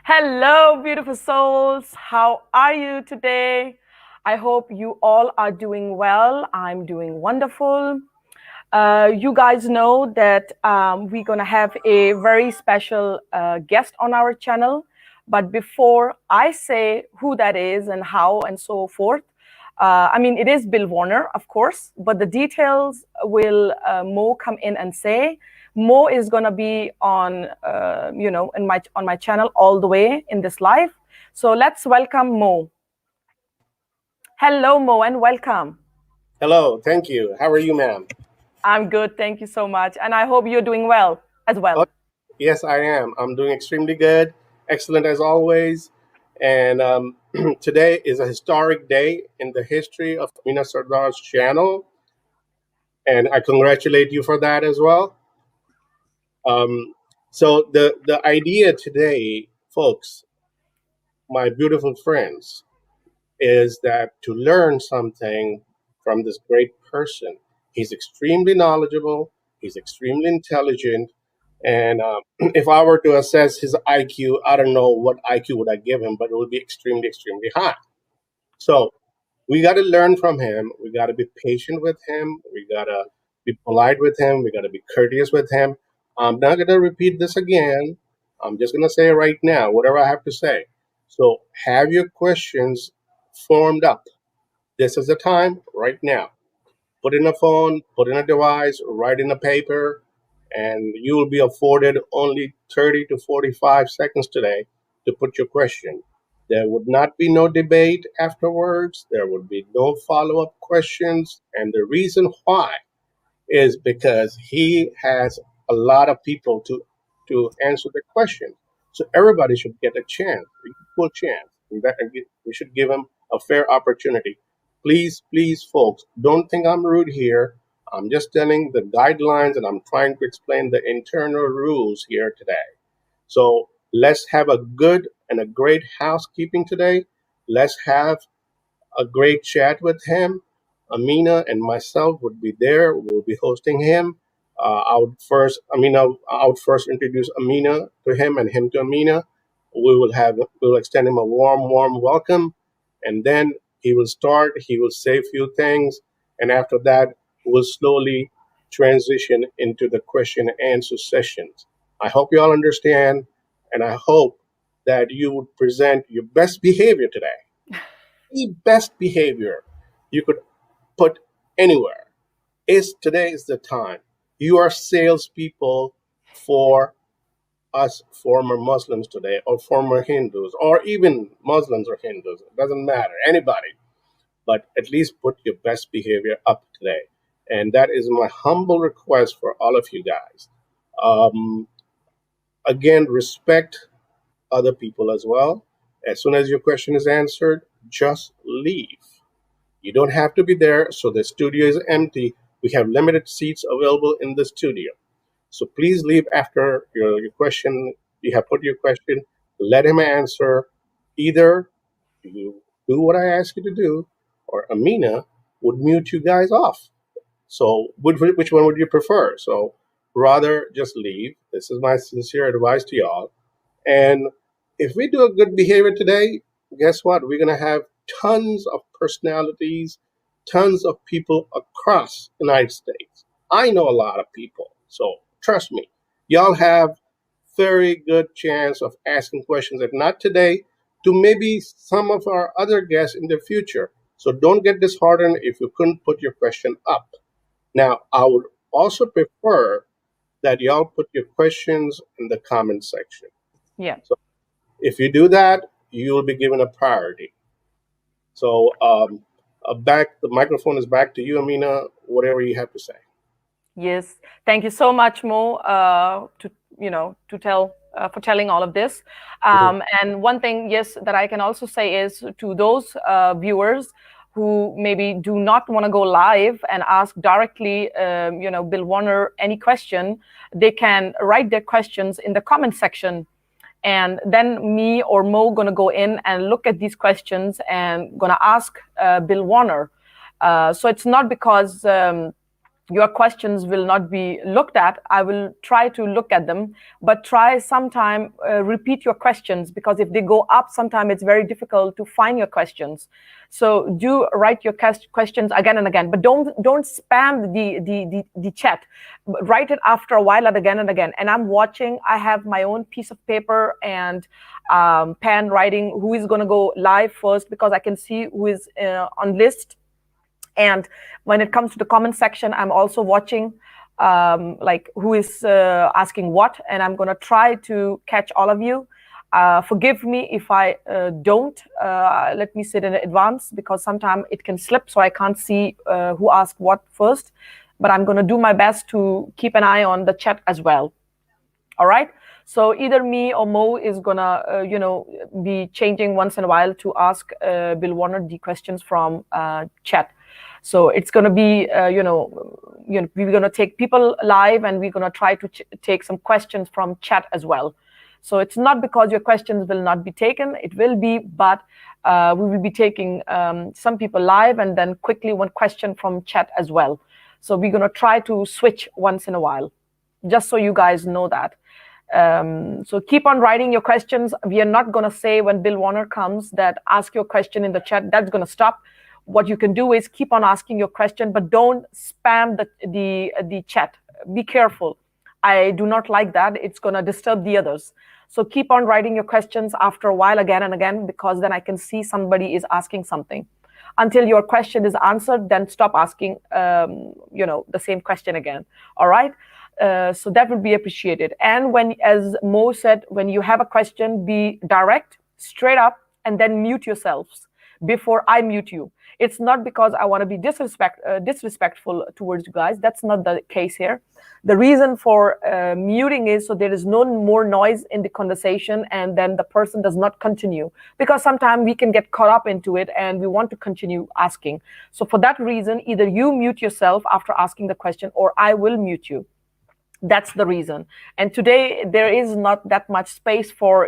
Hello, beautiful souls. How are you today? I hope you all are doing well. I'm doing wonderful. You guys know that we're going to have a very special guest on our channel. But before I say who that is and how and so forth, it is Bill Warner, of course, but the details will Mo come in and say. Mo is gonna be on, on my channel all the way in this live. So let's welcome Mo. Hello, Mo, and welcome. Hello, thank you. How are you, ma'am? I'm good, thank you so much, and I hope you're doing well as Oh, well. yes, I am. I'm doing extremely good, excellent as always. And today is a historic day in the history of Amina Sardar's channel, and I congratulate you for that as well. Um, so the idea today, folks, my beautiful friends, is that to learn something from this great person. He's extremely knowledgeable. He's extremely intelligent. And if I were to assess his IQ, I don't know what IQ would I give him, but it would be extremely, extremely high. So we got to learn from him. We got to be patient with him. We got to be polite with him. We got to be courteous with him. I'm not going to repeat this again. I'm just going to say it right now, whatever I have to say. So have your questions formed up. This is the time right now. Put in a phone, put in a device, write in a paper, and you will be afforded only 30 to 45 seconds today to put your question. There would not be no debate afterwards. There would be no follow up questions. And the reason why is because he has a lot of people to answer the question. So everybody should get a chance, equal chance. We should give him a fair opportunity. Please, please, folks, don't think I'm rude here. I'm just telling the guidelines and I'm trying to explain the internal rules here today. So let's have a good and a great housekeeping today. Let's have a great chat with him. Amina and myself would be there. We'll be hosting him. I would first introduce Amina to him and him to Amina. We'll extend him a warm, warm welcome, and then he will start. He will say a few things, and after that, we'll slowly transition into the question and answer sessions. I hope you all understand, and I hope that you would present your best behavior today, the best behavior you could put anywhere. Is today is the time. You are salespeople for us former Muslims today, or former Hindus, or even Muslims or Hindus. It doesn't matter, anybody. But at least put your best behavior up today. And that is my humble request for all of you guys. Um, Again, respect other people as well. As soon as your question is answered, just leave. You don't have to be there, so the studio is empty. We have limited seats available in the studio. So please leave after your question. You have put your question. Let him answer. Either you do what I ask you to do, or Amina would mute you guys off. So which one would you prefer? So rather just leave. This is my sincere advice to y'all. And if we do a good behavior today, guess what? We're going to have tons of personalities, tons of people across the United States. I know a lot of people, so trust me, y'all have very good chance of asking questions, if not today, to maybe some of our other guests in the future. So don't get disheartened if you couldn't put your question up. Now, I would also prefer that y'all put your questions in the comment section. Yeah. So if you do that, you will be given a priority. So the microphone is back to you, Amina. Whatever you have to say. Yes. Thank you so much, Mo, to tell for telling all of this. Mhm. And one thing, yes, that I can also say is to those viewers who maybe do not want to go live and ask directly, Bill Warner any question, they can write their questions in the comment section, and then me or Mo gonna go in and look at these questions and gonna ask Bill Warner. So it's not because your questions will not be looked at. I will try to look at them, but try sometime repeat your questions, because if they go up, sometime it's very difficult to find your questions. So do write your questions again and again, but don't spam the chat. Write it after a while and again and again. And I'm watching. I have my own piece of paper and pen, writing who is going to go live first, because I can see who is on list. And when it comes to the comment section, I'm also watching like who is asking what, and I'm going to try to catch all of you. Forgive me if I don't. Let me sit in advance, because sometimes it can slip, so I can't see who asked what first. But I'm going to do my best to keep an eye on the chat as well. All right. So either me or Mo is gonna, be changing once in a while to ask Bill Warner the questions from chat. So it's gonna be, we're gonna take people live, and we're gonna try to take some questions from chat as well. So it's not because your questions will not be taken; it will be, but we will be taking some people live, and then quickly one question from chat as well. So we're gonna try to switch once in a while, just so you guys know that. So keep on writing your questions. We are not going to say when Bill Warner comes that ask your question in the chat. That's going to stop. What you can do is keep on asking your question, but don't spam the chat. Be careful. I do not like that. It's going to disturb the others. So keep on writing your questions after a while again and again, because then I can see somebody is asking something. Until your question is answered, then stop asking the same question again. All right. So that would be appreciated. And when, as Mo said, when you have a question, be direct, straight up, and then mute yourselves before I mute you. It's not because I want to be disrespectful towards you guys. That's not the case here. The reason for muting is so there is no more noise in the conversation, and then the person does not continue, because sometimes we can get caught up into it and we want to continue asking. So for that reason, either you mute yourself after asking the question, or I will mute you. That's the reason. And today there is not that much space for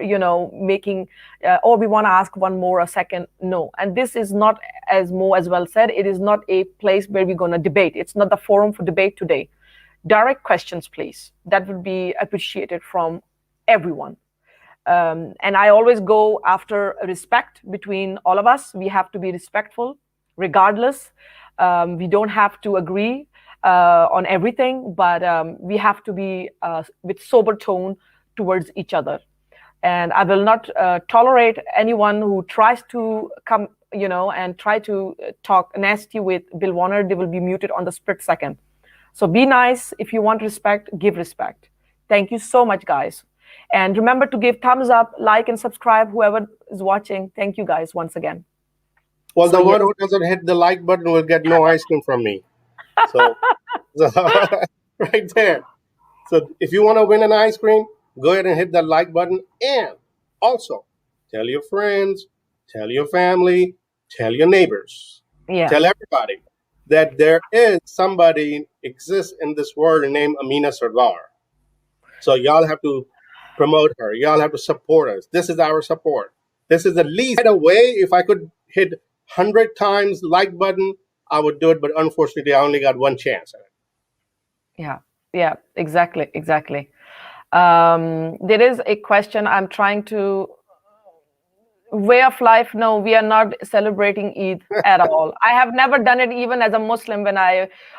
making we want to ask one more a second. No. And this is not, as Mo as well said, it is not a place where we're going to debate. It's not the forum for debate today. Direct questions, please. That would be appreciated from everyone. And I always go after respect between all of us. We have to be respectful regardless. We don't have to agree on everything, but we have to be with sober tone towards each other. And I will not tolerate anyone who tries to come, and try to talk nasty with Bill Warner. They will be muted on the split second. So be nice. If you want respect, give respect. Thank you so much, guys. And remember to give thumbs up, like, and subscribe, whoever is watching. Thank you, guys, once again. Well, the one who doesn't hit the like button will get no ice cream from me. So right there. So if you want to win an ice cream, go ahead and hit that like button. And also tell your friends, tell your family, tell your neighbors, tell everybody that there is somebody exists in this world named Amina Sardar. So y'all have to promote her. Y'all have to support us. This is our support. This is the least. Right away, if I could hit 100 times like button, I would do it. But unfortunately, I only got one chance at it. Yeah, exactly. There is a question I'm trying to. Way of life, no, we are not celebrating Eid at all. I have never done it even as a Muslim.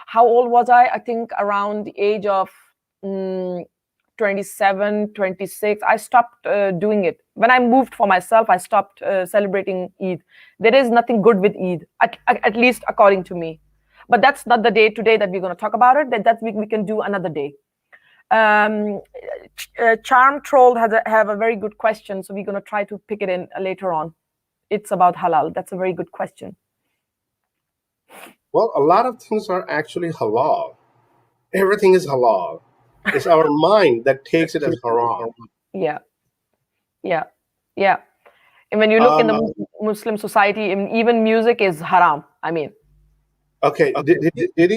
How old was I? I think around the age of 27, 26. I stopped doing it. When I moved for myself, I stopped celebrating Eid. There is nothing good with Eid, at least according to me. But that's not the day today that we're going to talk about it. That we can do another day. Charm Troll have a very good question, so we're going to try to pick it in later on. It's about halal. That's a very good question. Well, a lot of things are actually halal. Everything is halal. It's our mind that takes it as haram. Yeah. And when you look in the Muslim society, even music is haram. I mean. Okay.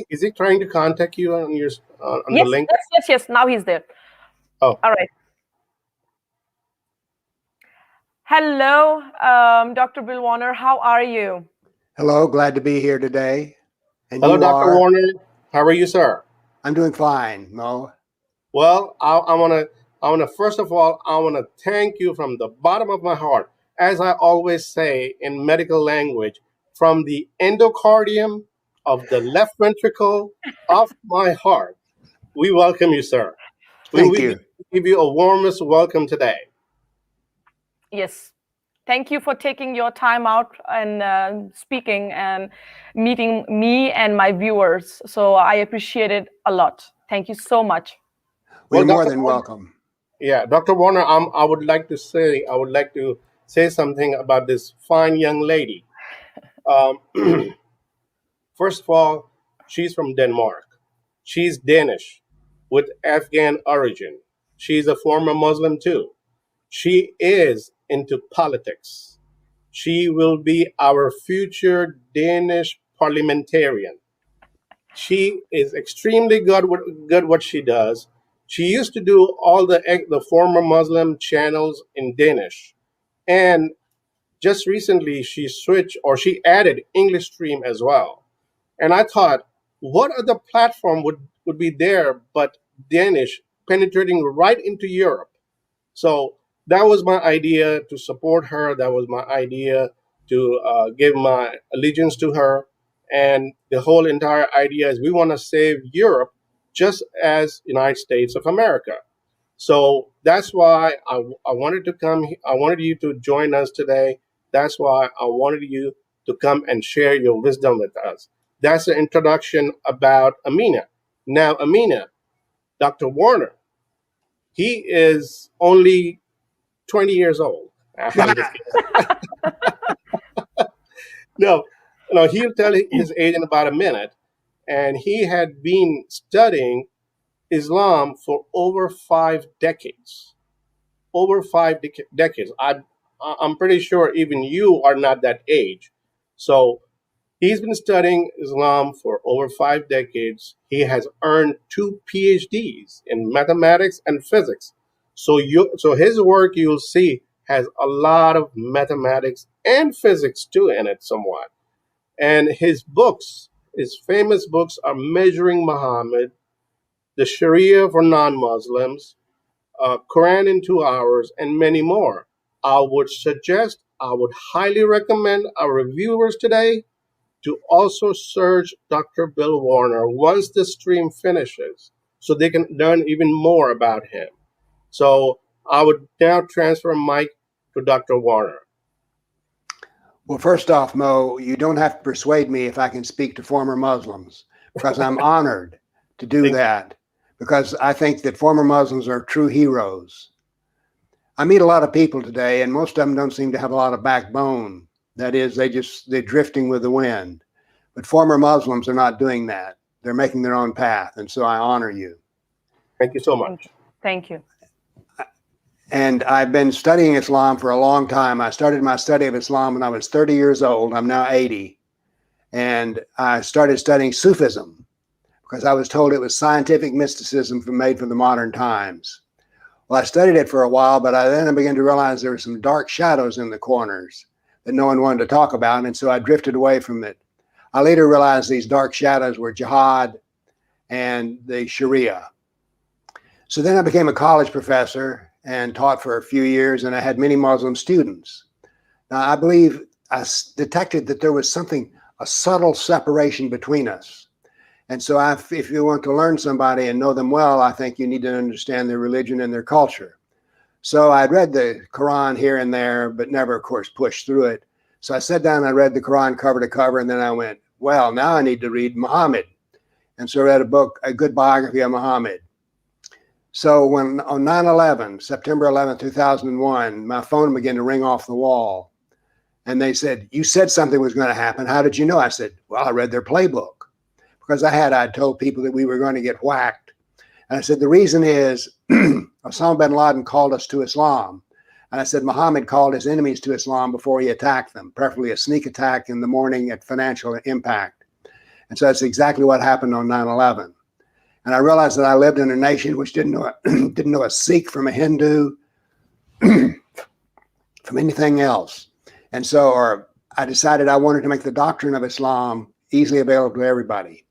Is he trying to contact you on your the link? Yes. Now he's there. Oh. All right. Hello, Dr. Bill Warner. How are you? Hello. Glad to be here today. And hello, Dr. Warner. How are you, sir? I'm doing fine, Mo. Well, I wanna first of all, I wanna thank you from the bottom of my heart, as I always say in medical language, from the endocardium of the left ventricle of my heart. We welcome you, sir. Thank We you. give you a warmest welcome today. Yes. Thank you for taking your time out and speaking and meeting me and my viewers. So I appreciate it a lot. Thank you so much. Well, Well, you're more Dr. than Warner, welcome. yeah, Dr. Warner, I would like to say something about this fine young lady. Um, First of all, she's from Denmark. She's Danish with Afghan origin. She's a former Muslim too. She is into politics. She will be our future Danish parliamentarian. She is extremely good what she does. She used to do all the former Muslim channels in Danish, and just recently she switched or she added English stream as well. And I thought, what other platform would be there but Danish penetrating right into Europe? So that was my idea to support her. That was my idea to give my allegiance to her. And the whole entire idea is we want to save Europe just as United States of America. So that's why I wanted to come. I wanted you to join us today. That's why I wanted you to come and share your wisdom with us. That's the introduction about Amina. Now, Amina, Dr. Warner, he is only 20 years old. I'm just kidding. No, no, he'll tell his age in about a minute. And he had been studying Islam for over 5 decades. Over decades. I'm pretty sure even you are not that age. So he's been studying Islam for over 5 decades. He has earned 2 PhDs in mathematics and physics. So his work you'll see has a lot of mathematics and physics too in it somewhat. And his famous books are Measuring Muhammad, The Sharia for Non-Muslims, Quran in 2 hours, and many more. I would highly recommend our viewers today to also search Dr. Bill Warner once the stream finishes so they can learn even more about him. So I would now transfer mic to Dr. Warner. Well, first off, Mo, you don't have to persuade me if I can speak to former Muslims, because I'm honored to do Thank that, because I think that former Muslims are true heroes. I meet a lot of people today, and most of them don't seem to have a lot of backbone. That is, they're drifting with the wind. But former Muslims are not doing that. They're making their own path. And so I honor you. Thank you so much. Thank you. And I've been studying Islam for a long time. I started my study of Islam when I was 30 years old. I'm now 80. And I started studying Sufism because I was told it was scientific mysticism made for the modern times. Well, I studied it for a while, but then I began to realize there were some dark shadows in the corners that no one wanted to talk about. And so I drifted away from it. I later realized these dark shadows were jihad and the Sharia. So then I became a college professor and taught for a few years, and I had many Muslim students. Now, I believe I detected that there was a subtle separation between us. And so if you want to learn somebody and know them well, I think you need to understand their religion and their culture. So I'd read the Quran here and there, but never, of course, pushed through it. So I sat down and I read the Quran cover to cover, and then I went, well, now I need to read Muhammad. And so I read a good biography of Muhammad. So when on 9/11, September 11, 2001, my phone began to ring off the wall. And they said, you said something was going to happen. How did you know? I said, well, I read their playbook. Because I'd told people that we were going to get whacked. And I said, the reason is Osama bin Laden called us to Islam. And I said, Muhammad called his enemies to Islam before he attacked them, preferably a sneak attack in the morning at Financial Impact. And so that's exactly what happened on 9/11. And I realized that I lived in a nation which didn't know a Sikh from a Hindu, from anything else. And so I decided I wanted to make the doctrine of Islam easily available to everybody.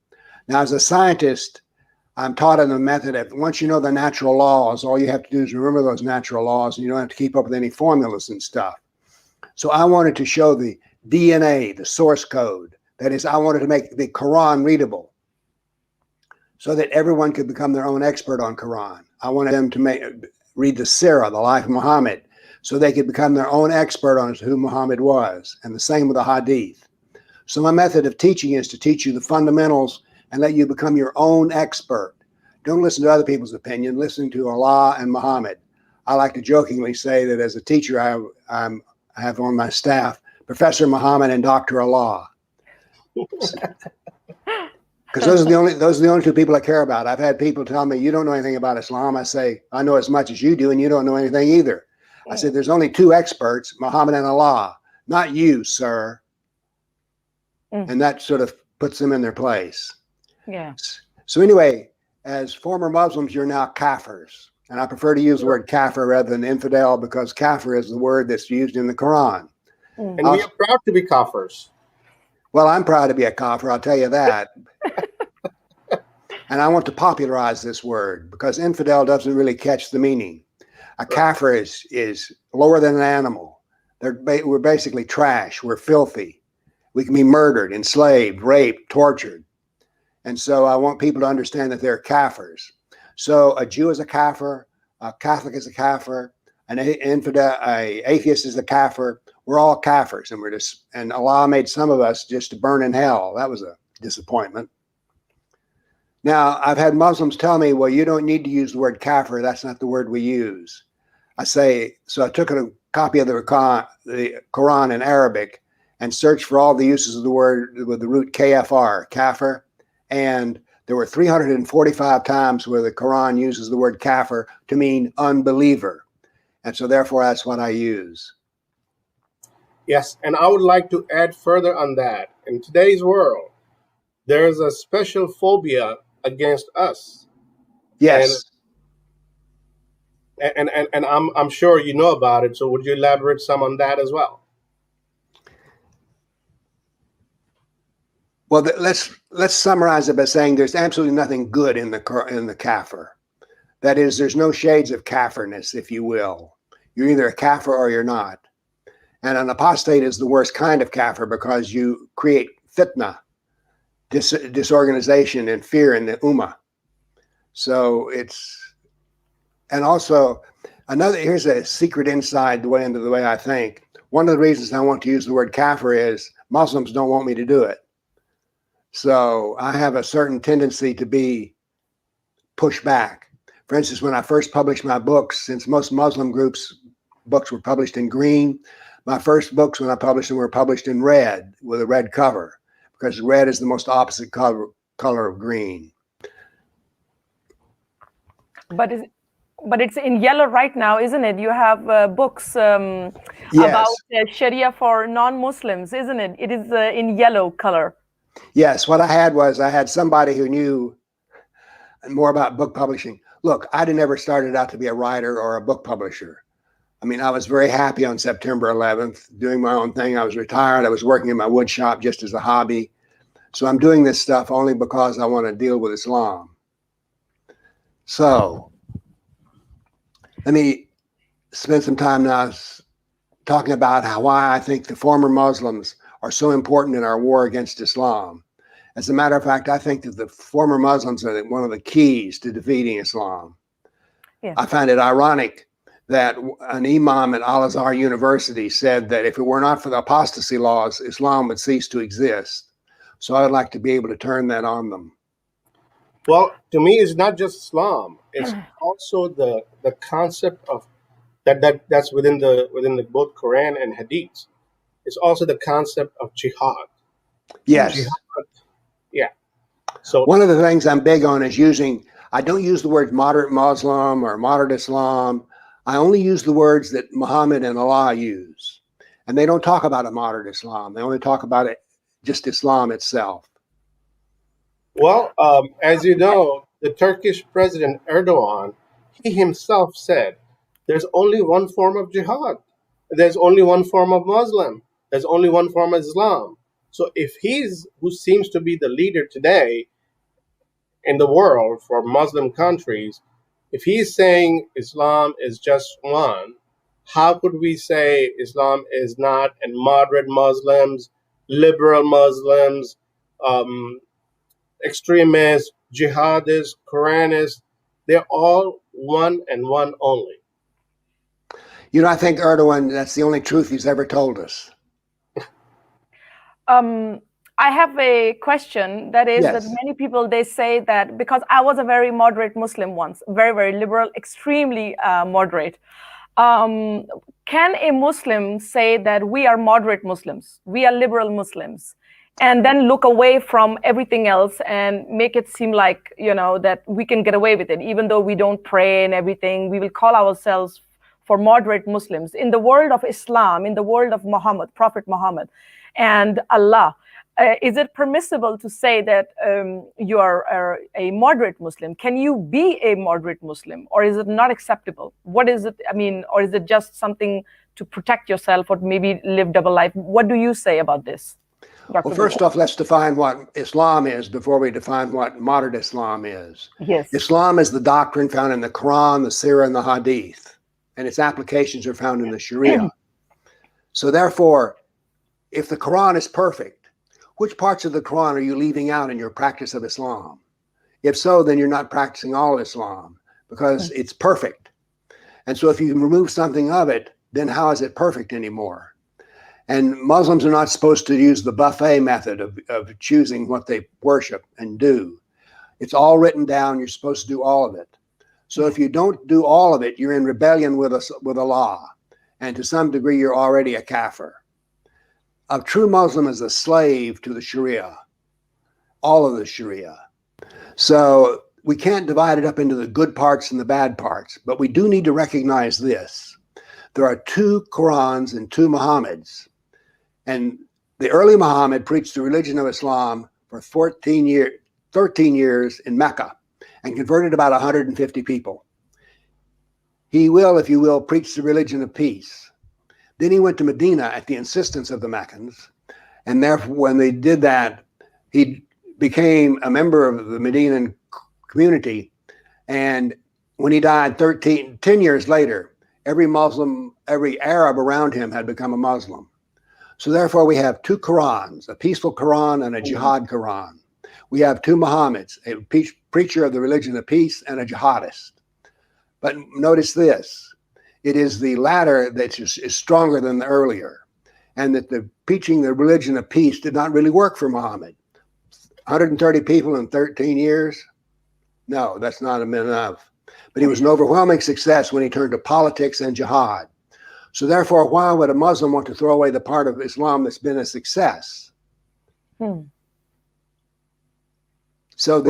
Now, as a scientist, I'm taught in the method of once you know the natural laws, all you have to do is remember those natural laws, and you don't have to keep up with any formulas and stuff. So I wanted to show the DNA, the source code. That is, I wanted to make the Quran readable so that everyone could become their own expert on Quran. I wanted them to read the Sirah, the life of Muhammad, so they could become their own expert on who Muhammad was, and the same with the Hadith. So my method of teaching is to teach you the fundamentals and let you become your own expert. Don't listen to other people's opinion. Listen to Allah and Muhammad. I like to jokingly say that as a teacher, I have on my staff Professor Muhammad and Dr. Allah. Because those are the only two people I care about. I've had people tell me, you don't know anything about Islam. I say, I know as much as you do, and you don't know anything either. I said, there's only two experts, Muhammad and Allah, not you, sir. And that sort of puts them in their place. Yeah. So anyway, as former Muslims, you're now kafirs. And I prefer to use the word kafir rather than infidel, because kafir is the word that's used in the Quran. And we are proud to be kafirs. Well, I'm proud to be a kafir, I'll tell you that. And I want to popularize this word, because infidel doesn't really catch the meaning. A kafir is lower than an animal. We're basically trash. We're filthy. We can be murdered, enslaved, raped, tortured. And so I want people to understand that they're kafirs. So a Jew is a kafir, a Catholic is a kafir, an infidel, an atheist is a kafir. We're all kafirs, and Allah made some of us just to burn in hell. That was a disappointment. Now, I've had Muslims tell me, well, you don't need to use the word kafir. That's not the word we use. I say, so I took a copy of the Quran in Arabic and searched for all the uses of the word with the root kafir, kafir. And there were 345 times where the Quran uses the word kafir to mean unbeliever. And so therefore, that's what I use. Yes, and I would like to add further on that. In today's world, there is a special phobia against us. Yes. And I'm sure you know about it. So would you elaborate some on that as well? Well, let's summarize it by saying there's absolutely nothing good in the kafir. That is, there's no shades of kafirness, if you will. You're either a kafir or you're not. And an apostate is the worst kind of kafir because you create fitna, disorganization and fear in the ummah. So and also here's a secret inside the way into the way I think. One of the reasons I want to use the word kafir is Muslims don't want me to do it. So I have a certain tendency to be pushed back. For instance, when I first published my books, since most Muslim groups' books were published in green, my first books, when I published them, were published in red with a red cover, because red is the most opposite color of green. But it's in yellow right now, isn't it? You have books Yes. about Sharia for non-Muslims, isn't it? It is in yellow color. Yes, what I had somebody who knew more about book publishing. Look, I'd never started out to be a writer or a book publisher. I mean, I was very happy on September 11th, doing my own thing. I was retired. I was working in my wood shop just as a hobby. So I'm doing this stuff only because I want to deal with Islam. So let me spend some time now talking about why I think the former Muslims are so important in our war against Islam. As a matter of fact, I think that the former Muslims are one of the keys to defeating Islam. Yeah. I find it ironic that an imam at Al-Azhar University said that if it were not for the apostasy laws, Islam would cease to exist. So I would like to be able to turn that on them. Well, to me, it's not just Islam. It's also the concept of that's within the both Quran and Hadith. It's also the concept of jihad. Yes. Jihad. Yeah. So one of the things I'm big on is I don't use the word moderate Muslim or moderate Islam. I only use the words that Muhammad and Allah use. And they don't talk about a moderate Islam. They only talk about it, just Islam itself. Well, as you know, the Turkish president Erdogan, he himself said, there's only one form of jihad. There's only one form of Muslim. There's only one form of Islam. So if who seems to be the leader today, in the world for Muslim countries, if he's saying Islam is just one, how could we say Islam is not, and moderate Muslims, liberal Muslims, um, extremists, jihadists, Quranists, they're all one and one only. You know, I think Erdogan, that's the only truth he's ever told us. I have a question that is that Yes. many people, they say that, because I was a very moderate Muslim once, very, very liberal, extremely moderate. Can a Muslim say that we are moderate Muslims, we are liberal Muslims, and then look away from everything else and make it seem like, you know, that we can get away with it, even though we don't pray and everything, we will call ourselves for moderate Muslims? In the world of Islam, in the world of Muhammad, Prophet Muhammad, and Allah, is it permissible to say that you are a moderate Muslim? Can you be a moderate Muslim, or is it not acceptable? What is it? I mean, or is it just something to protect yourself, or maybe live double life? What do you say about this, Dr. Well, first off, let's define what Islam is before we define what moderate Islam is. Yes. Islam is the doctrine found in the Quran, the Sirah, and the Hadith, and its applications are found in the Sharia. So therefore, if the Quran is perfect, which parts of the Quran are you leaving out in your practice of Islam? If so, then you're not practicing all Islam, because it's perfect. And so if you remove something of it, then how is it perfect anymore? And Muslims are not supposed to use the buffet method of choosing what they worship and do. It's all written down. You're supposed to do all of it. So if you don't do all of it, you're in rebellion with Allah. And to some degree, you're already a kafir. A true Muslim is a slave to the Sharia, all of the Sharia. So we can't divide it up into the good parts and the bad parts, but we do need to recognize this. There are two Qurans and two Muhammads. And the early Muhammad preached the religion of Islam for 13 years in Mecca and converted about 150 people. He will, if you will, preach the religion of peace. Then he went to Medina at the insistence of the Meccans. And therefore, when they did that, he became a member of the Medinan community. And when he died 10 years later, every Muslim, every Arab around him had become a Muslim. So therefore, we have two Qurans, a peaceful Quran and a jihad Quran. We have two Muhammads, a preacher of the religion of peace and a jihadist. But notice this, it is the latter that is stronger than the earlier, and that the preaching the religion of peace did not really work for Muhammad. 130 people in 13 years? No, that's not enough. But he was an overwhelming success when he turned to politics and jihad. So therefore, why would a Muslim want to throw away the part of Islam that's been a success? So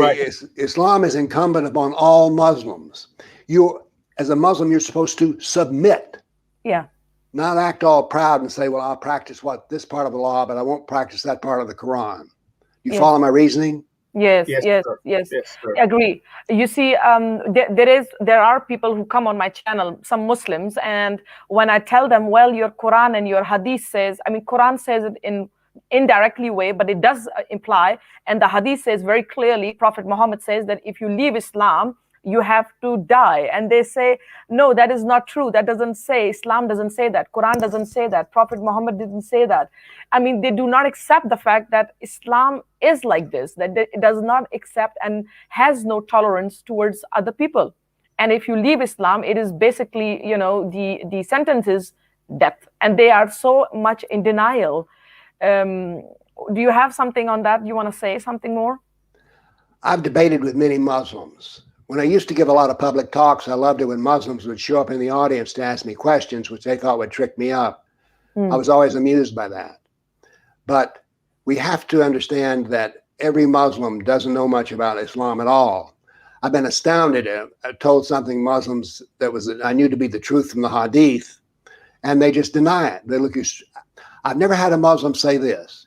Islam is incumbent upon all Muslims. You, as a Muslim, you're supposed to submit. Yeah. Not act all proud and say, well, I'll practice this part of the law, but I won't practice that part of the Quran. You follow my reasoning? Yes. Agree. You see, there are people who come on my channel, some Muslims, and when I tell them, well, your Quran and your Hadith says, I mean, Quran says it in indirectly way, but it does imply, and the Hadith says very clearly, Prophet Muhammad says that if you leave Islam, you have to die. And they say, no, that is not true. That doesn't say, Islam doesn't say that. Quran doesn't say that. Prophet Muhammad didn't say that. I mean, they do not accept the fact that Islam is like this, that it does not accept and has no tolerance towards other people. And if you leave Islam, it is basically, you know, the sentence is death. And they are so much in denial. Do you have something on that? You want to say something more? I've debated with many Muslims. When I used to give a lot of public talks, I loved it when Muslims would show up in the audience to ask me questions, which they thought would trick me up. I was always amused by that. But we have to understand that every Muslim doesn't know much about Islam at all. I've been astounded. I told something Muslims that I knew to be the truth from the Hadith, and they just deny it. They look. I've never had a Muslim say this.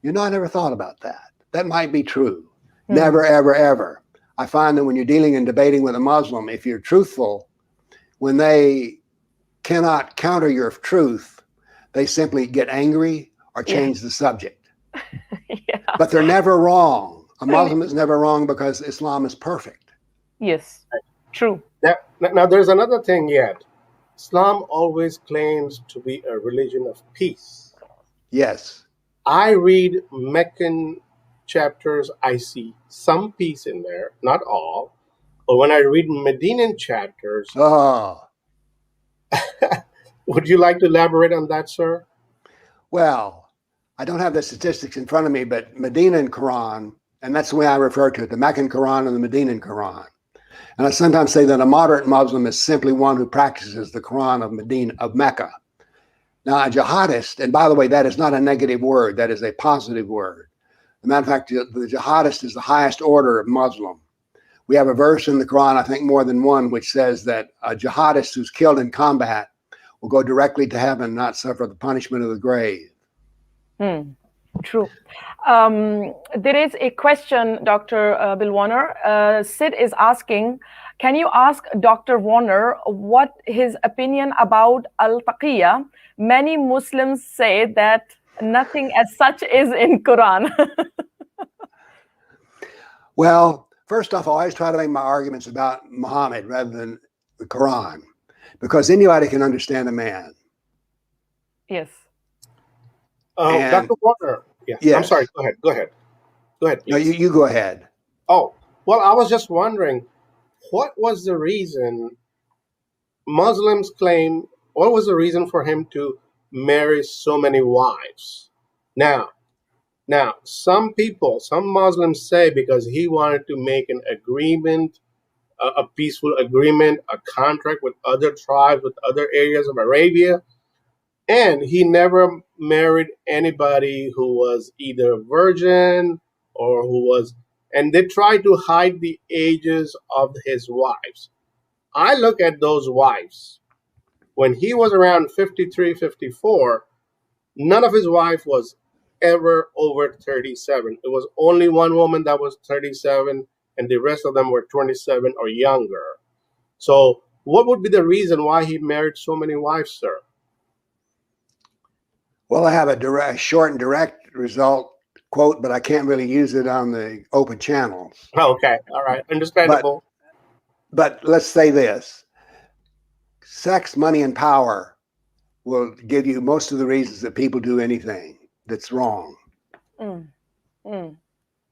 You know, I never thought about that. That might be true. Never, ever, ever. I find that when you're dealing and debating with a Muslim, if you're truthful, when they cannot counter your truth, they simply get angry or change the subject. But they're never wrong. A Muslim is never wrong because Islam is perfect. Yes, true. Now, there's another thing yet. Islam always claims to be a religion of peace. Yes. I read Meccan chapters, I see some peace in there, not all. But when I read Medinan chapters, Oh, would you like to elaborate on that, sir? well, I don't have the statistics in front of me, but Medinan Quran, and that's the way I refer to it, the Meccan Quran and the Medinan Quran. And I sometimes say that a moderate Muslim is simply one who practices the Quran of Mecca. Now, a jihadist, and by the way, that is not a negative word, that is a positive word. As a matter of fact, the jihadist is the highest order of Muslim. We have a verse in the Quran, I think more than one, which says that a jihadist who's killed in combat will go directly to heaven and not suffer the punishment of the grave. True. There is a question, Dr. Bill Warner. Sid is asking, can you ask Dr. Warner what his opinion about al-taqiyya? Many Muslims say that nothing as such is in Quran. Well, first off, I always try to make my arguments about Muhammad rather than the Quran, because anybody can understand a man. Yes. Dr. Warner, Yes. I'm sorry, go ahead. No, you go ahead. Oh, well, I was just wondering, what was the reason Muslims claim, what was the reason for him to marry so many wives? Now, some Muslims say because he wanted to make an agreement, a peaceful agreement, a contract with other tribes, with other areas of Arabia, and he never married anybody who was either virgin or and they tried to hide the ages of his wives. I look at those wives. When he was around 53, 54, none of his wife was ever over 37. It was only one woman that was 37, and the rest of them were 27 or younger. So what would be the reason why he married so many wives, sir? Well, I have a short and direct result quote, but I can't really use it on the open channels. Okay, all right, understandable. But let's say this. Sex, money, and power will give you most of the reasons that people do anything that's wrong.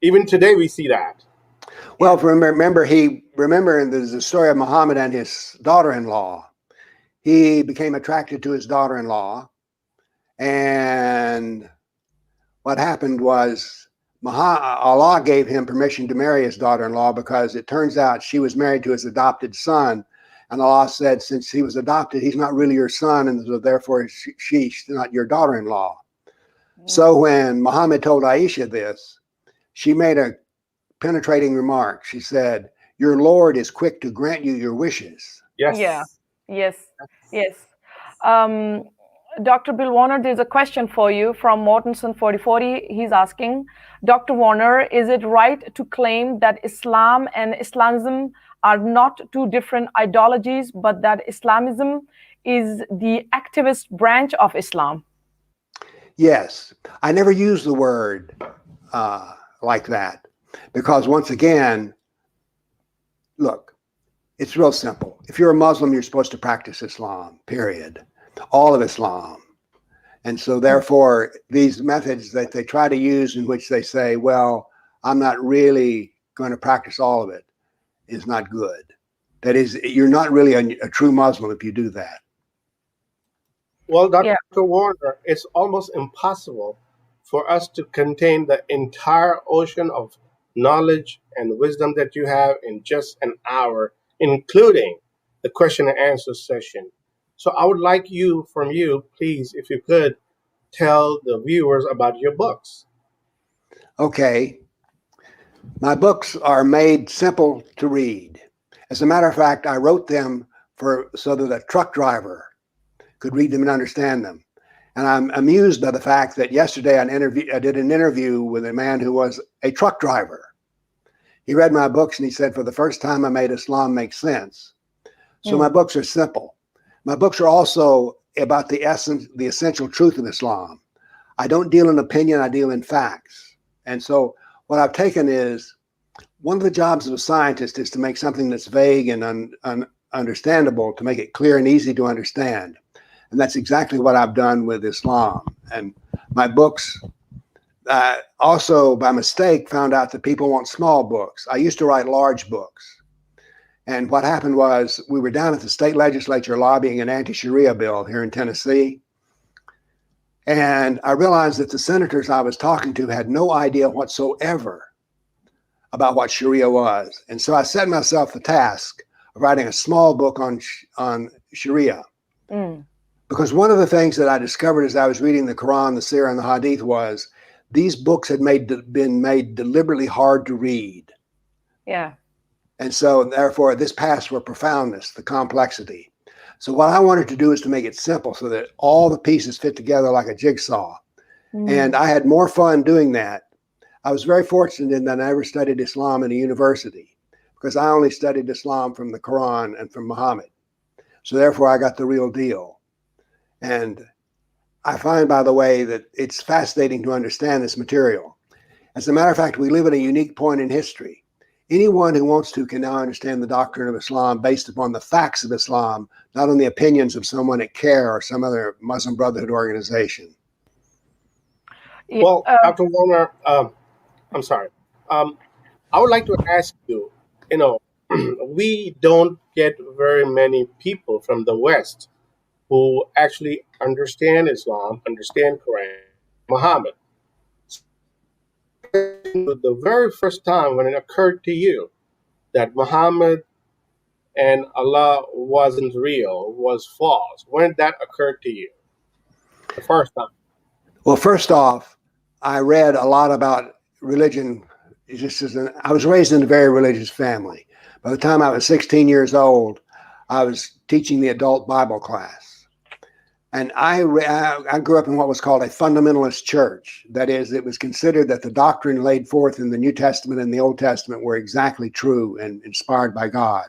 Even today we see that. Well, remember there's the story of Muhammad and his daughter-in-law. He became attracted to his daughter-in-law, and what happened was Allah gave him permission to marry his daughter-in-law because it turns out she was married to his adopted son. And Allah said, since he was adopted, he's not really your son, and so therefore she's not your daughter-in-law. So when Muhammad told Aisha this, she made a penetrating remark. She said, your Lord is quick to grant you your wishes. Yes. Yeah. Yes. Dr. Bill Warner, there's a question for you from Mortensen 4040. He's asking, Dr. Warner, is it right to claim that Islam and Islamism are not two different ideologies, but that Islamism is the activist branch of Islam? Yes. I never use the word like that because, once again, look, it's real simple. If you're a Muslim, you're supposed to practice Islam, period. All of Islam. And so therefore, these methods that they try to use in which they say, well, I'm not really going to practice all of it, is not good. That is, you're not really a true Muslim if you do that. Well, Dr. Warner, it's almost impossible for us to contain the entire ocean of knowledge and wisdom that you have in just an hour, including the question and answer session. So I would like from you, please, if you could, tell the viewers about your books. Okay. My books are made simple to read. As a matter of fact, I wrote them so that a truck driver could read them and understand them. And I'm amused by the fact that yesterday I did an interview with a man who was a truck driver. He read my books and he said, for the first time, I made Islam make sense. So my books are simple. My books are also about the essential truth of Islam. I don't deal in opinion, I deal in facts. And so what I've taken is one of the jobs of a scientist is to make something that's vague and understandable, to make it clear and easy to understand. And that's exactly what I've done with Islam. And my books, also by mistake, found out that people want small books. I used to write large books. And what happened was we were down at the state legislature lobbying an anti-Sharia bill here in Tennessee. And I realized that the senators I was talking to had no idea whatsoever about what Sharia was. And so I set myself the task of writing a small book on Sharia. Because one of the things that I discovered as I was reading the Quran, the Sirah, and the Hadith was these books had been made deliberately hard to read. Yeah. And so therefore this passed for profoundness, the complexity. So what I wanted to do is to make it simple so that all the pieces fit together like a jigsaw. And I had more fun doing that. I was very fortunate in that I never studied Islam in a university, because I only studied Islam from the Quran and from Muhammad. So therefore I got the real deal. And I find, by the way, that it's fascinating to understand this material. As a matter of fact, we live at a unique point in history. Anyone who wants to can now understand the doctrine of Islam based upon the facts of Islam, not on the opinions of someone at CARE or some other Muslim Brotherhood organization. Well, Dr. Warner, I'm sorry. I would like to ask you, we don't get very many people from the West who actually understand Islam, understand Quran, Muhammad. The very first time when it occurred to you that Muhammad and Allah wasn't real, was false, when did that occur to you? The first time. Well, first off, I read a lot about religion. I was raised in a very religious family. By the time I was 16 years old, I was teaching the adult Bible class. And I grew up in what was called a fundamentalist church. That is, it was considered that the doctrine laid forth in the New Testament and the Old Testament were exactly true and inspired by God.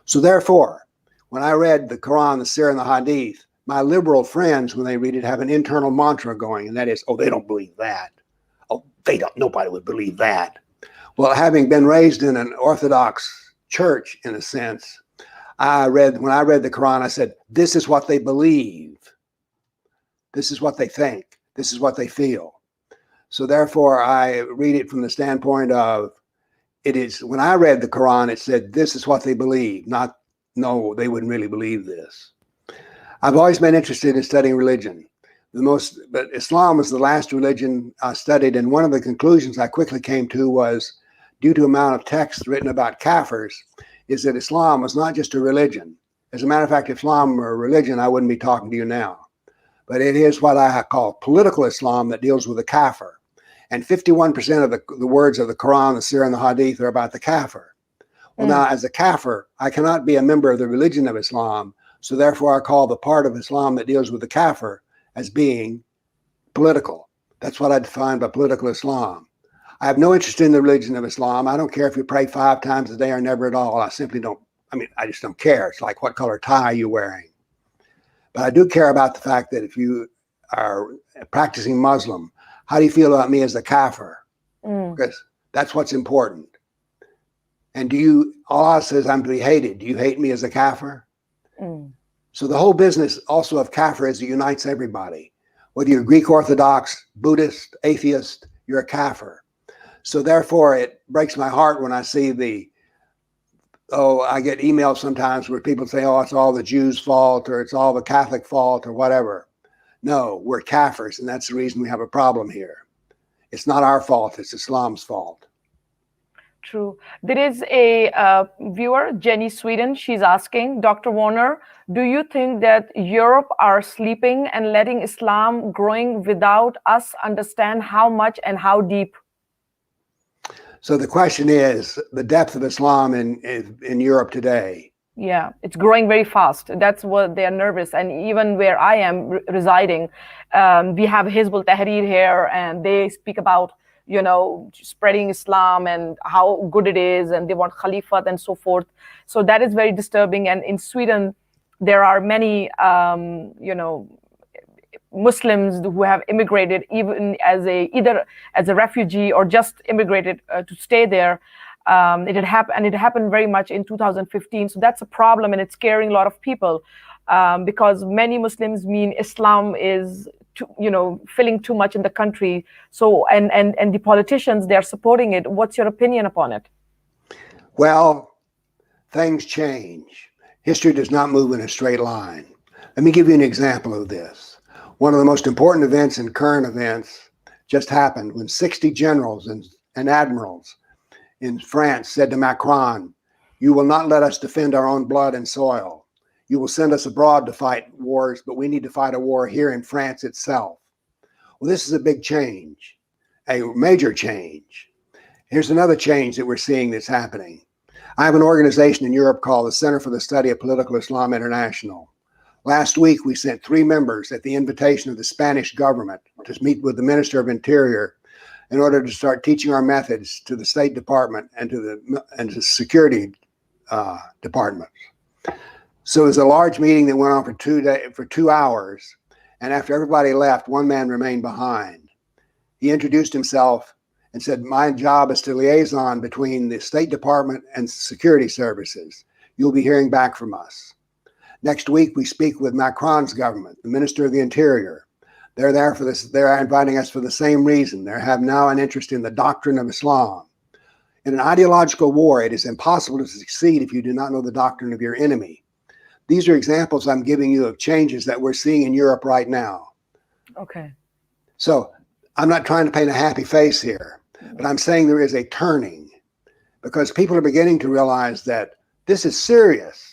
So therefore, when I read the Quran, the Sirah, and the Hadith, my liberal friends, when they read it, have an internal mantra going, and that is, oh, they don't believe that. Oh, nobody would believe that. Well, having been raised in an Orthodox church, in a sense, when I read the Quran, I said, this is what they believe. This is what they think. This is what they feel. So therefore, I read it from the standpoint of, when I read the Quran, it said, this is what they believe, not, no, they wouldn't really believe this. I've always been interested in studying religion. But Islam was the last religion I studied, and one of the conclusions I quickly came to was, due to the amount of text written about kafirs, is that Islam was not just a religion. As a matter of fact, if Islam were a religion, I wouldn't be talking to you now. But it is what I call political Islam that deals with the kafir. And 51% of the words of the Quran, the Sirah, and the Hadith are about the kafir. Well, now, as a kafir, I cannot be a member of the religion of Islam. So therefore, I call the part of Islam that deals with the kafir as being political. That's what I define by political Islam. I have no interest in the religion of Islam. I don't care if you pray 5 times a day or never at all. I just don't care. It's like, what color tie are you wearing? But I do care about the fact that if you are a practicing Muslim, how do you feel about me as a kafir? Because that's what's important. And Allah says I'm to be hated. Do you hate me as a kafir? So the whole business also of kafir is it unites everybody. Whether you're Greek Orthodox, Buddhist, atheist, you're a kafir. So therefore, it breaks my heart when I see I get emails sometimes where people say, oh, it's all the Jews' fault, or it's all the Catholic fault, or whatever. No, we're kafirs, and that's the reason we have a problem here. It's not our fault, it's Islam's fault. True. There is a viewer, Jenny Sweden. She's asking, Dr. Warner, do you think that Europe are sleeping and letting Islam growing without us understand how much and how deep? So the question is the depth of Islam in Europe today. Yeah, it's growing very fast. That's what they're nervous. And even where I am residing, we have Hizbut Tahrir here, and they speak about, spreading Islam and how good it is, and they want Khalifat and so forth. So that is very disturbing. And in Sweden, there are many, Muslims who have immigrated, even as either as a refugee or just immigrated to stay there. It happened very much in 2015. So that's a problem, and it's scaring a lot of people, because many Muslims mean Islam is filling too much in the country. So and the politicians, they are supporting it. What's your opinion upon it? Well, things change. History does not move in a straight line. Let me give you an example of this. One of the most important events in current events just happened when 60 generals and admirals in France said to Macron, "You will not let us defend our own blood and soil. You will send us abroad to fight wars, but we need to fight a war here in France itself." Well, this is a big change, a major change. Here's another change that we're seeing that's happening. I have an organization in Europe called the Center for the Study of Political Islam International. Last week, we sent 3 members at the invitation of the Spanish government to meet with the Minister of Interior in order to start teaching our methods to the State Department and to the security departments. So it was a large meeting that went on for 2 hours. And after everybody left, one man remained behind. He introduced himself and said, "My job is to liaison between the State Department and security services. You'll be hearing back from us." Next week, we speak with Macron's government, the Minister of the Interior. They're there for this. They're inviting us for the same reason. They have now an interest in the doctrine of Islam. In an ideological war, it is impossible to succeed if you do not know the doctrine of your enemy. These are examples I'm giving you of changes that we're seeing in Europe right now. Okay. So I'm not trying to paint a happy face here, but I'm saying there is a turning, because people are beginning to realize that this is serious.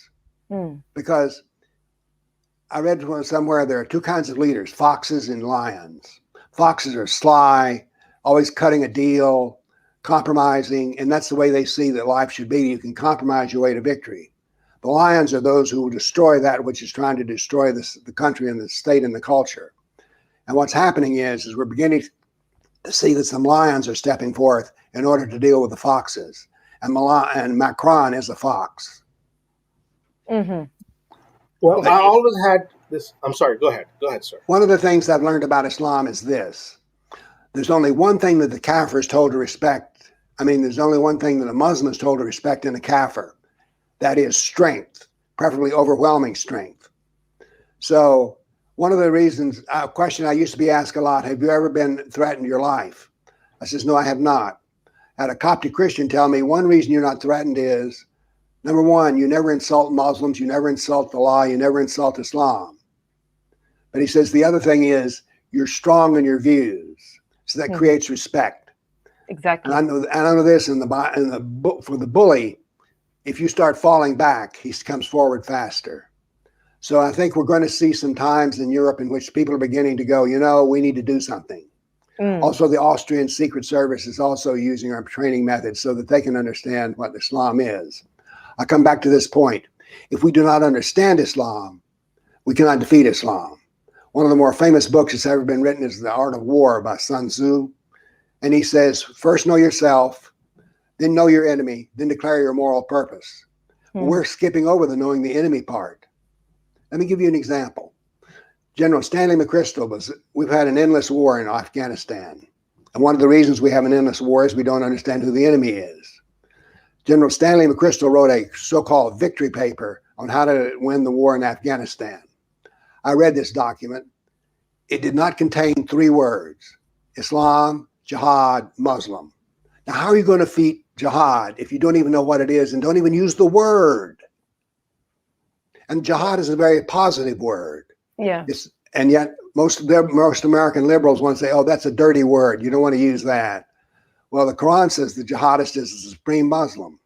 Because I read somewhere there are 2 kinds of leaders, foxes and lions. Foxes are sly, always cutting a deal, compromising, and that's the way they see that life should be. You can compromise your way to victory. The lions are those who will destroy that which is trying to destroy the country and the state and the culture. And what's happening is we're beginning to see that some lions are stepping forth in order to deal with the foxes. And Macron is a fox. Mm-hmm. Well, I always had this. I'm sorry. Go ahead. Go ahead, sir. One of the things I've learned about Islam is this. There's only one thing that the Kafir is told to respect. There's only one thing that a Muslim is told to respect in a Kafir. That is strength, preferably overwhelming strength. So one of the reasons, a question I used to be asked a lot, have you ever been threatened in your life? I says, no, I have not. I had a Coptic Christian tell me one reason you're not threatened is, number one, you never insult Muslims, you never insult the law, you never insult Islam. But he says the other thing is you're strong in your views. So that creates respect. Exactly. And I know this in the book for the bully, if you start falling back, he comes forward faster. So I think we're going to see some times in Europe in which people are beginning to go, we need to do something. Also, the Austrian Secret Service is also using our training methods so that they can understand what Islam is. I come back to this point. If we do not understand Islam, we cannot defeat Islam. One of the more famous books that's ever been written is The Art of War by Sun Tzu. And he says, first know yourself, then know your enemy, then declare your moral purpose. We're skipping over the knowing the enemy part. Let me give you an example. General Stanley McChrystal we've had an endless war in Afghanistan. And one of the reasons we have an endless war is we don't understand who the enemy is. General Stanley McChrystal wrote a so-called victory paper on how to win the war in Afghanistan. I read this document. It did not contain 3 words: Islam, jihad, Muslim. Now, how are you going to defeat jihad if you don't even know what it is and don't even use the word? And jihad is a very positive word. Yeah. And yet most American liberals want to say, oh, that's a dirty word. You don't want to use that. Well, the Quran says the jihadist is the supreme Muslim.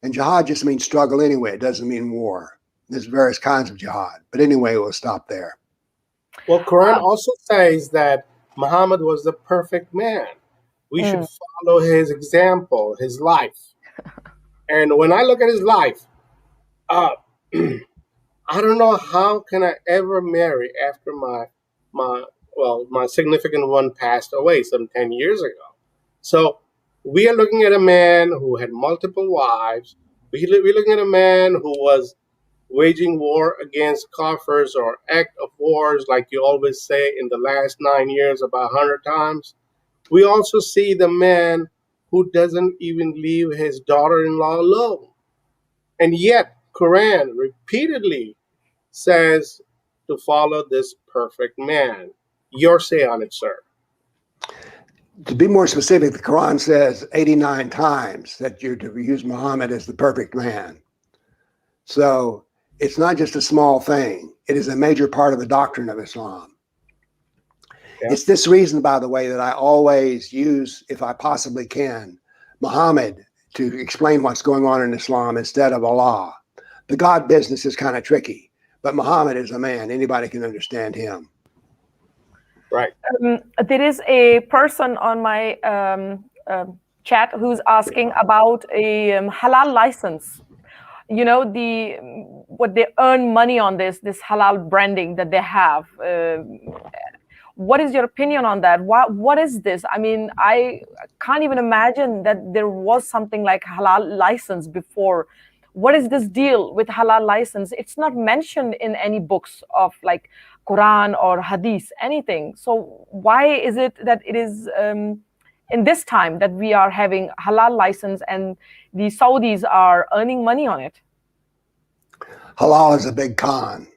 And jihad just means struggle anyway. It doesn't mean war. There's various kinds of jihad. But anyway, we'll stop there. Well, Quran also says that Muhammad was the perfect man. We should follow his example, his life. And when I look at his life, I don't know how can I ever marry after my significant one passed away some 10 years ago. So we are looking at a man who had multiple wives. We're looking at a man who was waging war against kafirs or act of wars, like you always say in the last 9 years about 100 times. We also see the man who doesn't even leave his daughter-in-law alone. And yet, Quran repeatedly says to follow this perfect man. Your say on it, sir. To be more specific, the Quran says 89 times that you're to use Muhammad as the perfect man. So it's not just a small thing. It is a major part of the doctrine of Islam. Yeah. It's this reason, by the way, that I always use, if I possibly can, Muhammad to explain what's going on in Islam instead of Allah. The God business is kind of tricky, but Muhammad is a man. Anybody can understand him. Right. There is a person on my chat who's asking about a halal license. You know, what they earn money on this halal branding that they have. What is your opinion on that? What is this? I mean, I can't even imagine that there was something like halal license before. What is this deal with halal license? It's not mentioned in any books of like Quran or Hadith, anything. So why is it that it is in this time that we are having halal license and the Saudis are earning money on it? Halal is a big con.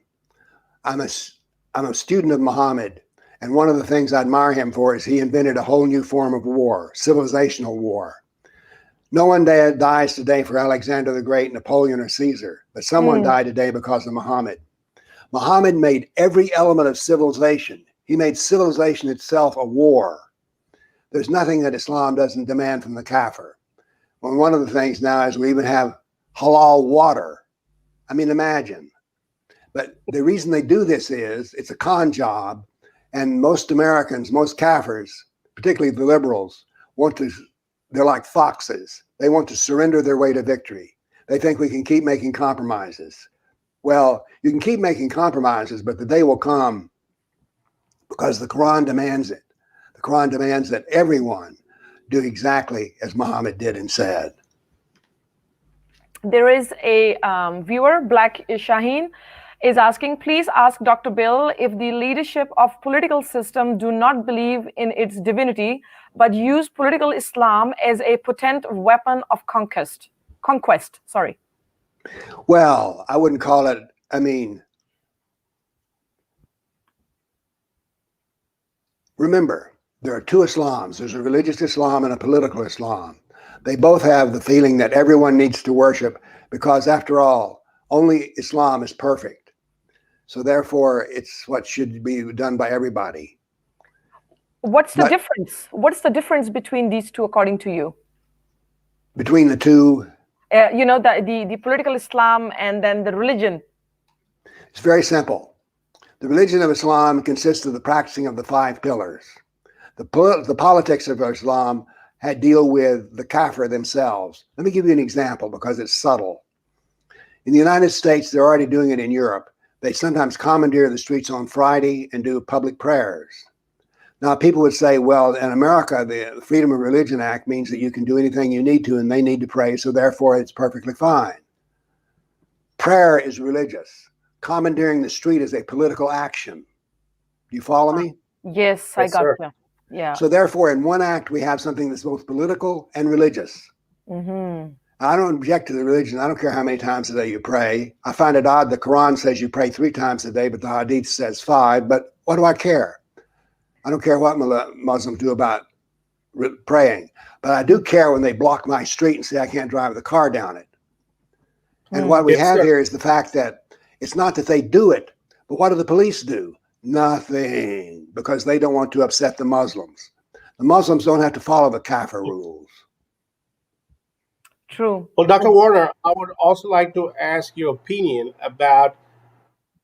I'm a student of Muhammad, and one of the things I admire him for is he invented a whole new form of war, civilizational war. No one dies today for Alexander the Great, Napoleon, or Caesar, but someone died today because of Muhammad. Muhammad made every element of civilization. He made civilization itself a war. There's nothing that Islam doesn't demand from the kafir. Well, one of the things now is we even have halal water. I mean, imagine. But the reason they do this is it's a con job, and most Americans, most kafirs, particularly the liberals, they're like foxes. They want to surrender their way to victory. They think we can keep making compromises. Well, you can keep making compromises, but the day will come because the Quran demands it. The Quran demands that everyone do exactly as Muhammad did and said. There is a viewer, Black Shaheen, is asking, please ask Dr. Bill if the leadership of political system do not believe in its divinity, but use political Islam as a potent weapon of conquest. Sorry. Well, I wouldn't call it, remember, there are two Islams. There's a religious Islam and a political Islam. They both have the feeling that everyone needs to worship because, after all, only Islam is perfect. So therefore, it's what should be done by everybody. What's the difference? What's the difference between these two, according to you? Between the two? The political Islam and then the religion. It's very simple. The religion of Islam consists of the practicing of the 5 pillars. The politics of Islam deal with the kafir themselves. Let me give you an example because it's subtle. In the United States, they're already doing it in Europe. They sometimes commandeer the streets on Friday and do public prayers. Now, people would say, well, in America, the Freedom of Religion Act means that you can do anything you need to and they need to pray, so therefore it's perfectly fine. Prayer is religious. Commandeering the street is a political action. Do you follow me? Yes, I got you. Yeah. So therefore, in one act, we have something that's both political and religious. Mm-hmm. I don't object to the religion. I don't care how many times a day you pray. I find it odd the Quran says you pray 3 times a day, but the Hadith says 5. But what do I care? I don't care what Muslims do about praying. But I do care when they block my street and say I can't drive the car down it. And what we have here is the fact that it's not that they do it, but what do the police do? Nothing, because they don't want to upset the Muslims. The Muslims don't have to follow the kafir rules. True. Well, Dr. Warner, I would also like to ask your opinion about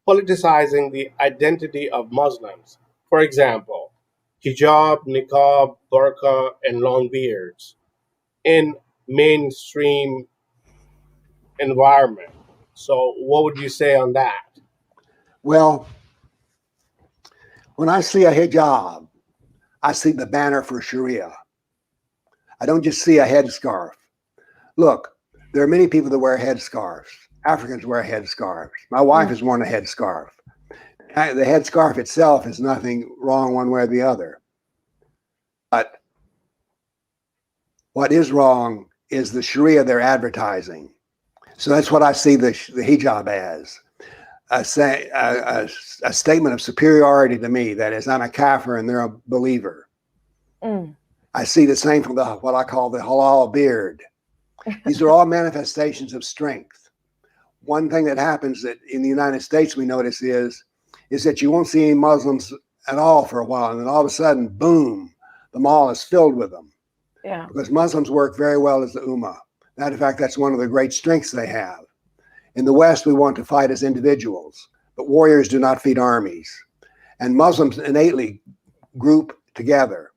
politicizing the identity of Muslims. For example, hijab, niqab, burqa, and long beards in mainstream environment. So what would you say on that? Well, when I see a hijab, I see the banner for Sharia. I don't just see a headscarf. Look, there are many people that wear headscarves. Africans wear headscarves. My wife has worn a headscarf. The headscarf itself is nothing wrong one way or the other. But what is wrong is the Sharia they're advertising. So that's what I see the hijab as. A statement of superiority to me. That is, I'm a kafir and they're a believer. I see the same from what I call the halal beard. These are all manifestations of strength. One thing that happens that in the United States we notice is that you won't see any Muslims at all for a while, and then all of a sudden, boom, the mall is filled with them. Yeah. Because Muslims work very well as the ummah. Matter of fact, that's one of the great strengths they have. In the West, we want to fight as individuals, but warriors do not feed armies. And Muslims innately group together.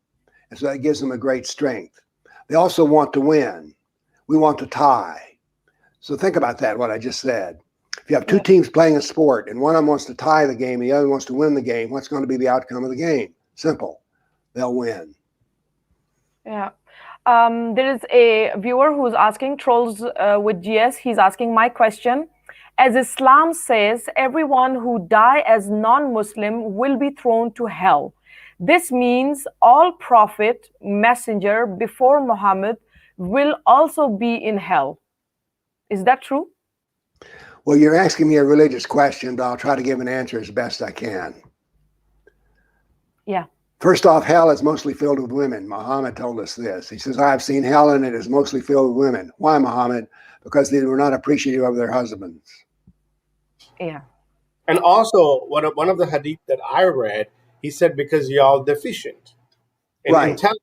And so that gives them a great strength. They also want to win. We want to tie. So think about that, what I just said. If you have two teams playing a sport and one of them wants to tie the game, the other wants to win the game, what's going to be the outcome of the game? Simple. They'll win. Yeah. There is a viewer who's asking, Trolls with GS, he's asking my question. As Islam says, everyone who die as non-Muslim will be thrown to hell. This means all prophet, messenger before Muhammad will also be in hell. Is that true? Well, you're asking me a religious question, but I'll try to give an answer as best I can. Yeah. First off, hell is mostly filled with women. Muhammad told us this. He says, I've seen hell and it is mostly filled with women. Why, Muhammad? Because they were not appreciative of their husbands. Yeah. And also, one of the hadith that I read, he said, because y'all deficient in intelligence.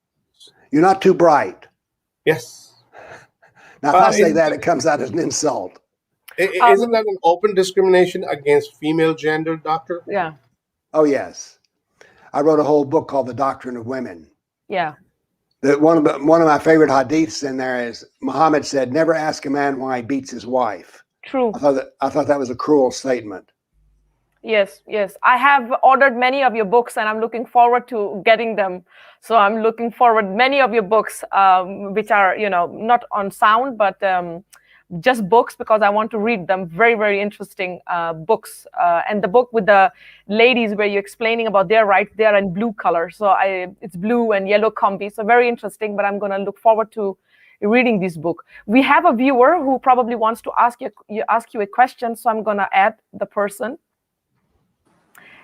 You're not too bright. Yes. Now, if I say that, it comes out as an insult. Isn't that an open discrimination against female gender, doctor? Yeah. Oh, yes. I wrote a whole book called The Doctrine of Women. Yeah. One of my favorite hadiths in there is Muhammad said, never ask a man why he beats his wife. True. I thought that was a cruel statement. Yes, yes. I have ordered many of your books and I'm looking forward to getting them. So I'm looking forward many of your books, which are, not on sound, but just books, because I want to read them. Very, very interesting books. And the book with the ladies where you're explaining about their rights, they're in blue color. So it's blue and yellow combi. So very interesting, but I'm going to look forward to reading this book. We have a viewer who probably wants to ask you a question. So I'm going to add the person.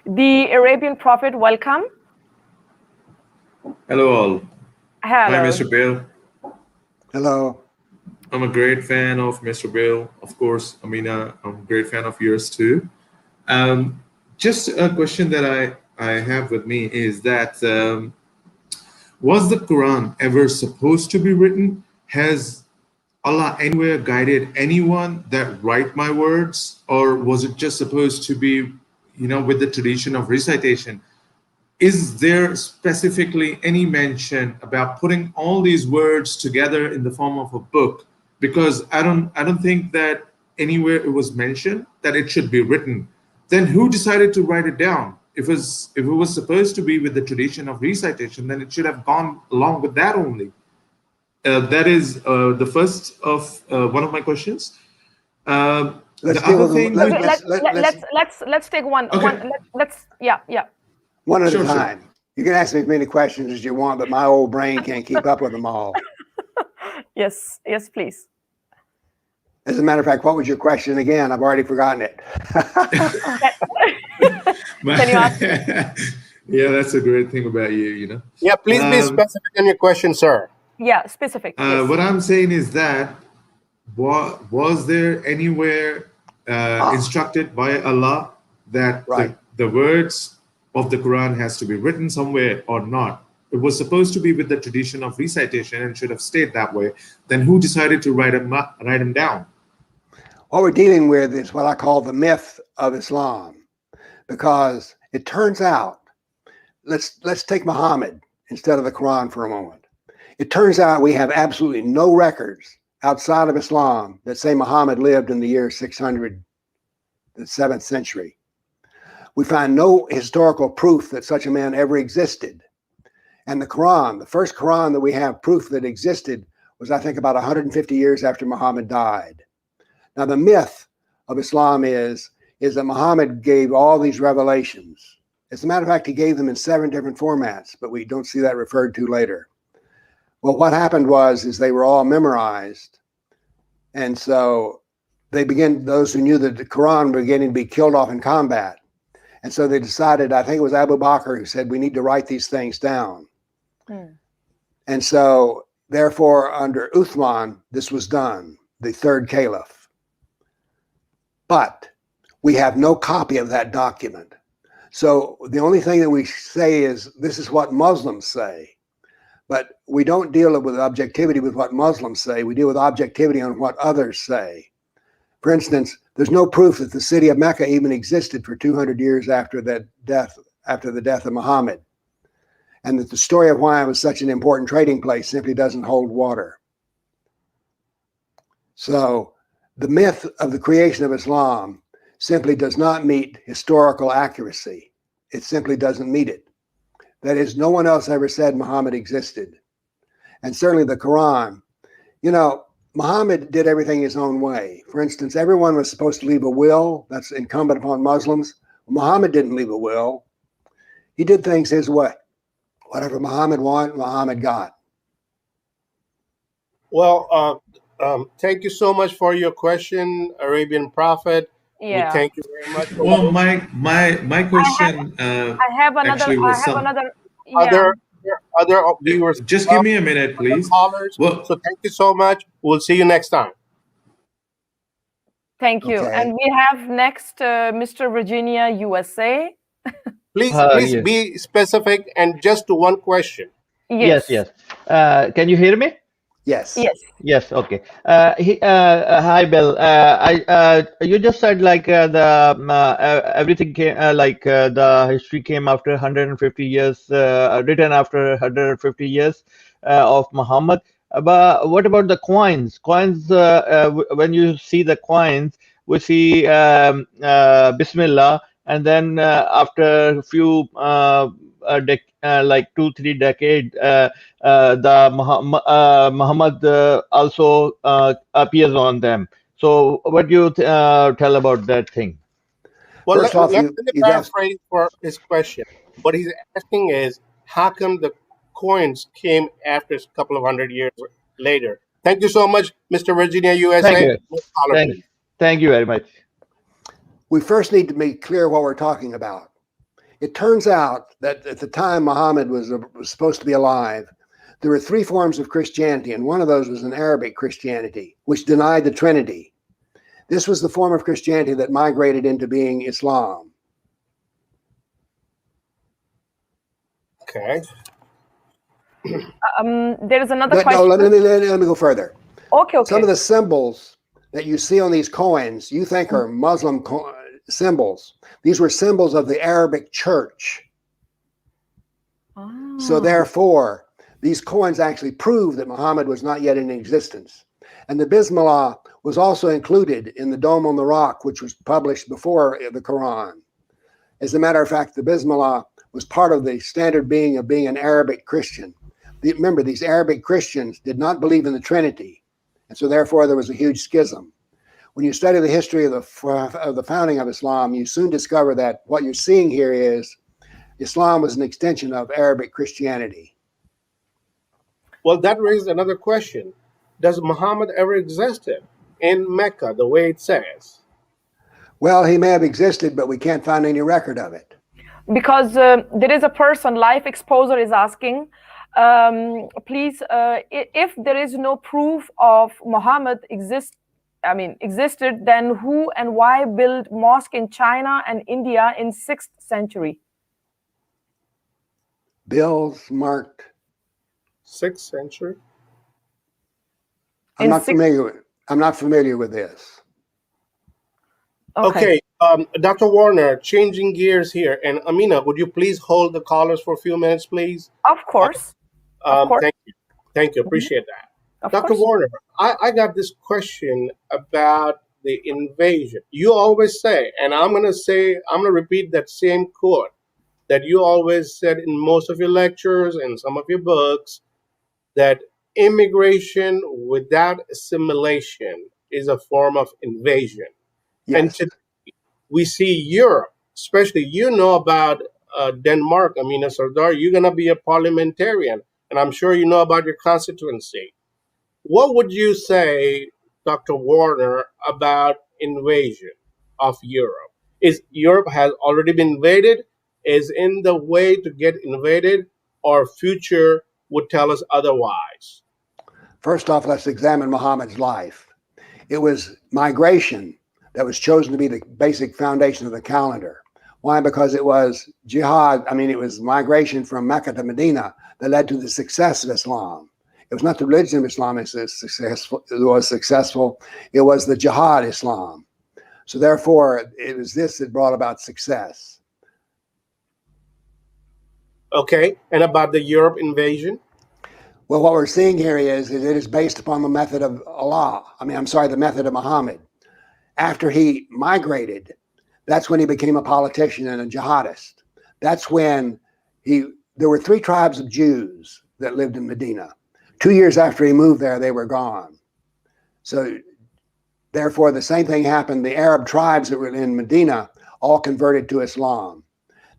The Arabian Prophet, welcome. Hello all. Hello. Hi, Mr. Bill. Hello. I'm a great fan of Mr. Bill. Of course, Amina, I'm a great fan of yours too. Just a question that I have with me is that, was the Quran ever supposed to be written? Has Allah anywhere guided anyone that write my words? Or was it just supposed to be, with the tradition of recitation? Is there specifically any mention about putting all these words together in the form of a book? Because I don't think that anywhere it was mentioned that it should be written. Then who decided to write it down? If it was supposed to be with the tradition of recitation, then it should have gone along with that only. That is the first of one of my questions. Let's take one. Okay. Yeah. One at Sure, a time. You can ask me as many questions as you want, but my old brain can't keep up with them all. Yes, please. As a matter of fact, what was your question again? I've already forgotten it. Can you ask? Yeah, that's a great thing about you, Yeah, please be specific in your question, sir. Yeah, specific. Yes. What I'm saying is that was there anywhere instructed by Allah that the words of the Quran has to be written somewhere or not? It was supposed to be with the tradition of recitation and should have stayed that way. Then who decided to write them down? What we're dealing with is what I call the myth of Islam, because it turns out, let's take Muhammad instead of the Quran for a moment. It turns out we have absolutely no records outside of Islam that say Muhammad lived in the year 600, the 7th century. We find no historical proof that such a man ever existed. And the Quran, the first Quran that we have proof that existed was, I think, about 150 years after Muhammad died. Now, the myth of Islam is that Muhammad gave all these revelations. As a matter of fact, he gave them in 7 different formats, but we don't see that referred to later. Well, what happened is they were all memorized. And so those who knew that the Quran were beginning to be killed off in combat. And so they decided, I think it was Abu Bakr who said, we need to write these things down. And so, therefore, under Uthman, this was done, the 3rd caliph. But we have no copy of that document. So the only thing that we say is, this is what Muslims say. But we don't deal with objectivity with what Muslims say. We deal with objectivity on what others say. For instance, there's no proof that the city of Mecca even existed for 200 years after the death of Muhammad. And that the story of why it was such an important trading place simply doesn't hold water. So the myth of the creation of Islam simply does not meet historical accuracy. It simply doesn't meet it. That is, no one else ever said Muhammad existed. And certainly the Quran, Muhammad did everything his own way. For instance, everyone was supposed to leave a will. That's incumbent upon Muslims. Muhammad didn't leave a will. He did things his way. Whatever Muhammad wanted, Muhammad got. Well, thank you so much for your question, Arabian Prophet. Yeah. We thank you very much. Well, my question I have another. actually was some Other viewers. Just give me a minute, please. Callers. Well, So thank you so much. We'll see you next time. Thank you. Okay. And we have next Mr. Virginia, USA. Please Yes. be specific and just to one question. Yes. Can you hear me? Yes. Yes. Yes. Okay. Hi, Bill. You just said everything came the history came after 150 years, written after 150 years of Muhammad. But what about the coins? Coins. When you see the coins, we see Bismillah, and then after a few 2-3 decades, Muhammad also appears on them. So what do you tell about that thing? Well, First let off, me you've asked- paraphrase for his question. What he's asking is, how come the coins came after a couple of 100 years later? Thank you so much, Mr. Virginia, USA. Thank you. Next caller, Thank, please. thank you very much. We first need to make clear what we're talking about. It turns out that at the time Muhammad was supposed to be alive, there were 3 forms of Christianity, and one of those was an Arabic Christianity, which denied the Trinity. This was the form of Christianity that migrated into being Islam. Okay. There is another But question. no, let me go further. Okay. Some of the symbols that you see on these coins, you think are Muslim symbols. These were symbols of the Arabic Church. So therefore, these coins actually prove that Muhammad was not yet in existence. And the Bismillah was also included in the Dome on the Rock, which was published before the Quran. As a matter of fact, the Bismillah was part of the standard being of being an Arabic Christian. Remember, these Arabic Christians did not believe in the Trinity. And so therefore, there was a huge schism. When you study the history of the founding of Islam, you soon discover that what you're seeing here is Islam was an extension of Arabic Christianity. Well, that raises another question. Does Muhammad ever existed in Mecca the way it says? Well, he may have existed, but we can't find any record of it. Because there is a person, Life Exposer is asking, please, if there is no proof of Muhammad existed, then who and why built mosque in China and India in 6th century? Bill's marked 6th century? I'm not familiar with this. Okay, Dr. Warner, changing gears here. And Amina, would you please hold the callers for a few minutes, please? Of course. Of course. Thank you. Thank you. Appreciate that. Of Dr. course. Warner, I got this question about the invasion. You always say, and I'm going to repeat that same quote that you always said in most of your lectures and some of your books, that immigration without assimilation is a form of invasion. And Yes. we see Europe, especially you know about Denmark, Amina Sardar, you're going to be a parliamentarian, and I'm sure you know about your constituency. What would you say, Dr. Warner, about invasion of Europe? Is Europe has already been invaded, is in the way to get invaded, or future would tell us otherwise? First off, let's examine Muhammad's life. It was migration that was chosen to be the basic foundation of the calendar. Why? Because it was jihad. I mean, it was migration from Mecca to Medina that led to the success of Islam. It was not the religion of Islam that was successful. It was the jihad Islam. So therefore, it was this that brought about success. Okay, and about the Europe invasion? Well, what we're seeing here is that it is based upon the method of Allah. The method of Muhammad. After he migrated, that's when he became a politician and a jihadist. That's when there were 3 tribes of Jews that lived in Medina. 2 years after he moved there, they were gone. So therefore, the same thing happened. The Arab tribes that were in Medina all converted to Islam.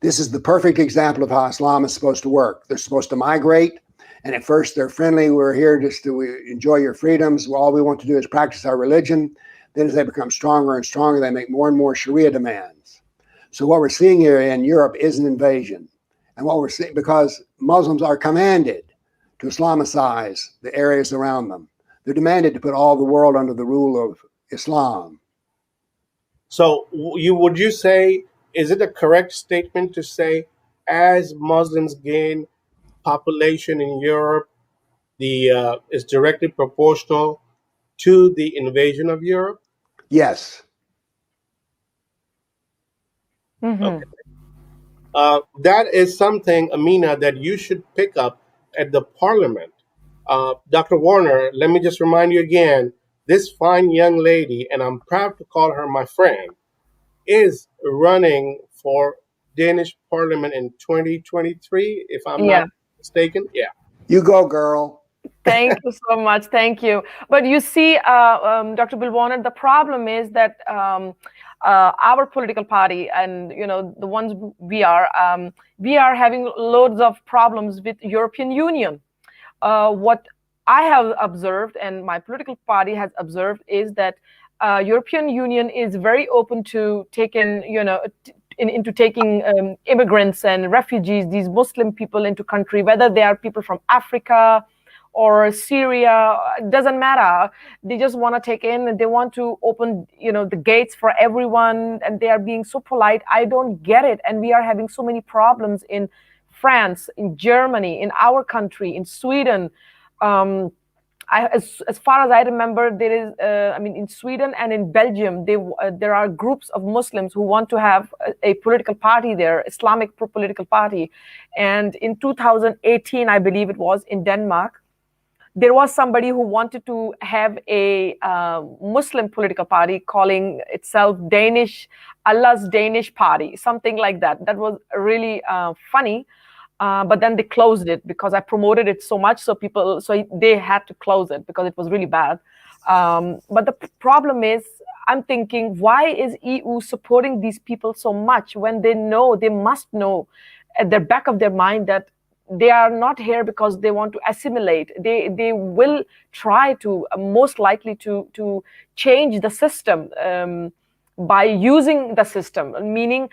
This is the perfect example of how Islam is supposed to work. They're supposed to migrate. And at first they're friendly. We're here just to enjoy your freedoms. All we want to do is practice our religion. Then as they become stronger and stronger, they make more and more Sharia demands. So what we're seeing here in Europe is an invasion. And what we're seeing, because Muslims are commanded to Islamicize the areas around them. They're demanded to put all the world under the rule of Islam. So would you say, is it a correct statement to say, as Muslims gain population in Europe, is directly proportional to the invasion of Europe? Yes. Mhm. Okay. That is something, Amina, that you should pick up at the parliament. Dr. Warner, let me just remind you again, this fine young lady, and I'm proud to call her my friend, is running for Danish parliament in 2023, if I'm Yeah. not mistaken. Yeah. You go, girl. Thank you so much. Thank you. But you see, Dr. Bill Warner, the problem is that our political party and the ones we are having loads of problems with European Union. What I have observed and my political party has observed is that European Union is very open to taking, into taking immigrants and refugees, these Muslim people into country, whether they are people from Africa or Syria, it doesn't matter. They just want to take in and they want to open, the gates for everyone, and they are being so polite. I don't get it. And we are having so many problems in France, in Germany, in our country, in Sweden. As far as I remember, there is, in Sweden and in Belgium, there are groups of Muslims who want to have a political party there, Islamic political party. And in 2018, I believe it was, in Denmark, there was somebody who wanted to have a Muslim political party calling itself Allah's Danish Party, something like that. That was really funny. But then they closed it because I promoted it so much. So they had to close it because it was really bad. But the problem is, I'm thinking, why is EU supporting these people so much when they must know at the back of their mind that they are not here because they want to assimilate. They will try to, most likely to change the system by using the system. Meaning,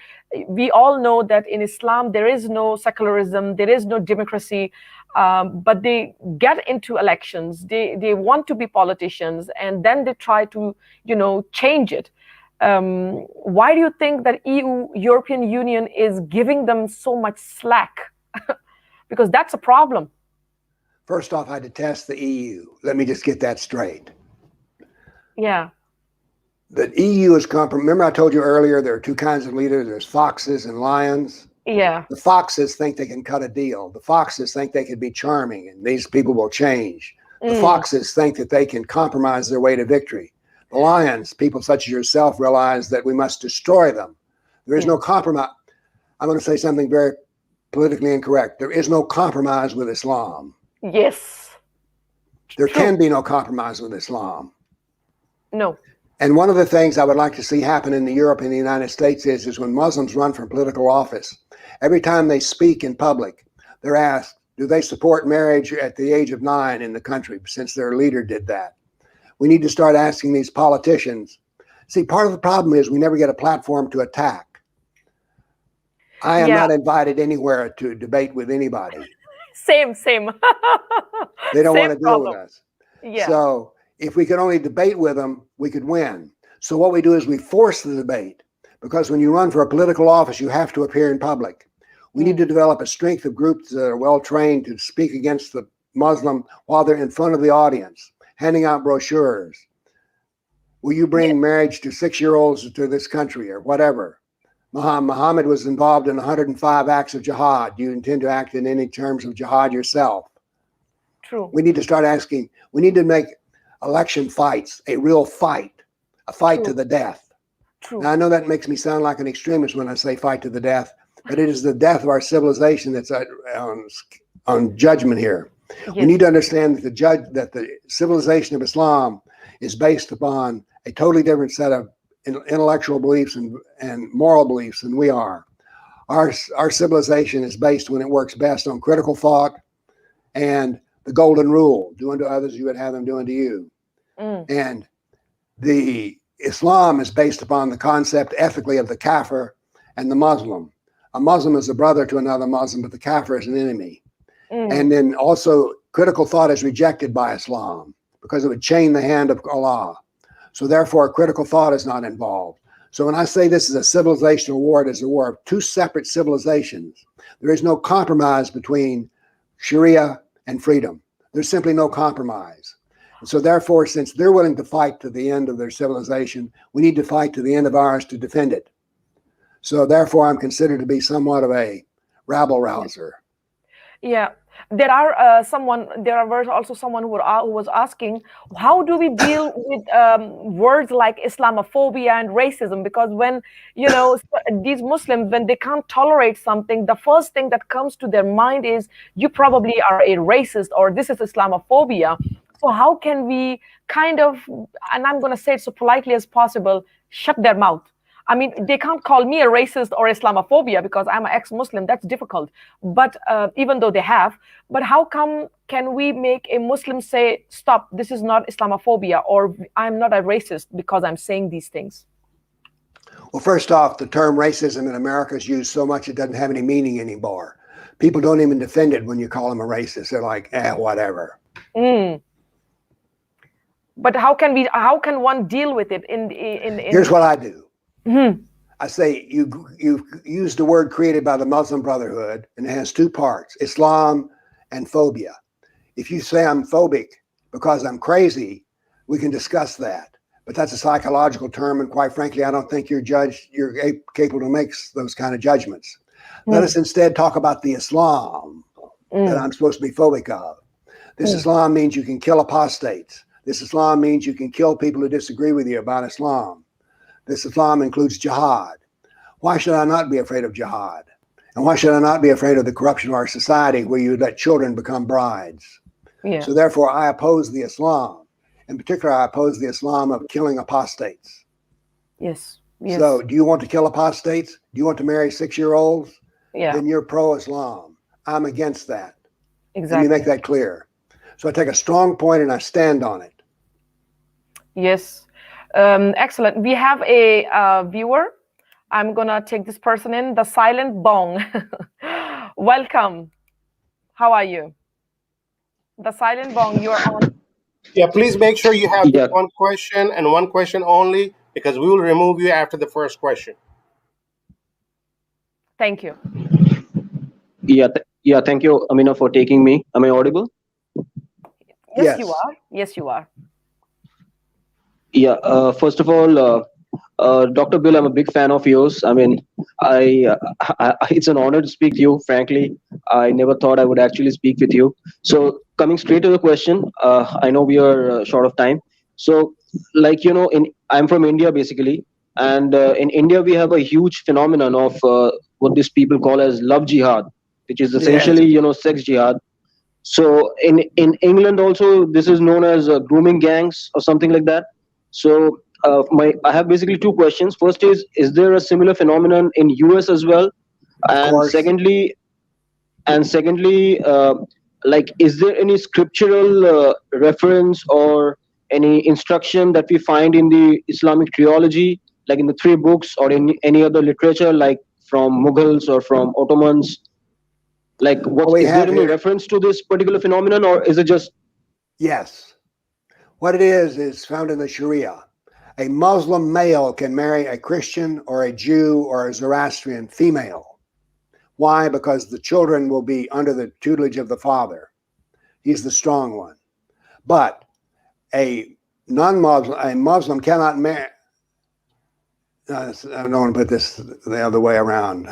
we all know that in Islam there is no secularism, there is no democracy, but they get into elections. They want to be politicians, and then they try to change it. Why do you think that European Union is giving them so much slack? Because that's a problem. First off, I detest the EU. Let me just get that straight. Yeah. The EU is remember I told you earlier, there are 2 kinds of leaders. There's foxes and lions. Yeah. The foxes think they can cut a deal. The foxes think they can be charming and these people will change. The foxes think that they can compromise their way to victory. The lions, people such as yourself, realize that we must destroy them. There is no compromise. I'm going to say something very politically incorrect. There is no compromise with Islam. Yes. There can be no compromise with Islam. No. And one of the things I would like to see happen in Europe and the United States is when Muslims run for political office, every time they speak in public, they're asked, do they support marriage at the age of 9 in the country, since their leader did that? We need to start asking these politicians. See, part of the problem is we never get a platform to attack. I am not invited anywhere to debate with anybody. Same. They don't want to deal problem. with us. Yeah. So if we could only debate with them, we could win. So what we do is we force the debate, because when you run for a political office, you have to appear in public. We need to develop a strength of groups that are well trained to speak against the Muslim while they're in front of the audience, handing out brochures. Will you bring marriage to 6-year-olds to this country, or whatever? Muhammad was involved in 105 acts of jihad. Do you intend to act in any terms of jihad yourself? True. We need to start asking, we need to make election fights a real fight, a fight to the death. True. Now, I know that makes me sound like an extremist when I say fight to the death, but it is the death of our civilization that's on judgment here. Yes. We need to understand that the civilization of Islam is based upon a totally different set of intellectual beliefs and moral beliefs than we are. Our civilization is based, when it works best, on critical thought and the golden rule: do unto others you would have them do unto you. And the Islam is based upon the concept ethically of the kafir and the Muslim. A Muslim is a brother to another Muslim, but the kafir is an enemy. And then also critical thought is rejected by Islam because it would chain the hand of Allah. So therefore, critical thought is not involved. So when I say this is a civilizational war, it is a war of two separate civilizations. There is no compromise between Sharia and freedom. There's simply no compromise. And so therefore, since they're willing to fight to the end of their civilization, we need to fight to the end of ours to defend it. So therefore, I'm considered to be somewhat of a rabble rouser. Yeah. There was also someone who was asking, how do we deal with words like Islamophobia and racism? Because when, these Muslims, when they can't tolerate something, the first thing that comes to their mind is, you probably are a racist, or this is Islamophobia. So how can we kind of, and I'm going to say it so politely as possible, shut their mouth? I mean, they can't call me a racist or Islamophobia because I'm an ex-Muslim. That's difficult. But even though they have, but how can we make a Muslim say, stop, this is not Islamophobia, or I'm not a racist because I'm saying these things? Well, first off, the term racism in America is used so much it doesn't have any meaning anymore. People don't even defend it when you call them a racist. They're like, whatever. But how can one deal with it? Here's what I do. I say, you use the word created by the Muslim Brotherhood, and it has two parts: Islam and phobia. If you say I'm phobic because I'm crazy, we can discuss that. But that's a psychological term, and quite frankly, I don't think you're capable to make those kind of judgments. Let us instead talk about the Islam that I'm supposed to be phobic of. This Islam means you can kill apostates. This Islam means you can kill people who disagree with you about Islam. This Islam includes jihad. Why should I not be afraid of jihad? And why should I not be afraid of the corruption of our society where you let children become brides? Yeah. So therefore, I oppose the Islam. In particular, I oppose the Islam of killing apostates. Yes. So do you want to kill apostates? Do you want to marry 6-year-olds? Yeah. Then you're pro-Islam. I'm against that. Exactly. Let me make that clear. So I take a strong point and I stand on it. Yes. Excellent. We have a viewer. I'm going to take this person in, the Silent Bong. Welcome. How are you? The Silent Bong, you are on. Yeah, please make sure you have one question and one question only, because we will remove you after the first question. Thank you. Yeah, thank you, Amina, for taking me. Am I audible? Yes, you are. Yes, you are. Yeah, first of all, Dr. Bill, I'm a big fan of yours. I mean, it's an honor to speak to you, frankly. I never thought I would actually speak with you. So coming straight to the question, I know we are short of time. So I'm from India, basically. And in India, we have a huge phenomenon of what these people call as love jihad, which is essentially, sex jihad. So in England also, this is known as grooming gangs or something like that. So I have basically two questions. First is there a similar phenomenon in US as well? Of And course. secondly, like, is there any scriptural reference or any instruction that we find in the Islamic theology, like in the three books or in any other literature, like from Mughals or from Ottomans? Like, What what we is there have any here, reference to this particular phenomenon, or is it just yes. What it is found in the Sharia. A Muslim male can marry a Christian or a Jew or a Zoroastrian female. Why? Because the children will be under the tutelage of the father. He's the strong one. But a non-Muslim, a Muslim cannot marry. I don't want to put this the other way around.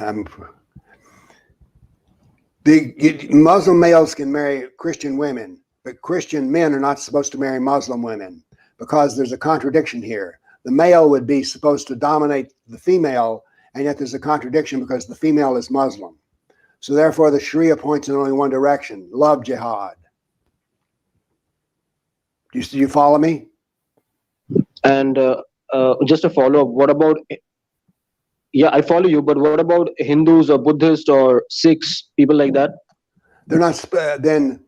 The Muslim males can marry Christian women, but Christian men are not supposed to marry Muslim women because there's a contradiction here. The male would be supposed to dominate the female, and yet there's a contradiction because the female is Muslim. So therefore, the Sharia points in only one direction: love jihad. Do you follow me? and just a follow up? What about, yeah, I follow you, but what about Hindus or Buddhists or Sikhs, people like that? They're not. Then,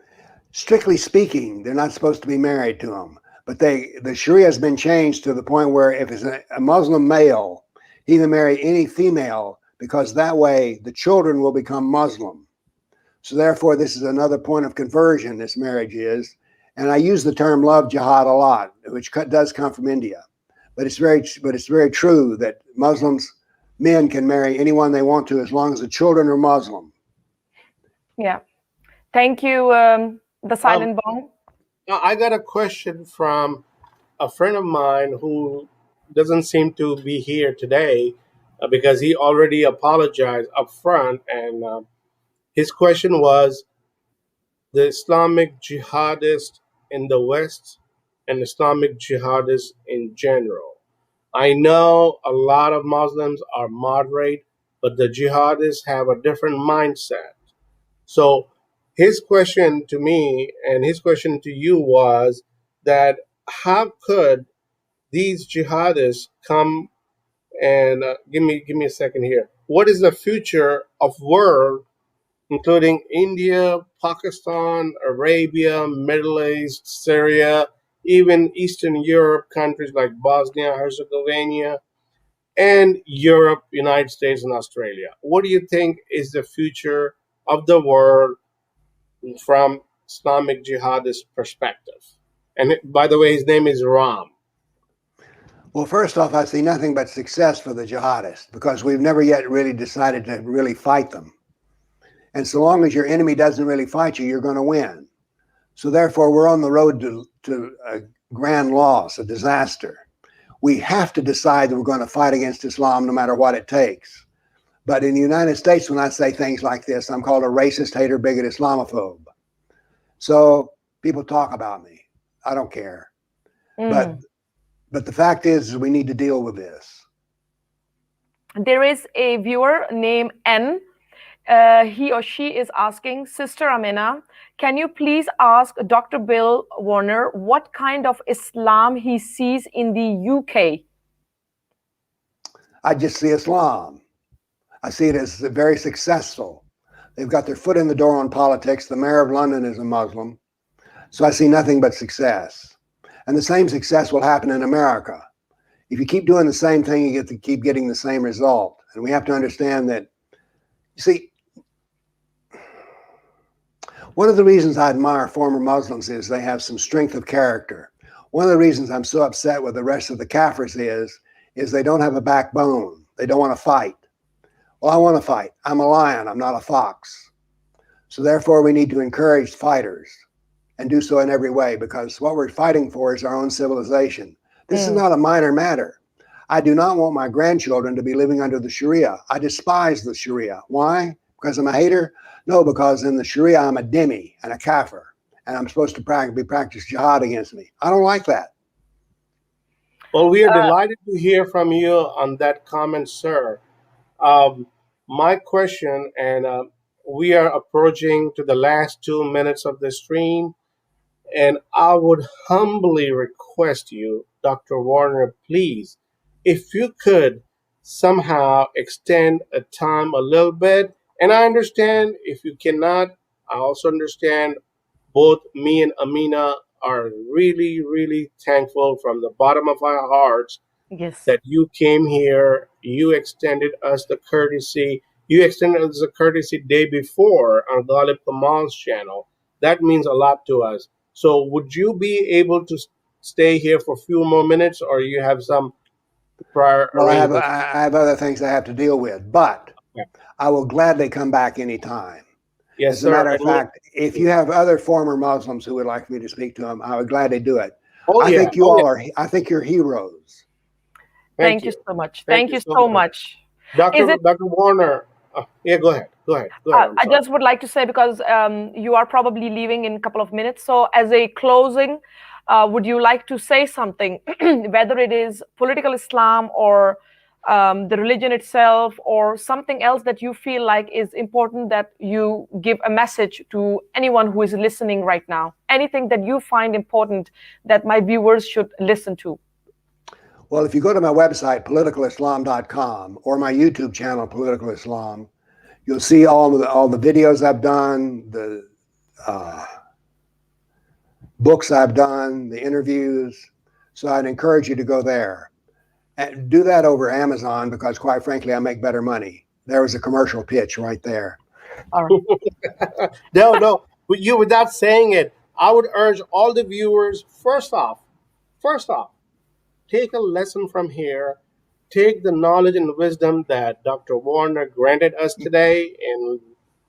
strictly speaking, they're not supposed to be married to them. But the Sharia has been changed to the point where if it's a Muslim male, he can marry any female because that way the children will become Muslim. So therefore, this is another point of conversion. This marriage is, and I use the term love jihad a lot, which does come from India. But it's very true that Muslims, men can marry anyone they want to as long as the children are Muslim. Yeah. Thank you, the silent bomb. Now, I got a question from a friend of mine who doesn't seem to be here today because he already apologized up front. And his question was the Islamic jihadists in the West and Islamic jihadists in general. I know a lot of Muslims are moderate, but the jihadists have a different mindset. So his question to me and his question to you was that how could these jihadists come and give me a second here. What is the future of world, including India, Pakistan, Arabia, Middle East, Syria, even Eastern Europe countries like Bosnia, Herzegovina, and Europe, United States, and Australia? What do you think is the future of the world from Islamic jihadist perspective? And by the way, his name is Ram. Well, first off, I see nothing but success for the jihadists because we've never yet really decided to really fight them. And so long as your enemy doesn't really fight you, you're going to win. So therefore, we're on the road to a grand loss, a disaster. We have to decide that we're going to fight against Islam no matter what it takes. But in the United States, when I say things like this, I'm called a racist, hater, bigot, Islamophobe. So people talk about me. I don't care. But the fact is we need to deal with this. There is a viewer named N. He or she is asking, Sister Amina, can you please ask Dr. Bill Warner what kind of Islam he sees in the UK? I just see Islam. I see it as very successful. They've got their foot in the door on politics. The mayor of London is a Muslim. So I see nothing but success. And the same success will happen in America. If you keep doing the same thing, you get to keep getting the same result. And we have to understand that, you see, one of the reasons I admire former Muslims is they have some strength of character. One of the reasons I'm so upset with the rest of the Kafirs is they don't have a backbone. They don't want to fight. Well, I want to fight. I'm a lion. I'm not a fox. So therefore, we need to encourage fighters and do so in every way, because what we're fighting for is our own civilization. This is not a minor matter. I do not want my grandchildren to be living under the Sharia. I despise the Sharia. Why? Because I'm a hater? No, because in the Sharia, I'm a dhimmi and a kafir, and I'm supposed to practice jihad against me. I don't like that. Well, we are delighted to hear from you on that comment, sir. My question, and we are approaching to the last 2 minutes of the stream, and I would humbly request you Dr. Warner, please, if you could somehow extend a time a little bit, and I understand if you cannot, I also understand. Both me and Amina are really, really thankful from the bottom of our hearts Yes. that you came here, you extended us the courtesy, you extended us the courtesy day before on Ghalib Kamal's channel. That means a lot to us. So would you be able to stay here for a few more minutes, or you have some prior Well, arrangements? I have other things I have to deal with, but Yeah. I will gladly come back anytime. Yes, As a sir. matter of fact, if you have other former Muslims who would like me to speak to them, I would gladly do it. Oh I yeah, think you oh yeah. all are. I think you're heroes. Thank Thank you you, so much. thank Thank you you so so much, much. Is it Dr. Warner. Yeah, go ahead, go ahead, go ahead. I'm I sorry. just would like to say, because you are probably leaving in a couple of minutes. So, as a closing, would you like to say something, whether it is political Islam or the religion itself, or something else that you feel like is important that you give a message to anyone who is listening right now? Anything that you find important that my viewers should listen to? Well, if you go to my website, politicalislam.com, or my YouTube channel, Political Islam, you'll see all the videos I've done, the books I've done, the interviews. So I'd encourage you to go there. And do that over Amazon because, quite frankly, I make better money. There was a commercial pitch right there. All right. No, but you, without saying it, I would urge all the viewers, first off, take a lesson from here. Take the knowledge and wisdom that Dr. Warner granted us today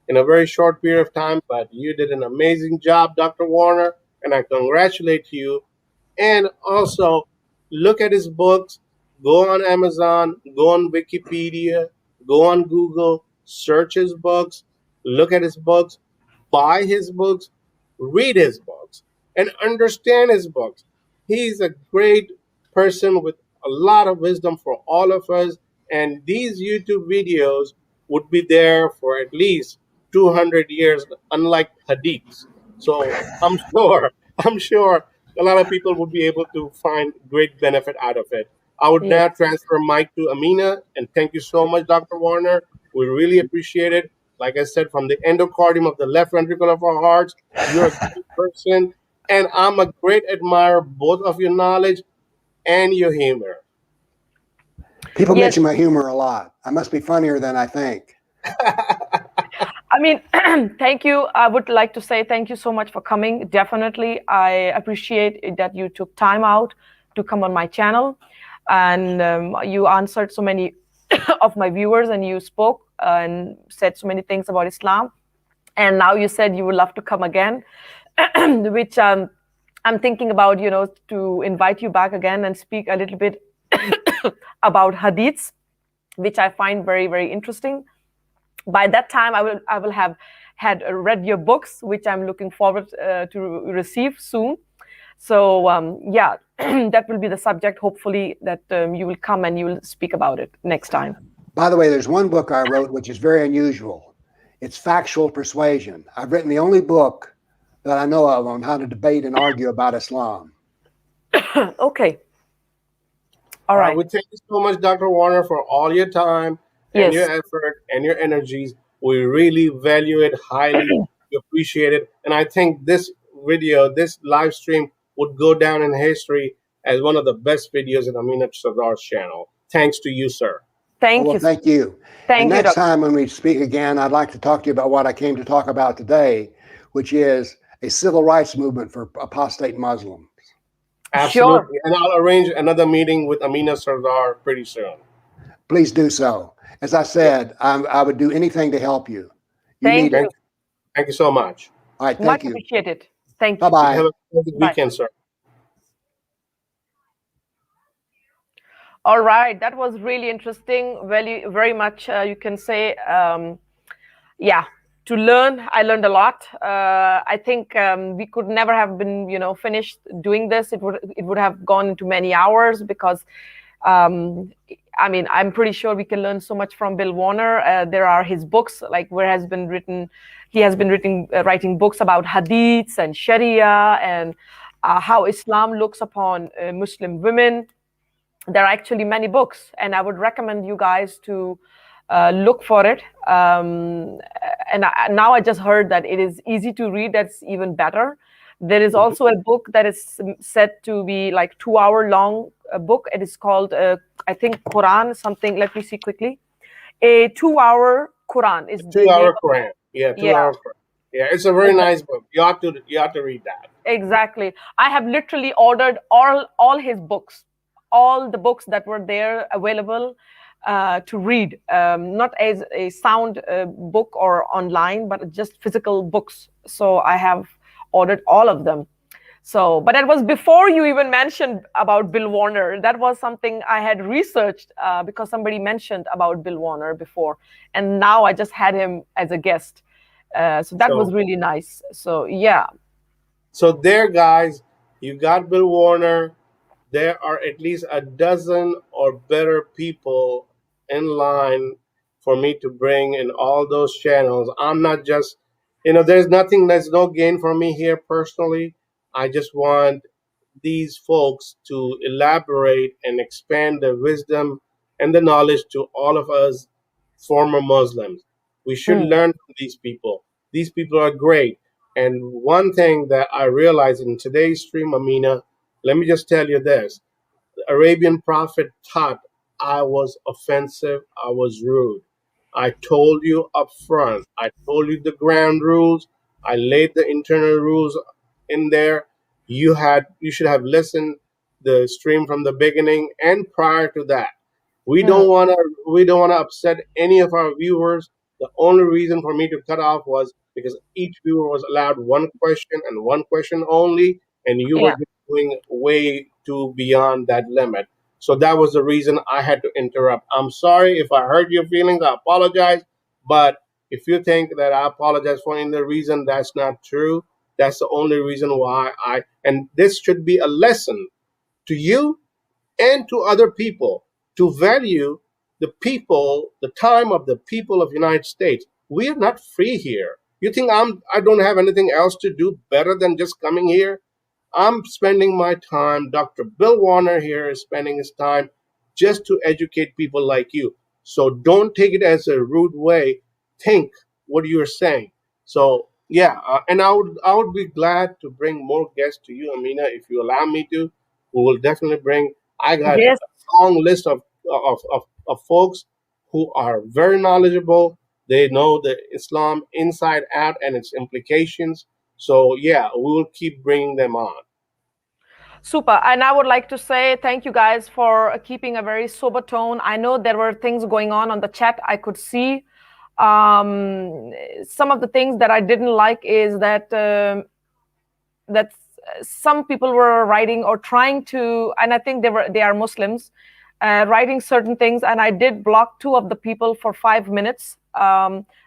in a very short period of time. But you did an amazing job, Dr. Warner, and I congratulate you. And also, look at his books. Go on Amazon, go on Wikipedia, go on Google, search his books, look at his books, buy his books, read his books, and understand his books. He's a great person with a lot of wisdom for all of us. And these YouTube videos would be there for at least 200 years, unlike hadiths. So I'm sure a lot of people would be able to find great benefit out of it. I would Yes. now transfer mic to Amina, and thank you so much, Dr. Warner. We really appreciate it. Like I said, from the endocardium of the left ventricle of our hearts, you're a great person, and I'm a great admirer both of your knowledge and your humor. People Yes. mention my humor a lot. I must be funnier than I think. I mean, thank you. I would like to say thank you so much for coming. Definitely, I appreciate that you took time out to come on my channel, and you answered so many of my viewers, and you spoke and said so many things about Islam. And now you said you would love to come again, which I'm thinking about, to invite you back again and speak a little bit about hadiths, which I find very, very interesting. By that time, I will have had read your books, which I'm looking forward to receive soon. So yeah, that will be the subject. Hopefully that you will come and you will speak about it next time. By the way, there's one book I wrote which is very unusual. It's Factual Persuasion. I've written the only book that I know of on how to debate and argue about Islam. Okay. All right. We thank you so much, Dr. Warner, for all your time and Yes. your effort and your energies. We really value it highly. We appreciate it. And I think this video, this live stream would go down in history as one of the best videos in Amina Sardar's channel. Thanks to you, sir. Thank Well, you. thank you. Thank And you, next Doctor. time when we speak again, I'd like to talk to you about what I came to talk about today, which is a civil rights movement for apostate Muslims. Absolutely. And I'll arrange another meeting with Amina Sardar pretty soon. Please do so. As I said, I would do anything to help you. Thank need you. it. Thank you so much. All right, Much thank you. appreciated. Thank you. Bye-bye. Have a good Bye. weekend, sir. All right, that was really interesting. Very much, you can say, yeah, to learn. I learned a lot. I think we could never have been, finished doing this. It would have gone into many hours because, I mean, I'm pretty sure we can learn so much from Bill Warner. There are his books, like he has been writing books about hadiths and Sharia, and how Islam looks upon Muslim women. There are actually many books, and I would recommend you guys to look for it. Now I just heard that it is easy to read. That's even better. There is also a book that is said to be like 2 hour long book. It is called, I think, Quran something. Let me see quickly. A 2 hour Quran is the 2 hour name of Quran. Yeah, it. 2 hour Quran. Yeah, it's a very nice book. You ought to read that. Exactly. I have literally ordered all his books, all the books that were there available to read, not as a sound book or online, but just physical books. So I have ordered all of them. So, but that was before you even mentioned about Bill Warner. That was something I had researched because somebody mentioned about Bill Warner before, and now I just had him as a guest. So that was really nice. So yeah. So there, guys, you got Bill Warner. There are at least a dozen or better people in line for me to bring in all those channels. I'm not just, there's no gain for me here personally. I just want these folks to elaborate and expand the wisdom and the knowledge to all of us former Muslims. We should learn from these people. These people are great. And one thing that I realized in today's stream, Amina, let me just tell you this. The Arabian prophet taught I was offensive, I was rude. I told you up front, I told you the ground rules, I laid the internal rules in there. You should have listened the stream from the beginning and prior to that. We don't want to upset any of our viewers. The only reason for me to cut off was because each viewer was allowed one question and one question only, and you were Yeah. going way too beyond that limit. So that was the reason I had to interrupt. I'm sorry if I hurt your feelings. I apologize. But if you think that I apologize for any reason, that's not true. That's the only reason why and this should be a lesson to you and to other people to value the people, the time of the people of the United States. We are not free here. You think I don't have anything else to do better than just coming here? I'm spending my time. Dr. Bill Warner here is spending his time just to educate people like you. So don't take it as a rude way. Think what you're saying. So yeah, and I would be glad to bring more guests to you, Amina, if you allow me to. We will definitely bring. I got Yes. a long list of folks who are very knowledgeable. They know the Islam inside out and its implications. So yeah, we will keep bringing them on. Super. And I would like to say thank you guys for keeping a very sober tone. I know there were things going on the chat. I could see some of the things that I didn't like is that that some people were writing or trying to, and I think they are Muslims, writing certain things, and I did block 2 of the people for 5 minutes.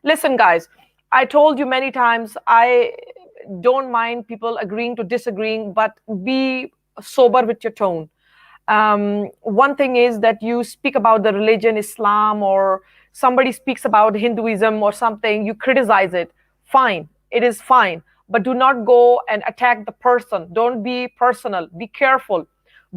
Listen, guys, I told you many times I don't mind people agreeing to disagreeing, but be sober with your tone. One thing is that you speak about the religion Islam, or somebody speaks about Hinduism or something, you criticize it. Fine, it is fine, but do not go and attack the person. Don't be personal. Be careful.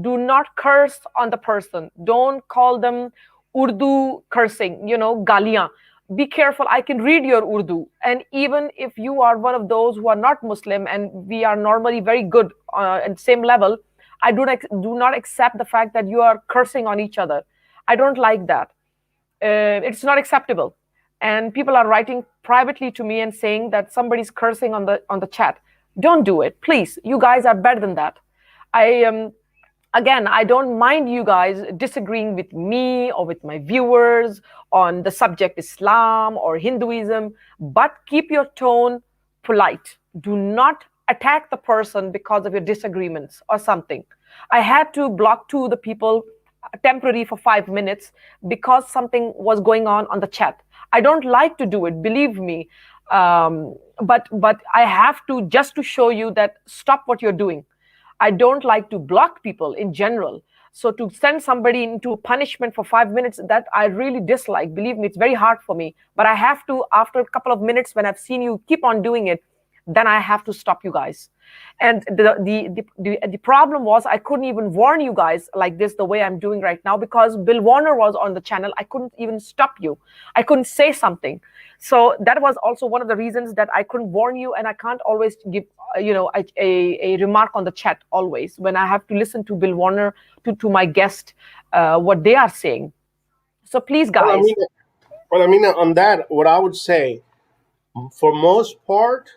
Do not curse on the person. Don't call them Urdu cursing, galiyan. Be careful. I can read your Urdu. And even if you are one of those who are not Muslim and we are normally very good at the same level, I do not accept the fact that you are cursing on each other. I don't like that. It's not acceptable. And people are writing privately to me and saying that somebody's cursing on the chat. Don't do it, please. You guys are better than that. Again, I don't mind you guys disagreeing with me or with my viewers on the subject Islam or Hinduism, but keep your tone polite. Do not attack the person because of your disagreements or something. I had to block 2 of the people temporarily for 5 minutes because something was going on the chat. I don't like to do it, believe me. But I have to, just to show you that stop what you're doing. I don't like to block people in general. So to send somebody into punishment for 5 minutes, that I really dislike. Believe me, it's very hard for me. But I have to, after a couple of minutes, when I've seen you keep on doing it, then I have to stop you guys. And the problem was I couldn't even warn you guys like this the way I'm doing right now, because Bill Warner was on the channel. I couldn't even stop you. I couldn't say something. So that was also one of the reasons that I couldn't warn you, and I can't always give a remark on the chat always when I have to listen to Bill Warner, to my guest, what they are saying. So please, guys. Well, Amina, on that, what I would say, for most part,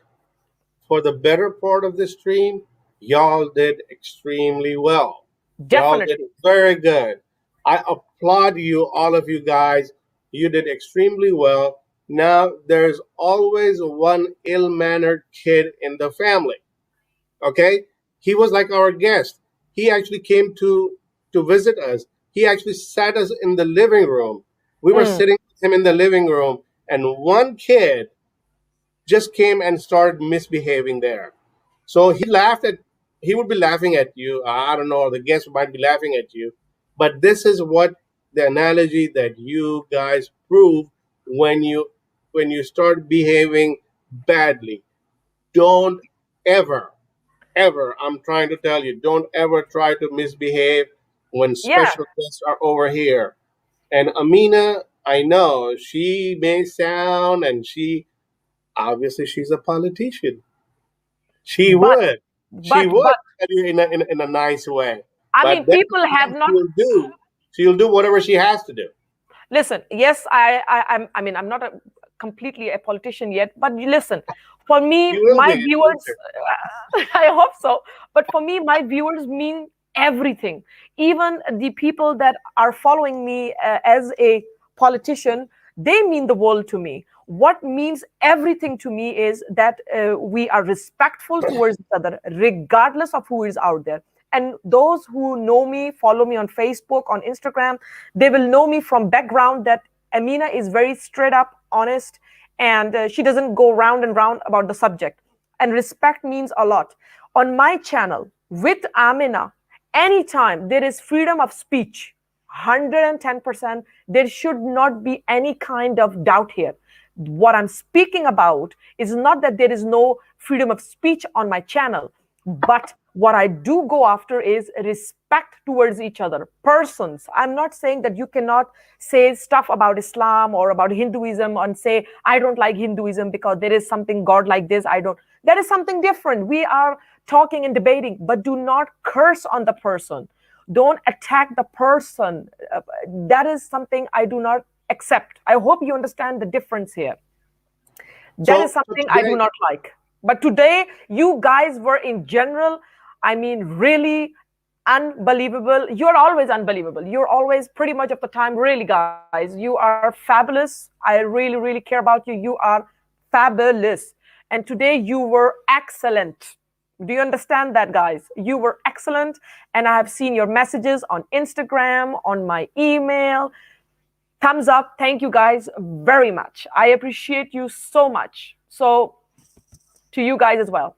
for the better part of the stream, y'all did extremely well. Y'all did Definitely. very good. I applaud you, all of you guys. You did extremely well. Now, there's always one ill-mannered kid in the family. Okay? He was like our guest. He actually came to visit us. He actually sat us in the living room. We were sitting with him in the living room, and one kid just came and started misbehaving there. So he would be laughing at you. I don't know, the guests might be laughing at you. But this is what the analogy that you guys prove when you start behaving badly. Don't ever, I'm trying to tell you, don't ever try to misbehave when Yeah. special guests are over here. And Amina, I know she may sound, and obviously she's a politician. She But would tell you in a nice way. I But mean, then people have not. she'll do whatever she has to do. Listen, yes, I mean, I'm not completely a politician yet, but listen, for me, You will my be. viewers, I hope so, but for me, my viewers mean everything. Even the people that are following me as a politician, they mean the world to me. What means everything to me is that we are respectful towards each other, regardless of who is out there. And those who know me, follow me on Facebook, on Instagram, they will know me from background that Amina is very straight up, honest, and she doesn't go round and round about the subject. And respect means a lot. On my channel, with Amina, anytime there is freedom of speech, 110%, there should not be any kind of doubt here. What I'm speaking about is not that there is no freedom of speech on my channel, but what I do go after is respect towards each other, persons. I'm not saying that you cannot say stuff about Islam or about Hinduism and say, I don't like Hinduism because there is something God like this. I don't. That is something different. We are talking and debating, but do not curse on the person. Don't attack the person. That is something I do not accept. I hope you understand the difference here. That is something I do not like. But today, you guys were in general, I mean, really unbelievable. You're always unbelievable. You're always pretty much of the time, really, guys. You are fabulous. I really, really care about you. You are fabulous. And today, you were excellent. Do you understand that, guys? You were excellent. And I have seen your messages on Instagram, on my email. Thumbs up. Thank you, guys, very much. I appreciate you so much. So, to you guys as well.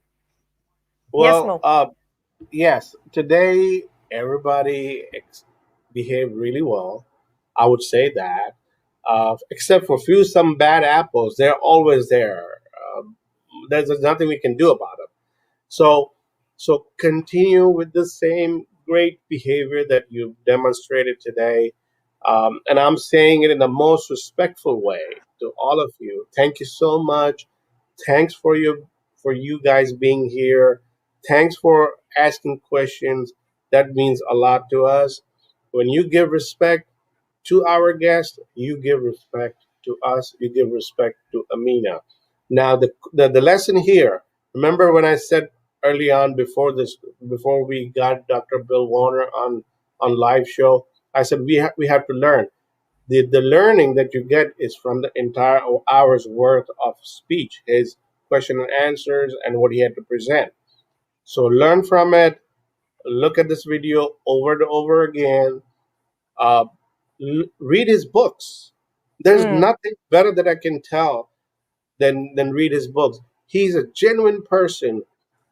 Well, Yes, Mo. yes. Today, everybody behaved really well. I would say that, except for some bad apples. They're always there. There's nothing we can do about them. So, continue with the same great behavior that you've demonstrated today. And I'm saying it in the most respectful way to all of you. Thank you so much. Thanks for you guys being here. Thanks for asking questions. That means a lot to us. When you give respect to our guest, you give respect to us, you give respect to Amina. Now, the lesson here, remember when I said early on before we got Dr. Bill Warner on live show, I said we have to learn. The learning that you get is from the entire hour's worth of speech, his question and answers, and what he had to present. So learn from it. Look at this video over and over again. Uh, Read his books. There's nothing better that I can tell than read his books. He's a genuine person.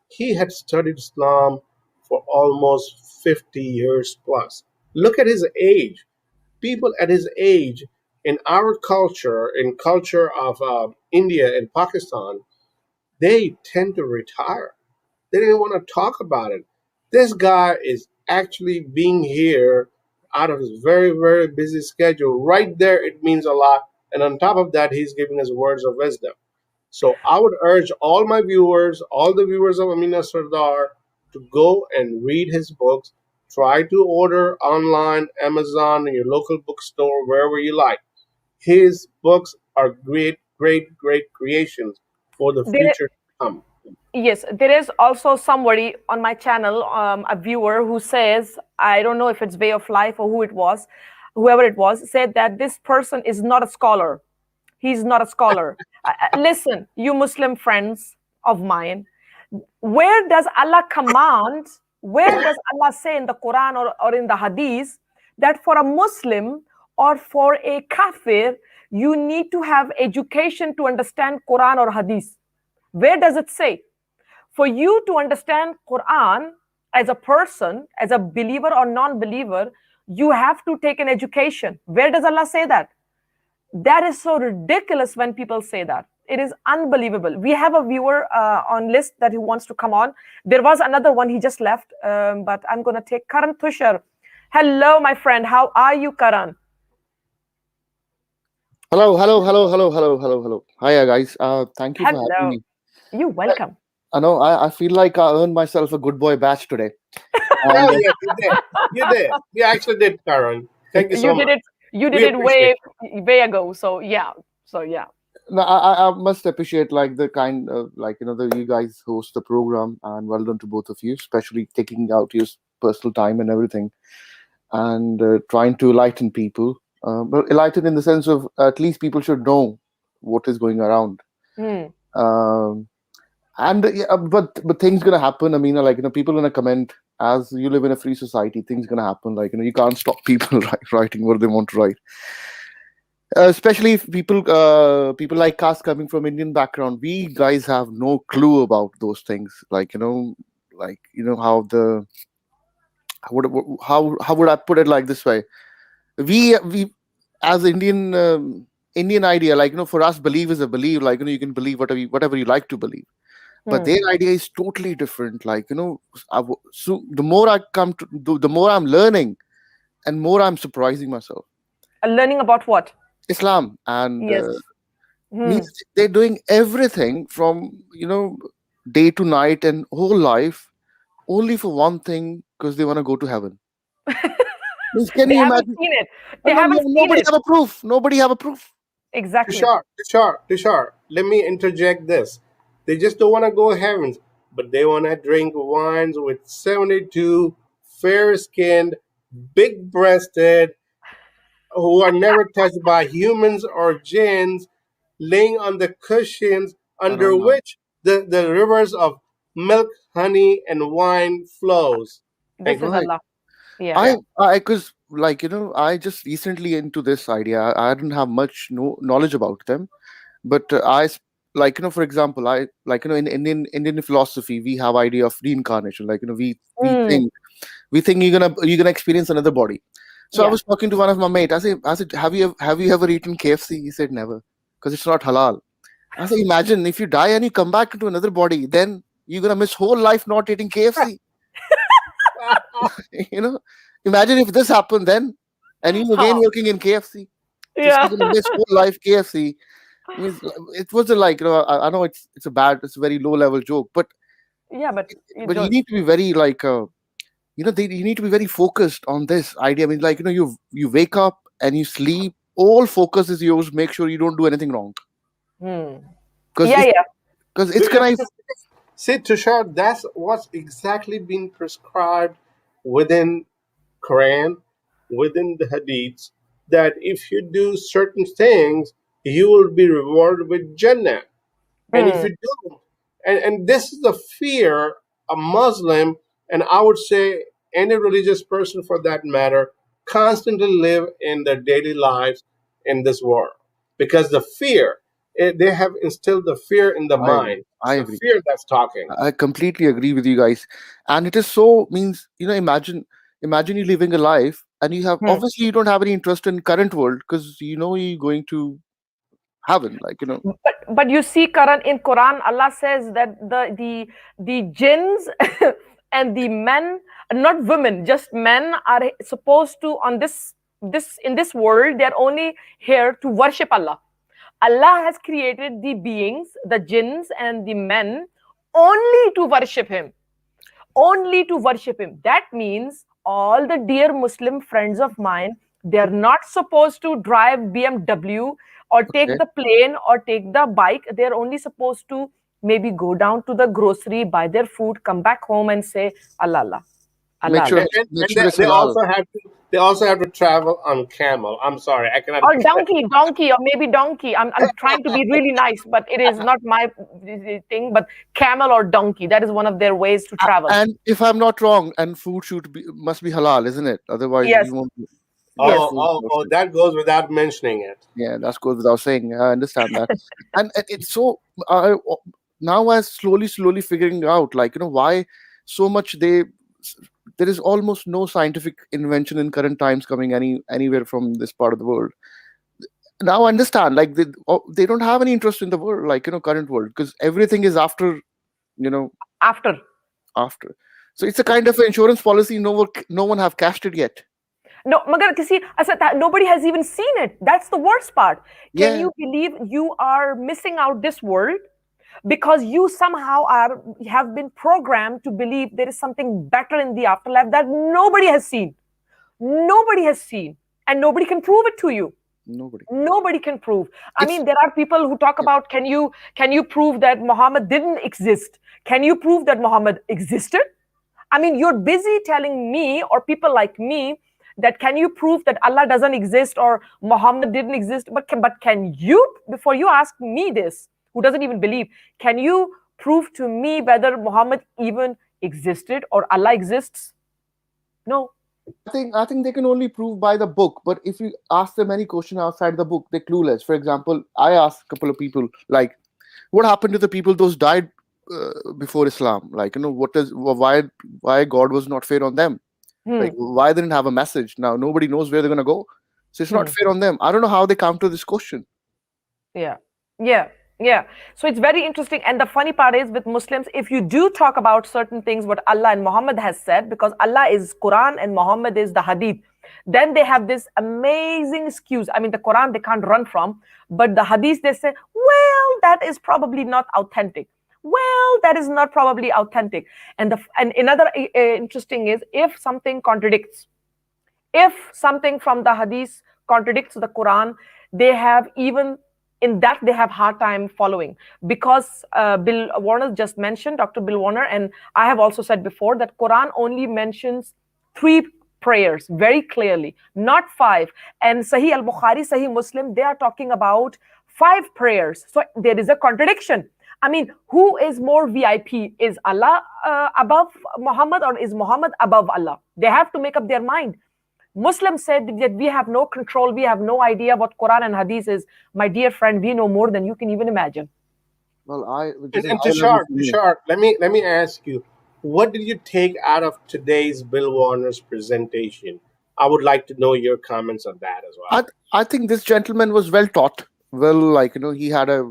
He had studied Islam for almost 50 years plus. Look at his age. People at his age in our culture, in culture of India and Pakistan, they tend to retire. They didn't want to talk about it. This guy is actually being here out of his very, very busy schedule. Right there, it means a lot. And on top of that, he's giving us words of wisdom. So I would urge all my viewers, all the viewers of Amina Sardar, to go and read his books. Try to order online, Amazon, your local bookstore, wherever you like. His books are great, great, great creations for the There, future to come. yes, there is also somebody on my channel, a viewer who says, I don't know if it's Way of Life or who it was, whoever it was, said that this person is not a scholar. He's not a scholar. Listen, you Muslim friends of mine, where does Allah command, where does Allah say in the Quran or in the Hadith that for a Muslim or for a kafir, you need to have education to understand Quran or Hadith? Where does it say? For you to understand Quran as a person, as a believer or non-believer, you have to take an education. Where does Allah say that? That is so ridiculous when people say that. It is unbelievable. We have a viewer on list that he wants to come on. There was another one, he just left, but I'm going to take Karan Tushar. Hello, my friend. How are you, Karan? Hello. Hiya, guys. Thank you for having Hello. me. You're welcome. I know I feel like I earned myself a good boy badge today. Oh, And yeah, you did. You did. You actually did, Karen. Thank you so You much. did it. You did We it appreciate way ago. So yeah. no, I must appreciate like the kind of like that you guys host the program, and well done to both of you, especially taking out your personal time and everything, and trying to enlighten people. But enlighten in the sense of at least people should know what is going around. Hmm. Um, and yeah, but things gonna happen. I mean, like people gonna comment. As you live in a free society, things gonna happen. Like you can't stop people writing what they want to write. Especially if people like us coming from Indian background, we guys have no clue about those things. Like how the how would I put it like this way? We as Indian idea, like for us, believe is a belief. Like you can believe whatever you like to believe. But Hmm. their idea is totally different. Like so the more I come to, the more I'm learning, and more I'm surprising myself. Learning about what? Islam and Yes. Hmm. means they're doing everything from day to night and whole life only for one thing, because they want to go to heaven. Means can They you haven't imagine? seen it. They No, haven't seen nobody it. have a proof. Nobody have a proof. Exactly. Tushar, let me interject this. They just don't want to go heavens, but they want to drink wines with 72 fair-skinned, big-breasted, who are never touched by humans or jinns, laying on the cushions I under don't know. which the rivers of milk, honey, and wine flows. This Thank is you. Right. Allah. Yeah. I because like I just recently into this idea. I didn't have much knowledge about them, but like for example, I like in Indian philosophy we have idea of reincarnation. Like we Hmm. think you're gonna experience another body. So I Yeah. was talking to one of my mate. I said, have you ever eaten KFC? He said never, because it's not halal. I said, imagine if you die and you come back into another body, then you're gonna miss whole life not eating KFC. you know, imagine if this happened then, and you again Huh. working in KFC, just Yeah. you're gonna miss whole life KFC. Means it was a like I know it's a very low level joke, but Yeah, but you you don't. need to be very like you need to be very focused on this idea. I mean, like you wake up and you sleep, all focus is yours. Make sure you don't do anything wrong, Hmm. because Yeah. it's gonna. See, Tushar, that's what's exactly been prescribed within Quran, within the Hadiths, that if you do certain things, you will be rewarded with Jannah. And if Hmm. you don't, and this is the fear a Muslim, and I would say any religious person for that matter, constantly live in their daily lives in this world. Because the fear, they have instilled the fear in the I agree. mind. It's I the agree. fear that's talking. I completely agree with you guys, and it is so means imagine you living a life and you have Hmm. obviously you don't have any interest in current world, because you're going to haven't, like, you know. But you see, Karan, in Quran, Allah says that the jinns and the men, not women, just men, are supposed to on this in this world. They're only here to worship Allah. Allah has created the beings, the jinns and the men, only to worship Him. Only to worship Him. That means all the dear Muslim friends of mine, they're not supposed to drive BMW or take Okay. the plane or take the bike. They're only supposed to maybe go down to the grocery, buy their food, come back home and say Allah Allah. Make Allah sure Allah. make And sure it's they halal. also have to travel on camel. I'm sorry, I cannot. Or donkey, or maybe donkey. I'm trying to be really nice, but it is not my thing. But camel or donkey, that is one of their ways to travel. And if I'm not wrong, and food must be halal, isn't it? Otherwise, Yes. you won't. Yes. That goes without mentioning it. Yeah, that goes without saying. I understand that. And it's so now I'm slowly figuring out, like, you know, why so much there is almost no scientific invention in current times coming anywhere from this part of the world. Now I understand, like, they don't have any interest in the world, like, you know, current world, because everything is after, you know, After. So it's a kind of insurance policy. No one have cashed it yet. No, Magar, see, I said that nobody has even seen it. That's the worst part. Can Yeah. you believe you are missing out this world because you somehow have been programmed to believe there is something better in the afterlife that nobody has seen. Nobody has seen, and nobody can prove it to you. Nobody can prove. I mean, there are people who talk about, can you prove that Muhammad didn't exist? Can you prove that Muhammad existed? I mean, you're busy telling me or people like me that can you prove that Allah doesn't exist or Muhammad didn't exist? But can you, before you ask me this, who doesn't even believe, can you prove to me whether Muhammad even existed or Allah exists? No. I think they can only prove by the book. But if you ask them any question outside the book, they're clueless. For example, I asked a couple of people, like, what happened to the people those died before Islam? Like, you know, why God was not fair on them? Like, why they didn't have a message? Now nobody knows where they're gonna go, so it's not fair on them. I don't know how they counter this question. Yeah. So it's very interesting. And the funny part is with Muslims, if you do talk about certain things what Allah and Muhammad has said, because Allah is Quran and Muhammad is the Hadith, then they have this amazing excuse. I mean, the Quran they can't run from, but the Hadith they say, well, that is probably not authentic. Well, that is not probably authentic. And another interesting is if something contradicts, if something from the Hadith contradicts the Quran, they have even in that they have hard time following, because Bill Warner just mentioned, Dr. Bill Warner, and I have also said before that Quran only mentions 3 prayers very clearly, not 5. And Sahih al-Bukhari, Sahih Muslim, they are talking about 5 prayers. So there is a contradiction. I mean, who is more VIP? Is Allah above Muhammad or is Muhammad above Allah? They have to make up their mind. Muslims said that we have no control, we have no idea what Quran and Hadith is. My dear friend, we know more than you can even imagine. Well, And Tushar, let me ask you, what did you take out of today's Bill Warner's presentation? I would like to know your comments on that as well. I think this gentleman was well taught. Well, like, you know, he had a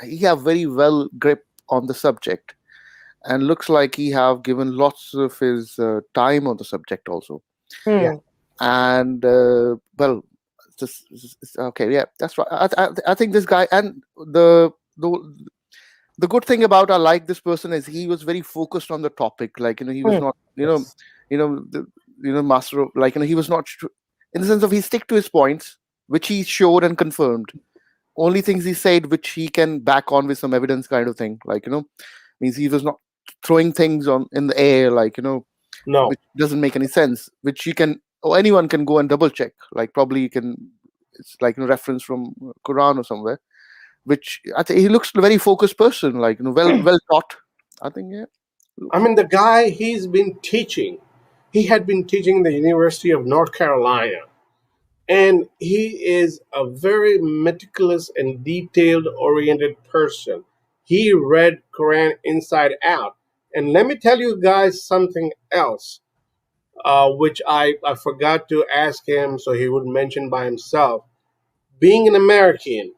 he have very well grip on the subject, and looks like he have given lots of his time on the subject also. Yeah. And well, okay, yeah, that's right. I think this guy, and the good thing about I like this person is he was very focused on the topic. Like, you know, he was not, master of, like, you know, he was not in the sense of he stick to his points, which he showed and confirmed. Only things he said which he can back on with some evidence, kind of thing. Like, you know, means he was not throwing things in the air, like, you know, no, which doesn't make any sense, which you can, or anyone can go and double check. Like, probably you can, it's like a reference from Quran or somewhere, which I think he looks a very focused person, like, you know, well taught. I think, yeah. I mean, the guy, he's been teaching. He had been teaching the University of North Carolina. And he is a very meticulous and detailed oriented person. He read Quran inside out. And let me tell you guys something else, which I forgot to ask him, so he would mention by himself. Being an American,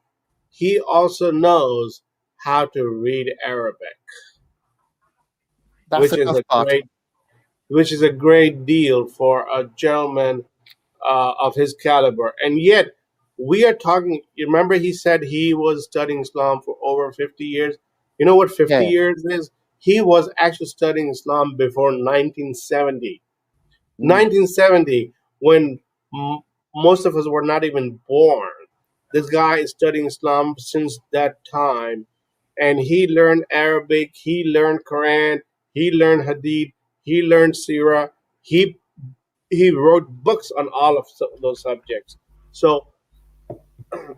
he also knows how to read Arabic, That's which the is tough a part. great deal for a gentleman of his caliber. And yet, we are talking. You remember, he said he was studying Islam for over 50 years. You know what 50 Yeah. years is? He was actually studying Islam before 1970. Mm. 1970, when most of us were not even born. This guy is studying Islam since that time, and he learned Arabic, he learned Quran, he learned Hadith, he learned Sirah. He wrote books on all of those subjects. So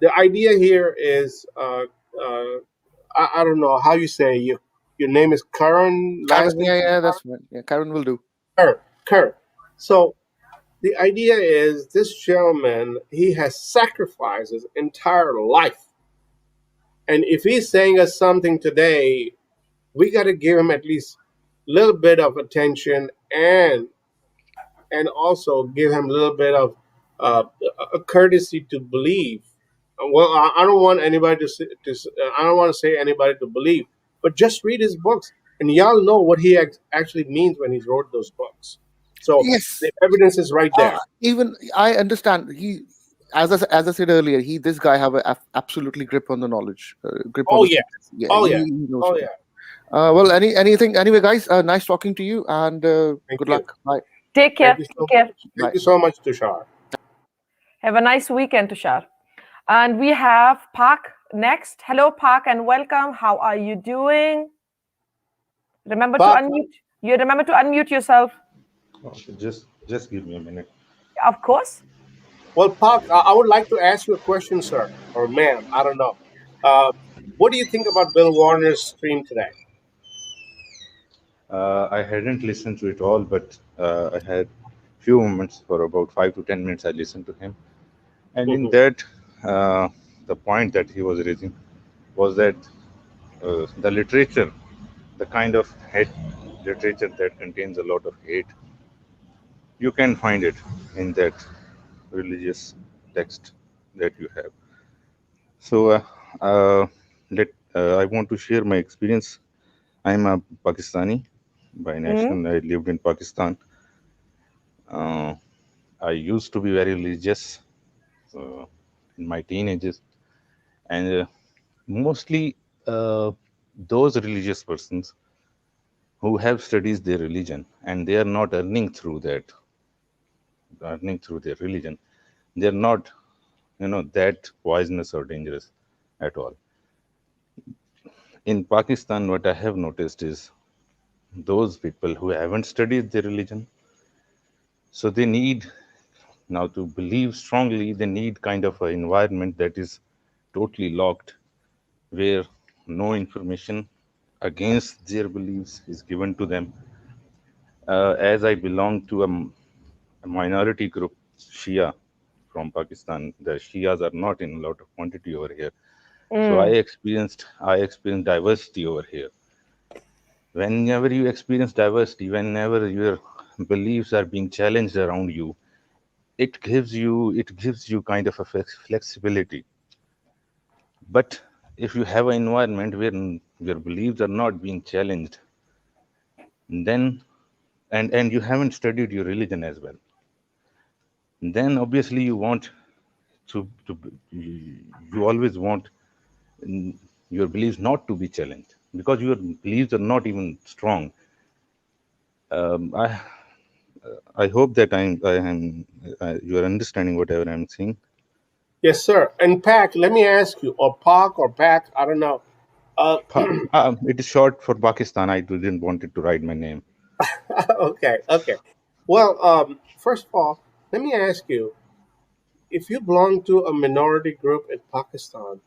the idea here is, I don't know how you say your name is Karan. Last Karen, name yeah, that's fine. Yeah, Karen will do. Kurt. So the idea is, this gentleman, he has sacrificed his entire life. And if he's saying us something today, we got to give him at least a little bit of attention, and also give him a little bit of a courtesy to believe. Well, I don't want anybody I don't want to say anybody to believe, but just read his books, and y'all know what he actually means when he wrote those books. So Yes. the evidence is right there. Even I understand. He, as I said earlier, this guy have a absolutely grip on the knowledge. Grip on Oh the yeah. yeah. Oh he yeah. knows Oh what- yeah. Well, anyway, guys. Nice talking to you, and Thank good you. luck. Bye. Take care. Thank you Take care. Thank you so much, Tushar. Have a nice weekend, Tushar. And we have Park next. Hello, Park, and welcome. How are you doing? Remember Park. to unmute. You remember to unmute yourself. Okay, just give me a minute. Of course. Well, Park, I would like to ask you a question, sir, or ma'am. I don't know. What do you think about Bill Warner's stream today? I hadn't listened to it all, but I had few moments for about 5 to 10 minutes. I listened to him, and in that, the point that he was raising was that the literature, the kind of hate literature that contains a lot of hate, you can find it in that religious text that you have. So I want to share my experience. I'm a Pakistani by nation. I lived in Pakistan. I used to be very religious in my teenagers, and mostly those religious persons who have studied their religion and they are not earning through their religion, they're not, that poisonous or dangerous at all. In Pakistan, what I have noticed is those people who haven't studied their religion, so they need now to believe strongly, they need kind of an environment that is totally locked, where no information against their beliefs is given to them. As I belong to a minority group, Shia from Pakistan, the Shias are not in a lot of quantity over here. So I experienced diversity over here. Whenever you experience diversity, whenever your beliefs are being challenged around you, it gives you kind of a flexibility. But if you have an environment where your beliefs are not being challenged, then and you haven't studied your religion as well, then obviously you want you always want your beliefs not to be challenged, because your beliefs are not even strong. I hope that you are understanding whatever I'm saying. Yes, sir. And Pac, let me ask you, or Park or Pac, I don't know. It is short for Pakistan. I didn't want it to write my name. Okay. Well, first of all, let me ask you, if you belong to a minority group in Pakistan,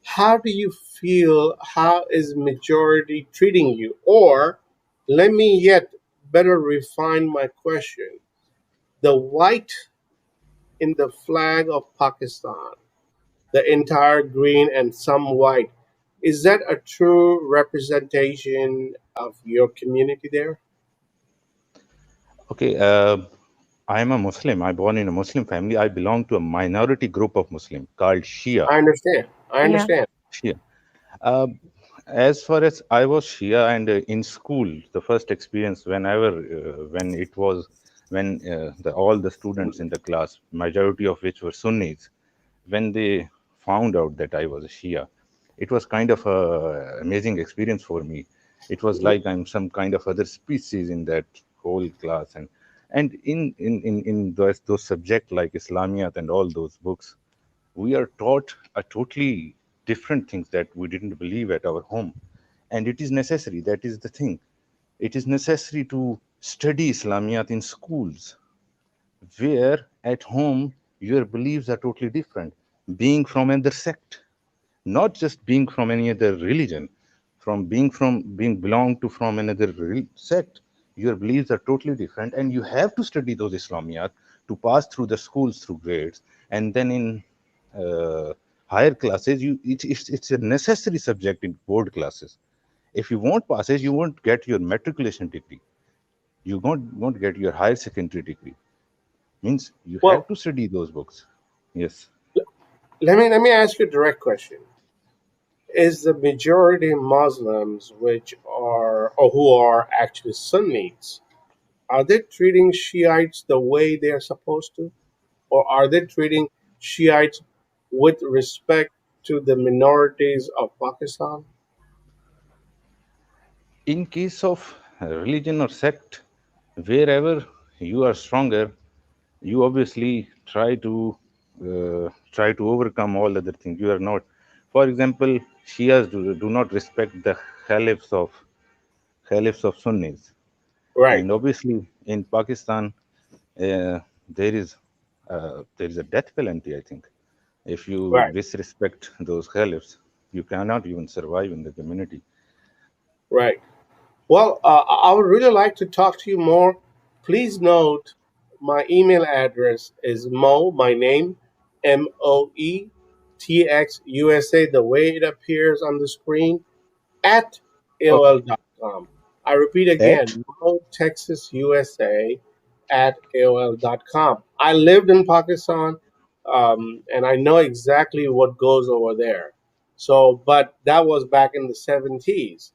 how do you feel? How is majority treating you? Or let me yet better refine my question. The white in the flag of Pakistan, the entire green and some white, is that a true representation of your community there? Okay, I am a Muslim. I born in a Muslim family. I belong to a minority group of Muslim called Shia. I understand. Shia. Uh, as far as I was Shia, and in school, the first experience when it was when all the students in the class, majority of which were Sunnis, when they found out that I was a Shia, it was kind of a amazing experience for me. It was like I'm some kind of other species in that whole class, and in those subjects like Islamiyat and all those books, we are taught a totally different things that we didn't believe at our home, and it is necessary. That is the thing. It is necessary to study Islamiyat in schools, where at home your beliefs are totally different. Being from another sect, not just being from any other religion, from being belong to from another sect, your beliefs are totally different, and you have to study those Islamiyat to pass through the schools through grades, and then in higher classes, it's a necessary subject in board classes. If you won't pass it, you won't get your matriculation degree. You won't get your higher secondary degree. Means you Well, have to study those books. Yes. let me ask you a direct question. Is the majority Muslims which are or who are actually Sunnis, are they treating Shiites the way they are supposed to? Or are they treating Shiites with respect to the minorities of Pakistan? In case of religion or sect, wherever you are stronger, you obviously try to overcome all other things. You are not, for example, Shias do not respect the caliphs of Sunnis, Right, and obviously in Pakistan uh, there is a death penalty. I think if you right, disrespect those caliphs, you cannot even survive in the community. right. Well, I would really like to talk to you more. Please note my email address is my name, MOETXUSA, the way it appears on the screen, at Okay. AOL.com. I repeat At again, MoTexasUSA at AOL.com. I lived in Pakistan, and I know exactly what goes over there. So, but that was back in the 70s.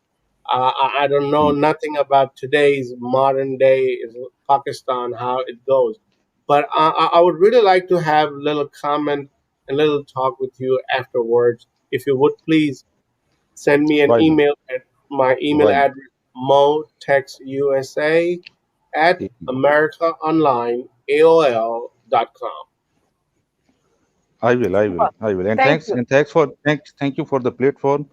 I don't know nothing about today's modern day Pakistan, how it goes. But I would really like to have a little comment and little talk with you afterwards. If you would please send me an why not? email at my email Why not? address, motexusa at americaonline.aol.com. Well, I will. thank you. And thank you for the platform.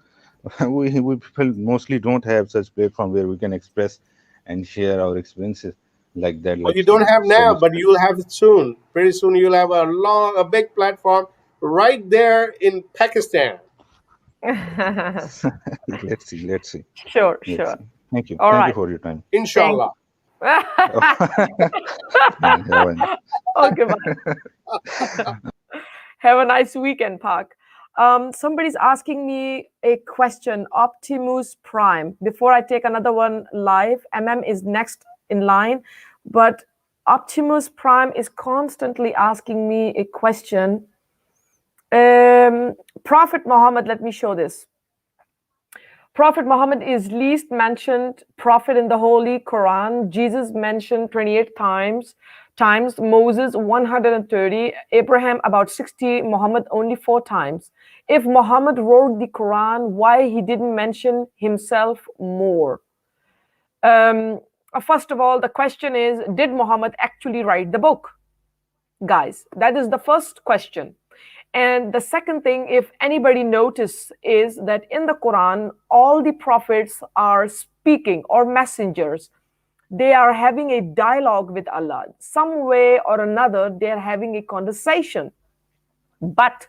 We people mostly don't have such platform where we can express and share our experiences like that, Well, like you don't have so now, much. but you'll have it soon. Pretty soon, you'll have a big platform right there in Pakistan. Let's see. Let's see. Sure, Let's sure. see. Thank you. All Thank you right. for your time. Thank Inshallah. you. Yeah, why not? Okay, bye. Have a nice weekend, Park. Somebody's asking me a question. Optimus Prime. Before I take another one live, is next in line, but Optimus Prime is constantly asking me a question. Prophet Muhammad, let me show this. Prophet Muhammad is least mentioned prophet in the Holy Quran. Jesus mentioned 28 times, Moses 130, Abraham about 60, Muhammad only 4 times. If Muhammad wrote the Quran, why he didn't mention himself more? First of all, the question is, did Muhammad actually write the book? Guys, that is the first question. And the second thing, if anybody notice, is that in the Quran, all the prophets are speaking, or messengers. They are having a dialogue with Allah. Some way or another, they are having a conversation. But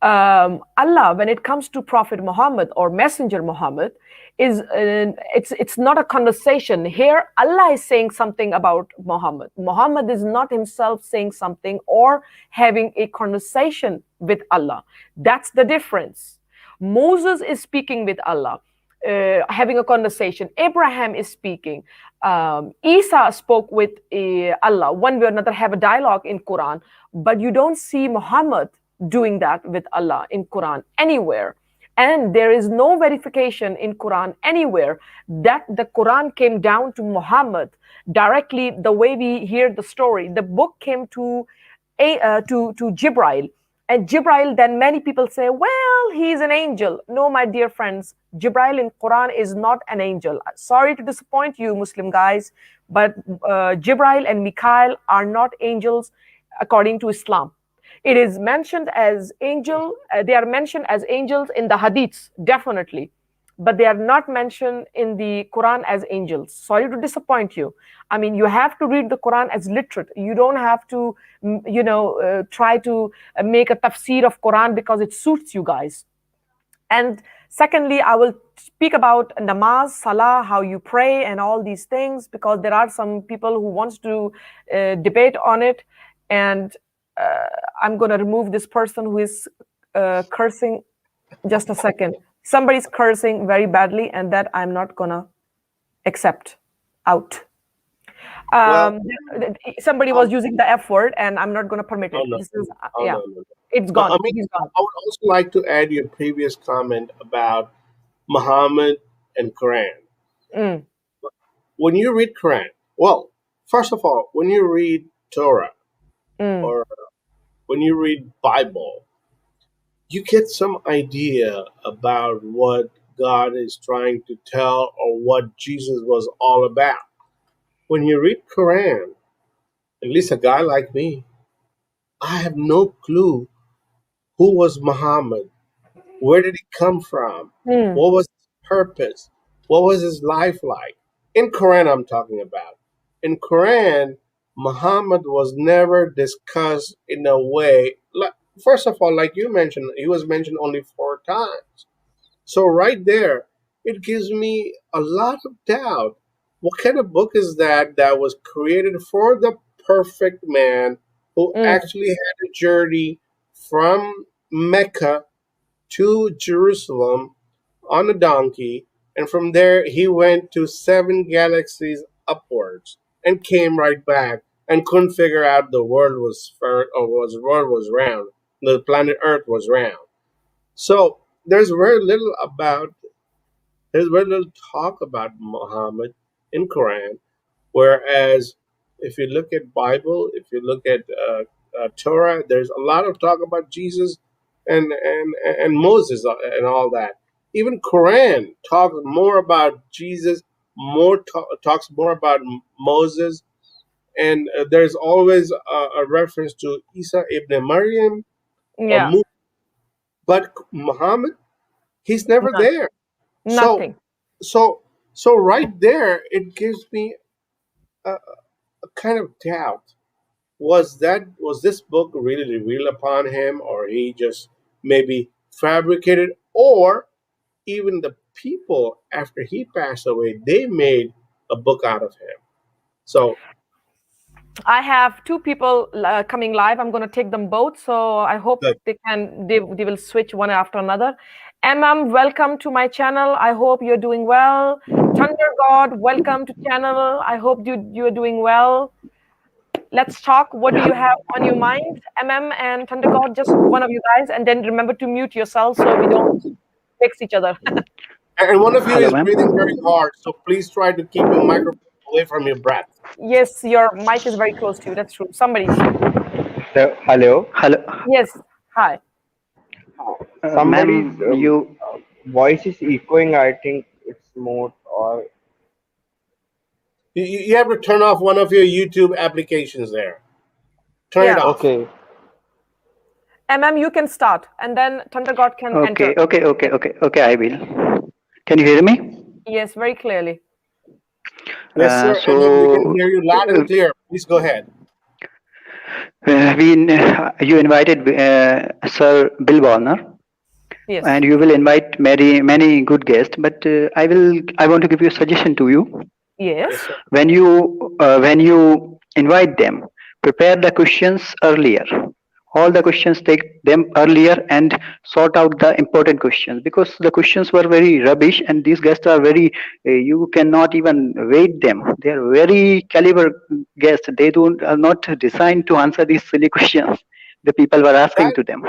Allah, when it comes to Prophet Muhammad or Messenger Muhammad, it's not a conversation. Here, Allah is saying something about Muhammad. Muhammad is not himself saying something or having a conversation with Allah. That's the difference. Moses is speaking with Allah, having a conversation. Abraham is speaking. Isa spoke with Allah. One way or another, have a dialogue in Quran, but you don't see Muhammad doing that with Allah in Quran anywhere. And there is no verification in Quran anywhere that the Quran came down to Muhammad directly the way we hear the story. The book came to Jibril. And Jibril, then many people say, well, he's an angel. No, my dear friends, Jibril in Quran is not an angel. Sorry to disappoint you, Muslim guys, but Jibril and Mikhail are not angels according to Islam. It is mentioned as angel. They are mentioned as angels in the hadiths, definitely, but they are not mentioned in the Quran as angels. Sorry to disappoint you. I mean, you have to read the Quran as literate. You don't have to, try to make a tafsir of Quran because it suits you guys. And secondly, I will speak about namaz, salah, how you pray, and all these things, because there are some people who wants to debate on it. And I'm going to remove this person who is cursing. Just a second. Somebody's cursing very badly, and that I'm not going to accept. Out. Somebody was using the F word, and I'm not going to permit it. This is, it's gone. I mean, He's gone. I would also like to add your previous comment about Muhammad and Quran. When you read Quran, well, first of all, when you read Torah or when you read Bible, you get some idea about what God is trying to tell or what Jesus was all about. When you read Quran, at least a guy like me, I have no clue who was Muhammad, where did he come from, what was his purpose, what was his life like. In Quran, I'm talking about. In Quran, Muhammad was never discussed in a way. First of all, like you mentioned, he was mentioned only 4 times. So right there, it gives me a lot of doubt. What kind of book is that was created for the perfect man who actually had a journey from Mecca to Jerusalem on a donkey, and from there he went to 7 galaxies upwards and came right back and couldn't figure out the world was round, the planet Earth was round. So there's very little talk about Muhammad in Quran, whereas if you look at Bible, if you look at Torah, there's a lot of talk about Jesus and Moses and all that. Even Quran talks more about Jesus, talks more about Moses, and there's always a reference to Isa ibn Maryam, but Muhammad, he's never there. Nothing. So right there, it gives me a kind of doubt. Was this book really revealed upon him, or he just maybe fabricated, or even the people after he passed away, they made a book out of him? So I have 2 people coming live. I'm going to take them both. So I hope Good. they will switch one after another. Welcome to my channel. I hope you're doing well. Thunder God, welcome to channel. I hope you're doing well. Let's talk. What do you have on your mind? And Thunder God, just one of you guys, and then remember to mute yourself so we don't fix each other. And one of you Hello, is ma'am. breathing very hard, so please try to keep your microphone away from your breath. Yes, your mic is very close to you. That's true. Somebody. So, hello. Hello, Yes. Hi. Somebody's ma'am. You voice is echoing. I think it's more or You have to turn off one of your YouTube applications there. Turn it Yeah. off. okay. You can start, and then Thunder God can enter. okay. I will. Can you hear me? Yes, very clearly. Yes, sir. So We can hear you loud and clear. Please go ahead. you invited Sir Bill Warner, Yes. and you will invite many good guests. But I want to give you a suggestion to you. Yes. Yes, sir. When you invite them, prepare the questions earlier. All the questions, take them earlier and sort out the important questions, because the questions were very rubbish, and these guests are very you cannot even rate them. They are very caliber guests. They are not designed to answer these silly questions the people were asking That to them.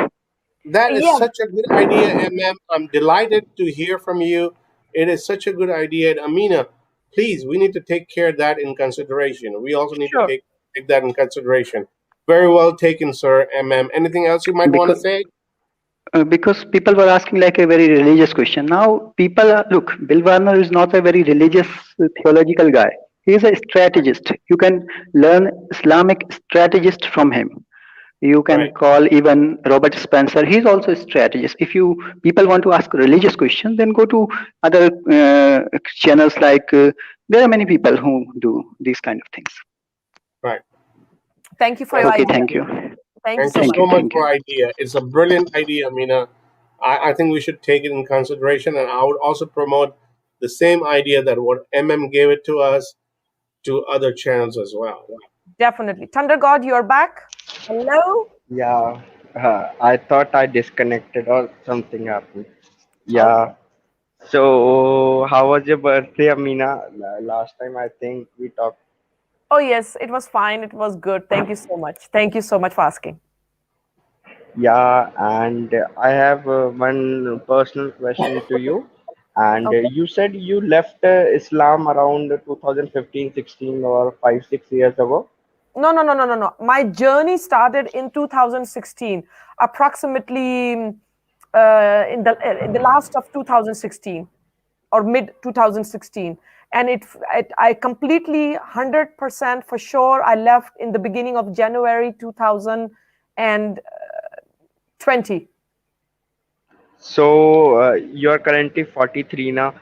That is Yeah, such a good idea, MM. I'm delighted to hear from you. It is such a good idea. And Amina, please, we need to take care of that in consideration. We also need to Sure. take that in consideration. Very well taken, sir, MM. Anything else you might want to Because say? because people were asking like a very religious question. Now people are, look, Bill Warner is not a very religious theological guy. He is a strategist. You can learn Islamic strategist from him. You can Right. call even Robert Spencer. He's also a strategist. If you people want to ask religious questions, then go to other channels like there are many people who do these kind of things. Right. thank you for your Thank you. Okay, idea. thank you. Thank you Thank so you much. so much Thank for you. idea. It's a brilliant idea, Amina. I think we should take it in consideration, and I would also promote the same idea that what MM gave it to us to other channels as well. Definitely. Thunder God, you're back. Hello. Yeah. I thought I disconnected or something happened. Okay. Yeah. So, how was your birthday, Amina? Last time I think we talked. Oh, yes, it was fine. It was good. Thank you so much. Thank you so much for asking. Yeah, and I have one personal question to you. And Okay. you said you left Islam around 2015-16 or 5-6 years ago. No, no, no, no, no, no. My journey started in 2016, approximately in the last of 2016 or mid 2016, and I completely 100% for sure I left in the beginning of January 2020. So you are currently 43 now.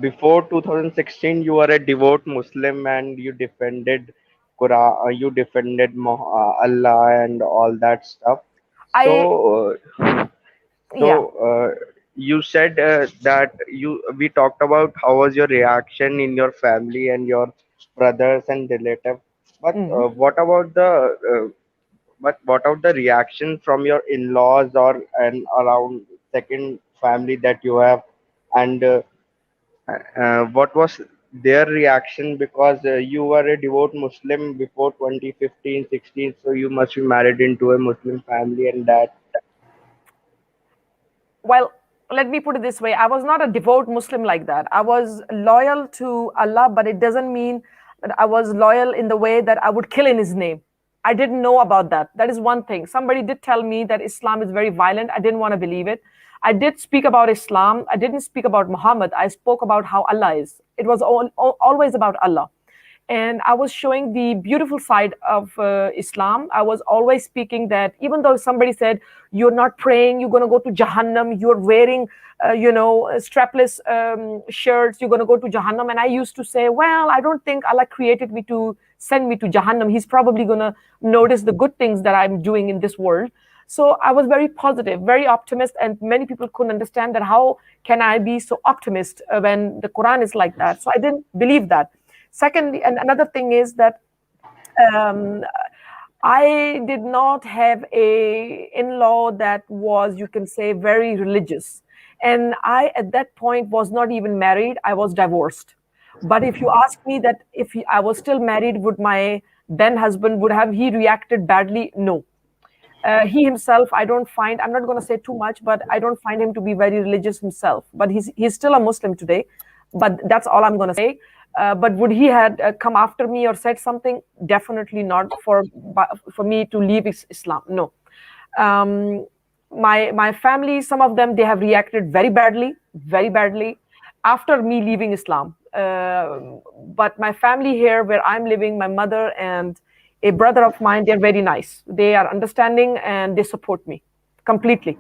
Before 2016, you were a devout Muslim and you defended Quran, you defended Allah and all that stuff. I So, so Yeah. you said that we talked about how was your reaction in your family and your brothers and relatives. But Mhm. what about the reaction from your in-laws or and around second family that you have, and what was their reaction, because you were a devout Muslim before 2015-16, so you must be married into a Muslim family and that. Well, let me put it this way. I was not a devout Muslim like that. I was loyal to Allah, but it doesn't mean that I was loyal in the way that I would kill in his name. I didn't know about that. That is one thing. Somebody did tell me that Islam is very violent. I didn't want to believe it. I did speak about Islam. I didn't speak about Muhammad. I spoke about how Allah is. It was always about Allah. And I was showing the beautiful side of Islam. I was always speaking that even though somebody said, you're not praying, you're going to go to Jahannam, you're wearing, strapless shirts, you're going to go to Jahannam. And I used to say, well, I don't think Allah created me to send me to Jahannam. He's probably going to notice the good things that I'm doing in this world. So I was very positive, very optimist, and many people couldn't understand that how can I be so optimist when the Quran is like that. So I didn't believe that. Secondly, and another thing is that um, I did not have a in-law that was, you can say, very religious. And I, at that point, was not even married. I was divorced. But if you ask me that if I was still married, would my then husband, would have he reacted badly? No. He himself, I'm not going to say too much, but I don't find him to be very religious himself. But he's still a Muslim today. But that's all I'm going to say. But would he had come after me or said something? Definitely not for me to leave Islam. No. My family, some of them, they have reacted very badly after me leaving Islam. But my family here, where I'm living, my mother and a brother of mine, they're very nice. They are understanding and they support me completely.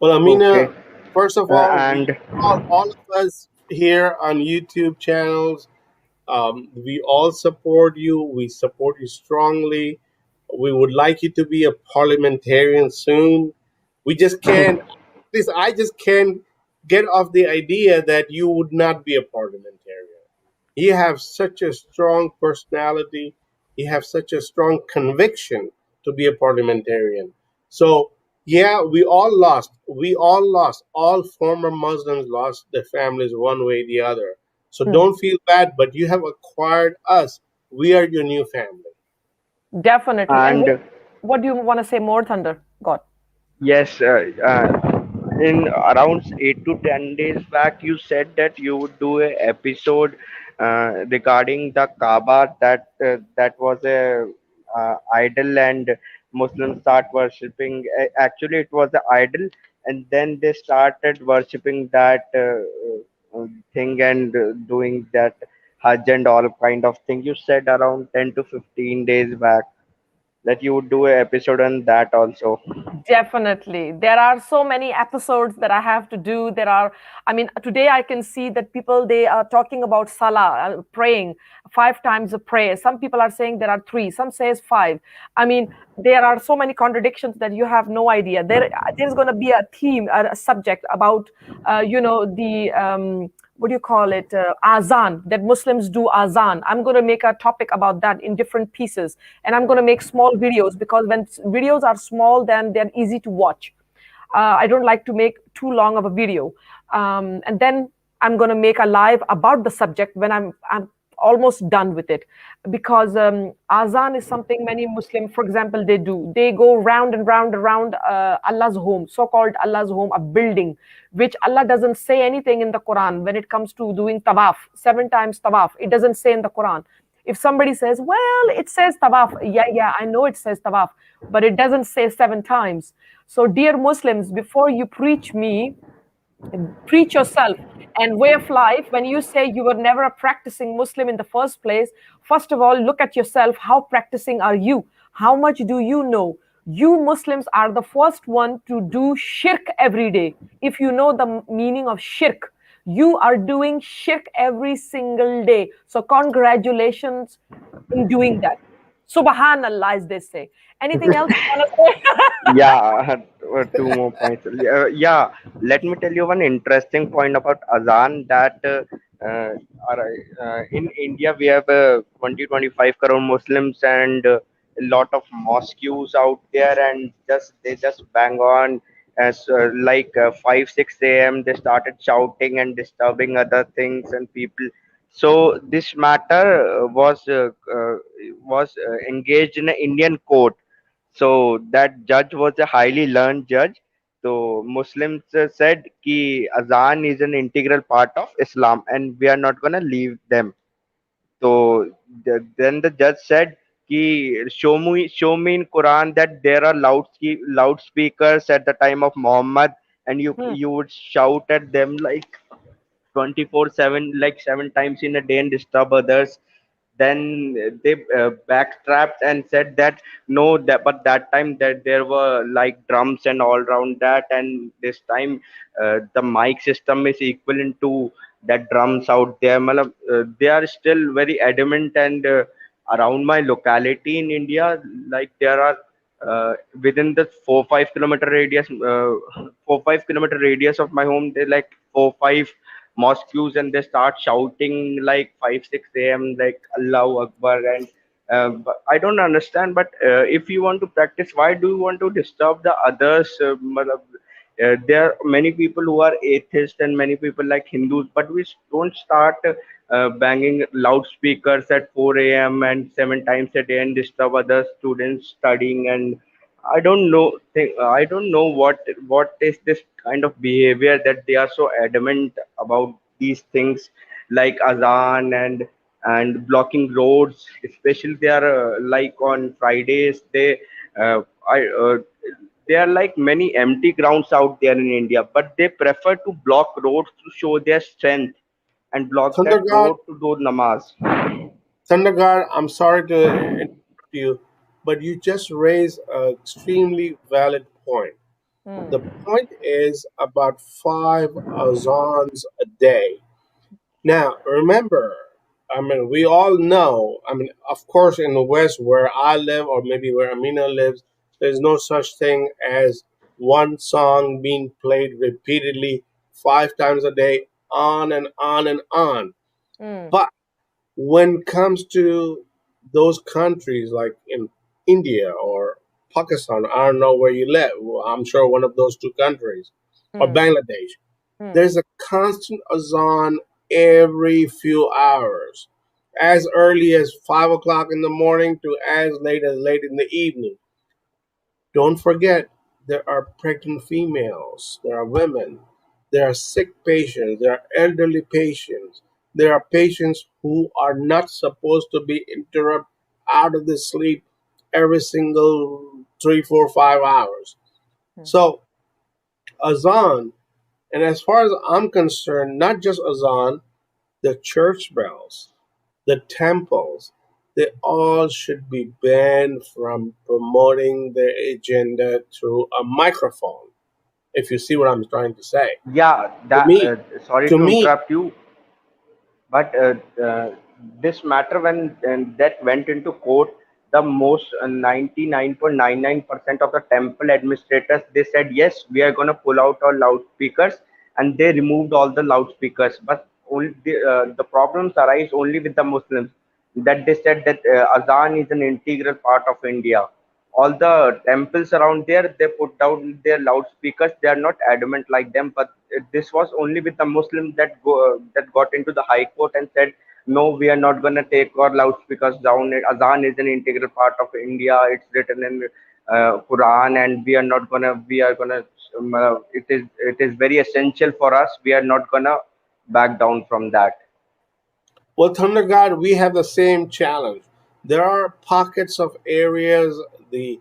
Well, Amina, Okay. first of all, And all of us here on YouTube channels, we all support you. We support you strongly. We would like you to be a parliamentarian soon. We just can't, at least I just can't get off the idea that you would not be a parliamentarian. You have such a strong personality. You have such a strong conviction to be a parliamentarian. So, yeah, we all lost. We all lost. All former Muslims lost their families one way or the other. So don't feel bad, but you have acquired us. We are your new family. Definitely. And and what do you want to say more, Thunder God? Yes, in around 8 to 10 days back, you said that you would do a episode regarding the Kaaba, that was a idol, and Muslims start worshipping. Actually, it was an idol, and then they started worshipping that thing, and doing that Hajj and all kind of thing. You said around 10 to 15 days back that you would do an episode on that also. Definitely. There are so many episodes that I have to do. I mean, today I can see that people, they are talking about Salah, praying 5 times a prayer. Some people are saying there are three, some says five. I mean, there are so many contradictions that you have no idea. There's going to be a theme, a subject about, what do you call it, azan, that Muslims do azan. I'm going to make a topic about that in different pieces, and I'm going to make small videos, because when videos are small, then they're easy to watch. I don't like to make too long of a video. And then I'm going to make a live about the subject when I'm almost done with it, because azan is something many Muslim, for example, they go round and round around Allah's home, so-called Allah's home, a building which Allah doesn't say anything in the Quran when it comes to doing tawaf, 7 times tawaf. It doesn't say in the Quran. If somebody says, well, it says tawaf, yeah, I know it says tawaf, but it doesn't say 7 times. So, dear Muslims, before you preach me, preach yourself and way of life. When you say you were never a practicing Muslim in the first place, first of all, look at yourself. How practicing are you? How much do you know? You Muslims are the first one to do shirk every day. If you know the meaning of shirk, you are doing shirk every single day. So congratulations in doing that. Subhanallah, as they say. Anything else you want to say? Yeah, two more points. Yeah, let me tell you one interesting point about Azan, that in India we have 20-25 crore Muslims, and a lot of mosques out there, and they just bang on as 5-6 a.m. They started shouting and disturbing other things and people. So this matter was engaged in an Indian court. So that judge was a highly learned judge. So Muslims said ki azan is an integral part of Islam, and we are not gonna leave them. So then the judge said ki show me in Quran that there are loudspeakers at the time of Muhammad, and you Hmm. you would shout at them like 24/7, like 7 times in a day, and disturb others. Then they backtrapped and said that no, but that time that there were like drums and all around that, and this time the mic system is equivalent to that drums out there. They are still very adamant, and around my locality in India, like there are within the 4-5 kilometer radius, 4-5 kilometer radius of my home, they like 4-5 mosques, and they start shouting like 5-6 a.m. like Allahu Akbar. And but I don't understand, but if you want to practice, why do you want to disturb the others? There are many people who are atheists and many people like Hindus, but we don't start banging loudspeakers at 4 a.m. and 7 times a day and disturb other students studying. And I don't know what is this kind of behavior that they are so adamant about these things like azan and blocking roads. Especially they are like on Fridays. I there are like many empty grounds out there in India, but they prefer to block roads to show their strength and block that Thundergod, road to do namaz. Thundergod, I'm sorry to interrupt you, but you just raised an extremely valid point. The point is about 5 azans a day. Now, remember, I mean, we all know, I mean, of course, in the West where I live, or maybe where Amina lives, there's no such thing as one song being played repeatedly 5 times a day, on and on and on. Hmm. But when it comes to those countries like in India or Pakistan, I don't know where you live, well, I'm sure one of those two countries, or Hmm. Bangladesh, Hmm. there's a constant azan every few hours, as early as 5 o'clock in the morning to as late in the evening. Don't forget, there are pregnant females, there are women, there are sick patients, there are elderly patients, there are patients who are not supposed to be interrupted out of the sleep every single 3, 4, 5 hours. So azan, and as far as I'm concerned, not just azan, the church bells, the temples, they all should be banned from promoting their agenda through a microphone. If you see what I'm trying to say, Yeah, to that me, sorry to to me, interrupt you, but this matter when that went into court, the most 99.99% of the temple administrators, they said yes, we are going to pull out our loudspeakers, and they removed all the loudspeakers. But only the problems arise only with the Muslims, that they said that azan is an integral part of India. All the temples around there, they put down their loudspeakers. They are not adamant like them, but this was only with the Muslims that got into the high court and said no, we are not going to take our loudspeakers down. Azan is an integral part of India. It's written in Quran, and we are gonna it is very essential for us. We are not gonna back down from that. well, Thunder God, we have the same challenge. There are pockets of areas, the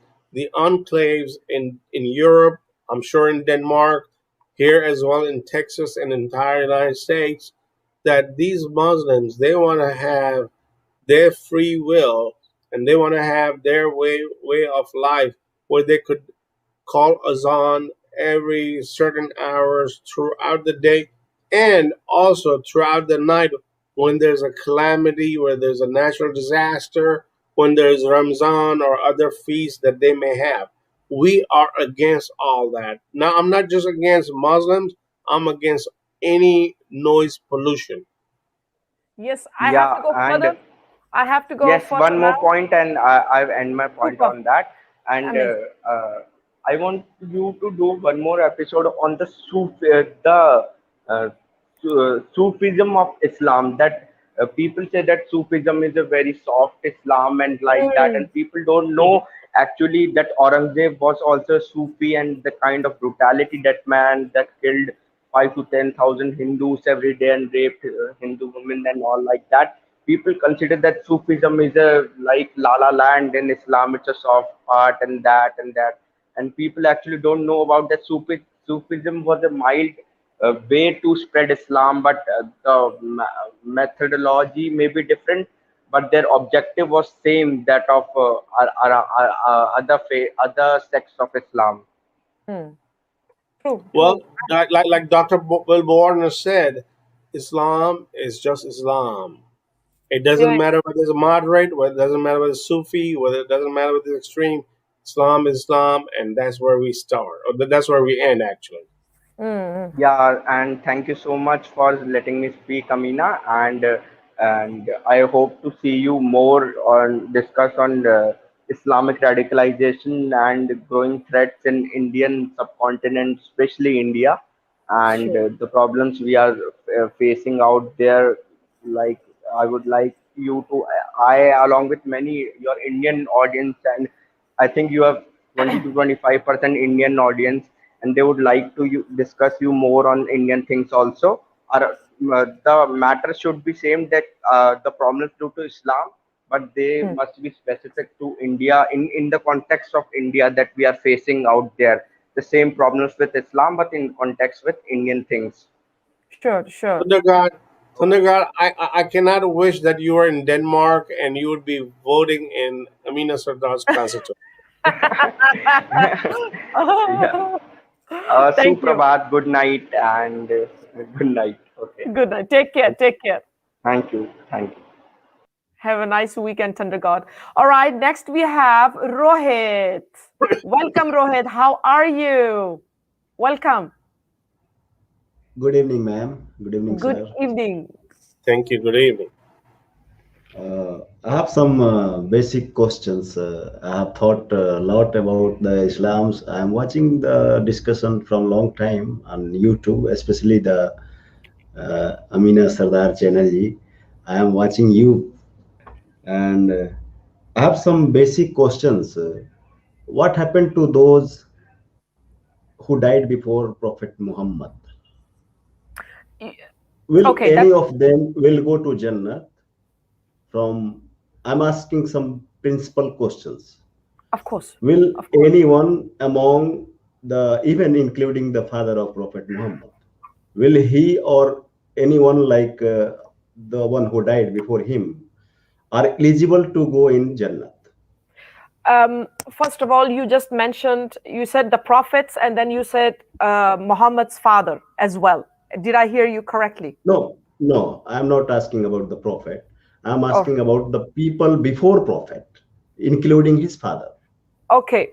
enclaves in Europe, I'm sure in Denmark, here as well in Texas and entire United States, that these Muslims, they want to have their free will and they want to have their way of life where they could call azan every certain hours throughout the day and also throughout the night when there's a calamity, where there's a natural disaster, when there's Ramzan or other feasts that they may have. We are against all that. Now, I'm not just against Muslims, I'm against any noise pollution. Yes, I have to Yeah, go and further. I have to go yes, further one more now. point, and I've end my point Super. on that. And Amazing. I want you to do one more episode on the uh, Sufism of Islam. That people say that Sufism is a very soft Islam and like that, Mm, and people don't know actually that Aurangzeb was also Sufi, and the kind of brutality that man that killed 5 to 10,000 Hindus every day and raped Hindu women and all like that. People consider that Sufism is a like La La Land in Islam. It's a soft part and that and that, and people actually don't know about that. Sufism was a mild way to spread Islam, but the methodology may be different, but their objective was same, that of other sects of Islam. mm. True, Well, true. like Dr. Will Warner said, Islam is just Islam. It doesn't Yeah. matter whether it's moderate, whether it doesn't matter whether it's Sufi, whether it doesn't matter whether it's extreme. Islam is Islam, and that's where we start, or that's where we end, actually. Mm, Yeah, and thank you so much for letting me speak, Amina. And I hope to see you more on discuss on the Islamic radicalization and growing threats in Indian subcontinent, especially India, and sure. the problems we are facing out there. Like I would like you to, along with many your Indian audience, and I think you have 20 to 25% Indian audience, and they would like to discuss you more on Indian things also. The matter should be same, that the problems due to Islam, but they Mm, must be specific to India, in the context of India that we are facing out there. The same problems with Islam, but in context with Indian things. sure, sure. Thunder God, Thunder God, I cannot wish that you were in Denmark and you would be voting in Amina Sardar's constitution. Yeah. Thank you. Suprabhat, good night, and good night. Okay. Good night. Take care. Take care. Thank you. Thank you. Have a nice weekend, Thunder God. All right, next we have Rohit. Welcome, Rohit. How are you? Welcome. Good evening, ma'am. Good evening, Good sir. evening. Thank you. Good evening. I have some basic questions. I have thought a lot about the Islams. I'm watching the discussion from long time on YouTube, especially the Amina Sardar channel. I am watching you, and I have some basic questions. What happened to those who died before Prophet Muhammad, Y- will Okay, any that of them will go to Jannah? From I'm asking some principal questions. of course, Will of course. anyone among the, even including the father of Prophet Muhammad, will he or anyone like the one who died before him are eligible to go in Jannah? First of all, you just mentioned, you said the prophets, and then you said Muhammad's father as well. Did I hear you correctly? No, no, I'm not asking about the prophet. I'm Or asking about the people before prophet, including his father. okay,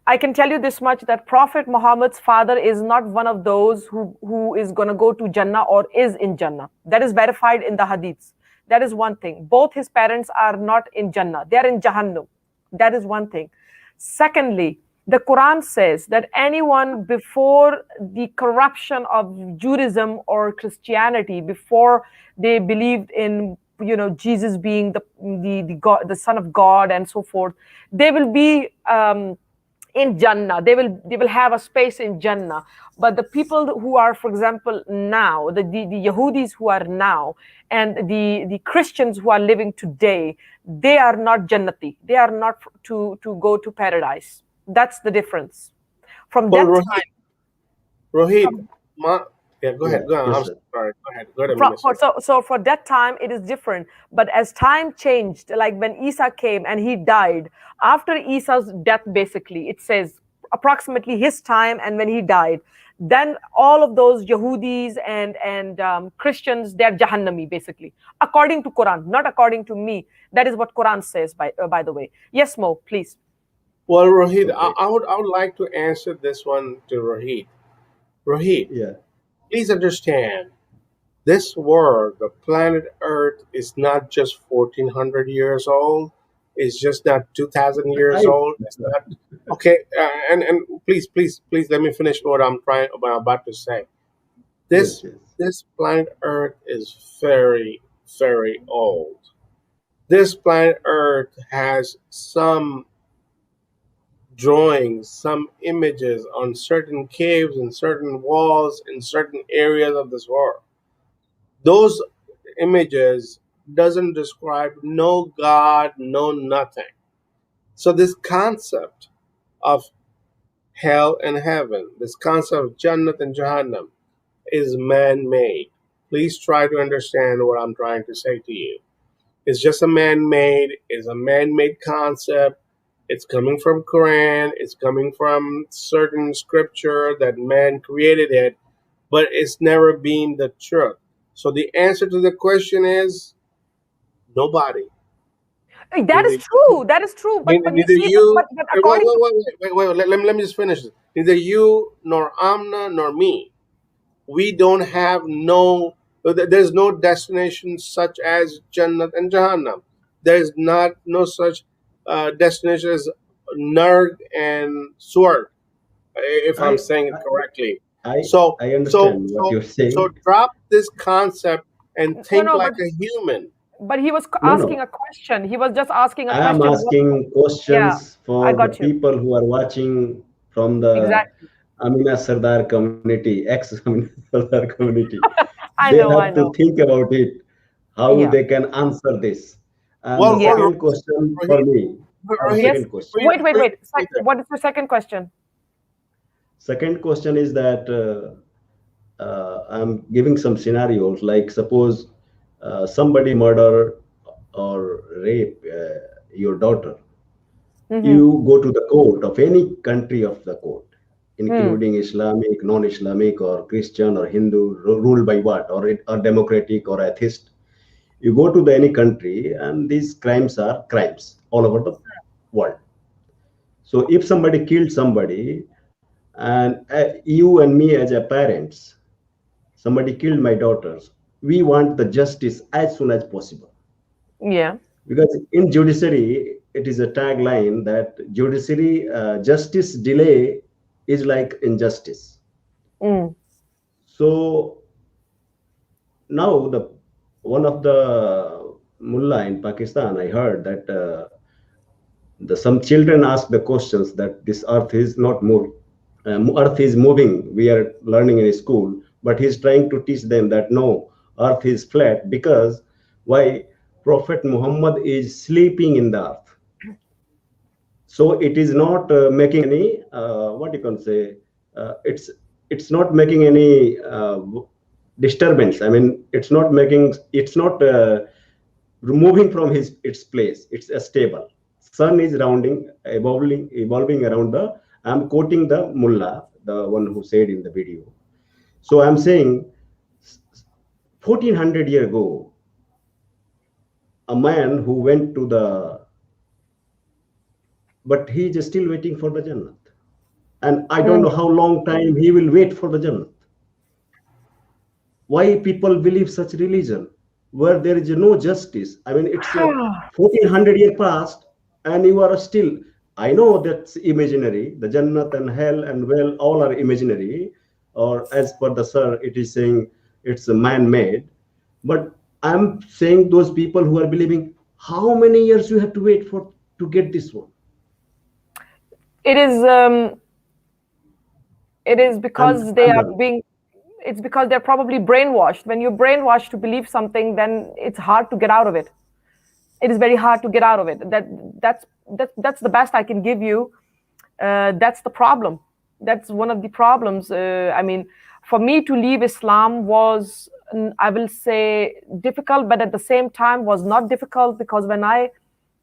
I can tell you this much, that Prophet Muhammad's father is not one of those who is going to go to Jannah or is in Jannah. That is verified in the hadiths. That is one thing. Both his parents are not in Jannah. They are in Jahannam. That is one thing. Secondly, the Quran says that anyone before the corruption of Judaism or Christianity, before they believed in, you know, Jesus being the God, the Son of God, and so forth, they will be in Jannah. They will have a space in Jannah. But the people who are, for example, now, the Yahudis who are now, and the Christians who are living today, they are not Jannati. They are not to go to paradise. That's the difference. From Well, that Rohit, Rohit, time, yeah, go Yeah, ahead. Go ahead. yes, I'm sir. sorry. Go ahead. Go ahead, from, Amina. Sorry. so for that time it is different, but as time changed, like when Isa came and he died, after Isa's death, basically it says approximately his time, and when he died, then all of those Yahudis and Christians, they're Jahannami, basically, according to Quran, not according to me. That is what Quran says, by the way. Yes, Mo, please. Well, Rohit, Okay. I would like to answer this one to Rohit. Rohit, Yeah. please understand, this world, the planet Earth, is not just 1400 years old. It's just not 2000 years I old. It's not okay. And please let me finish what I'm about to say. yes, This yes. this planet Earth is very, very old. This planet Earth has some drawings, some images on certain caves and certain walls in certain areas of this world. Those images doesn't describe no God, no nothing. So this concept of hell and heaven, this concept of Jannat and Jahannam, is man-made. Please try to understand what I'm trying to say to you. It's just a man-made, it's a man-made concept. It's coming from Quran, it's coming from certain scripture that man created it, but it's never been the truth. So the answer to the question is nobody. That is Neither true. That is true. But you neither see, you but wait, wait, according to wait, let me just finish this. Neither you nor Amna nor me, we don't have there's no destination such as Jannat and Jahannam. There's not no such destination as Narg and Sword, if I'm I saying it correctly. I So I understand what you're so saying. drop this concept and no, think no, like a human. but he was No, asking no. a question. He was just asking a I am question. What? asking Yeah, questions I for the got you. people who are watching from the Exactly. Amina Sardar community, ex-Amina Sardar community. I They know. I have to know. think about it, how Yeah. they can answer this. And the Well, Yeah. second question for Rohit, me, I have a Rohit, Yes. second question. Rohit, Wait. wait there. What is your second question? Second question is that I'm giving some scenarios, like suppose somebody murder or rape your daughter. Mm-hmm. You go to the court of any country of the court, Hmm. including Islamic, non-Islamic, or Christian, or Hindu, ruled by what, or democratic, or atheist. You go to any country, and these crimes are crimes all over the world. So if somebody killed somebody, and you and me as a parents, somebody killed my daughters, we want the justice as soon as possible. Yeah. Because in judiciary, it is a tagline that judiciary justice delay is like injustice. Mm. So now the one of the mullah in Pakistan, I heard that some children ask the questions that this earth is not moving, Earth is moving. We are learning in school, but he's trying to teach them that no, Earth is flat because why? Prophet Muhammad is sleeping in the earth. So it is not making any what you can say. It's not making any disturbance. I mean, it's not removing from its place. It's a stable. Sun is evolving around the. I'm quoting the mullah, the one who said in the video. So I'm saying 1400 years ago, a man who went to but he is still waiting for the Jannah. And I don't know how long time he will wait for the Jannah. Why people believe such religion where there is no justice? I mean, it's 1400 years past and you are still, I know that's imaginary, the Jannah and hell and well, all are imaginary, or as per the sir, it is saying it's a man-made. But I'm saying those people who are believing, how many years you have to wait for to get this one? It is because it's because they're probably brainwashed. When you're brainwashed to believe something, then it's hard to get out of it. It is very hard to get out of it. That's the best I can give you. That's the problem. That's one of the problems. I mean, for me to leave Islam was, I will say, difficult, but at the same time was not difficult, because when I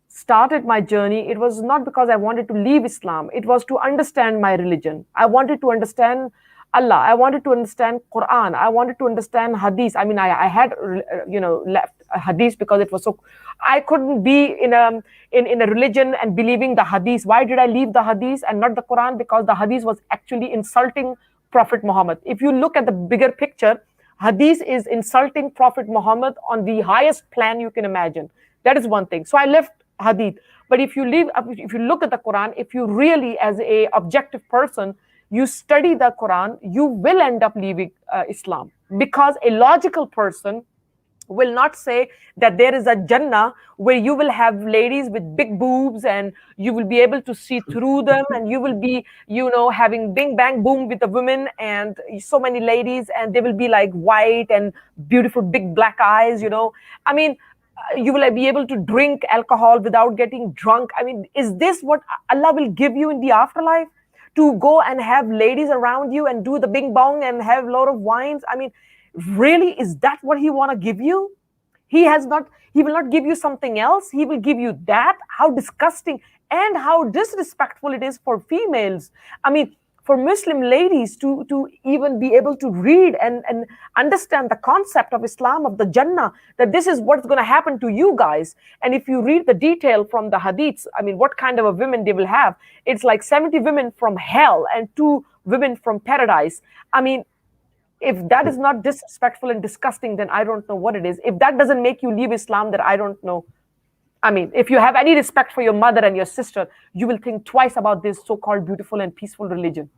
started my journey, it was not because I wanted to leave Islam. It was to understand my religion. I wanted to understand Allah. I wanted to understand Quran. I wanted to understand Hadith. I mean, I had left Hadith because it was so. I couldn't be in a religion and believing the Hadith. Why did I leave the Hadith and not the Quran? Because the Hadith was actually insulting Prophet Muhammad. If you look at the bigger picture, Hadith is insulting Prophet Muhammad on the highest plan you can imagine. That is one thing. So I left Hadith. But if you look at the Quran, if you really, as a objective person, you study the Quran, you will end up leaving Islam, because a logical person will not say that there is a Jannah where you will have ladies with big boobs and you will be able to see through them, and you will be, having bing bang boom with the women and so many ladies, and they will be like white and beautiful big black eyes. I mean, you will be able to drink alcohol without getting drunk. I mean, is this what Allah will give you in the afterlife? To go and have ladies around you and do the bing bong and have a lot of wines? I mean, really, is that what He want to give you? He will not give you something else. He will give you that. How disgusting and how disrespectful it is for females. I mean, for Muslim ladies to even be able to read and understand the concept of Islam, of the Jannah, that this is what's going to happen to you guys. And if you read the detail from the hadiths, I mean, what kind of a women they will have, it's like 70 women from hell and 2 women from paradise. I mean, if that is not disrespectful and disgusting, then I don't know what it is. If that doesn't make you leave Islam, then I don't know. I mean, if you have any respect for your mother and your sister, you will think twice about this so-called beautiful and peaceful religion.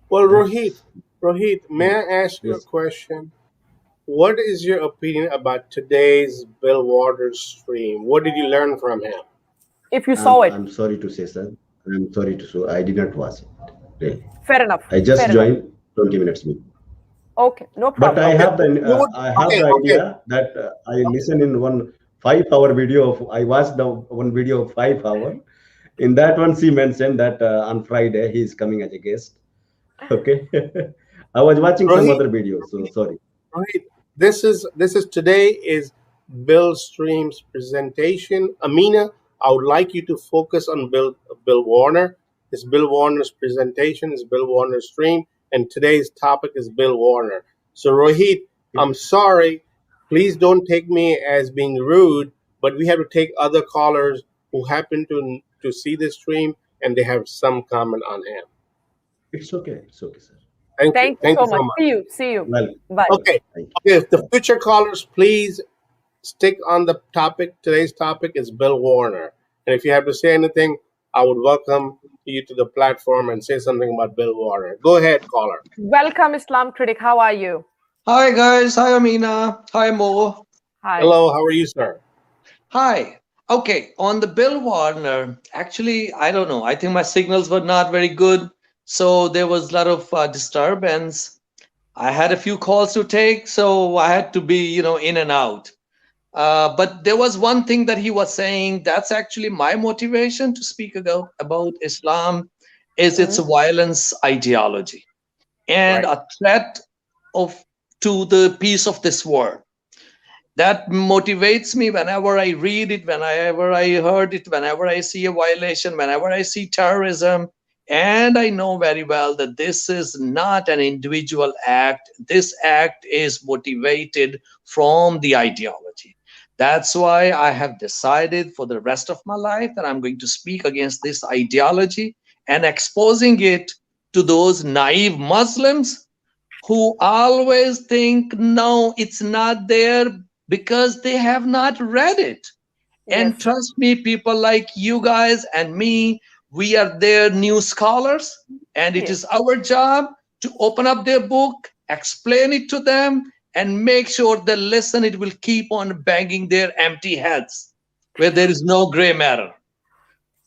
Well, Rohit, may I ask you a question? What is your opinion about today's Bill Waters stream? What did you learn from him? If you saw it. I'm sorry to say, sir. I'm sorry to say, I did not watch it. Really. Fair enough. I just joined 20 minutes ago. Okay, no problem. But I have the idea that I listen in one 5-hour video. I watched the one video of 5 hours. In that one, she mentioned that on Friday he is coming as a guest. Okay, I was watching some other videos. So sorry. Right. This is today is Bill Stream's presentation. Amina, I would like you to focus on Bill Warner. It's Bill Warner's presentation. It's Bill Warner's stream, and today's topic is Bill Warner. So Rohit, I'm sorry. Please don't take me as being rude, but we have to take other callers who happen to see this stream and they have some comment on him. It's okay. It's okay, sir. Thank you so much. See you. Well, bye. Okay. The future callers, please stick on the topic. Today's topic is Bill Warner. And if you have to say anything, I would welcome you to the platform and say something about Bill Warner. Go ahead, caller. Welcome, Islam Critic. How are you? Hi, guys. Hi, Amina. Hi, Mo. Hi. Hello. How are you, sir? Hi. Okay. On the Bill Warner, actually, I don't know. I think my signals were not very good. So there was a lot of disturbance. I had a few calls to take, so I had to be, in and out. But there was one thing that he was saying that's actually my motivation to speak about Islam is its violence ideology and Right. a threat to the peace of this world. That motivates me whenever I read it, whenever I heard it, whenever I see a violation, whenever I see terrorism. And I know very well that this is not an individual act. This act is motivated from the ideology. That's why I have decided for the rest of my life that I'm going to speak against this ideology and exposing it to those naive Muslims who always think, no, it's not there because they have not read it. And Yes. trust me, people like you guys and me, we are their new scholars, and it Yes. is our job to open up their book, explain it to them, and make sure they listen. It will keep on banging their empty heads where there is no gray matter.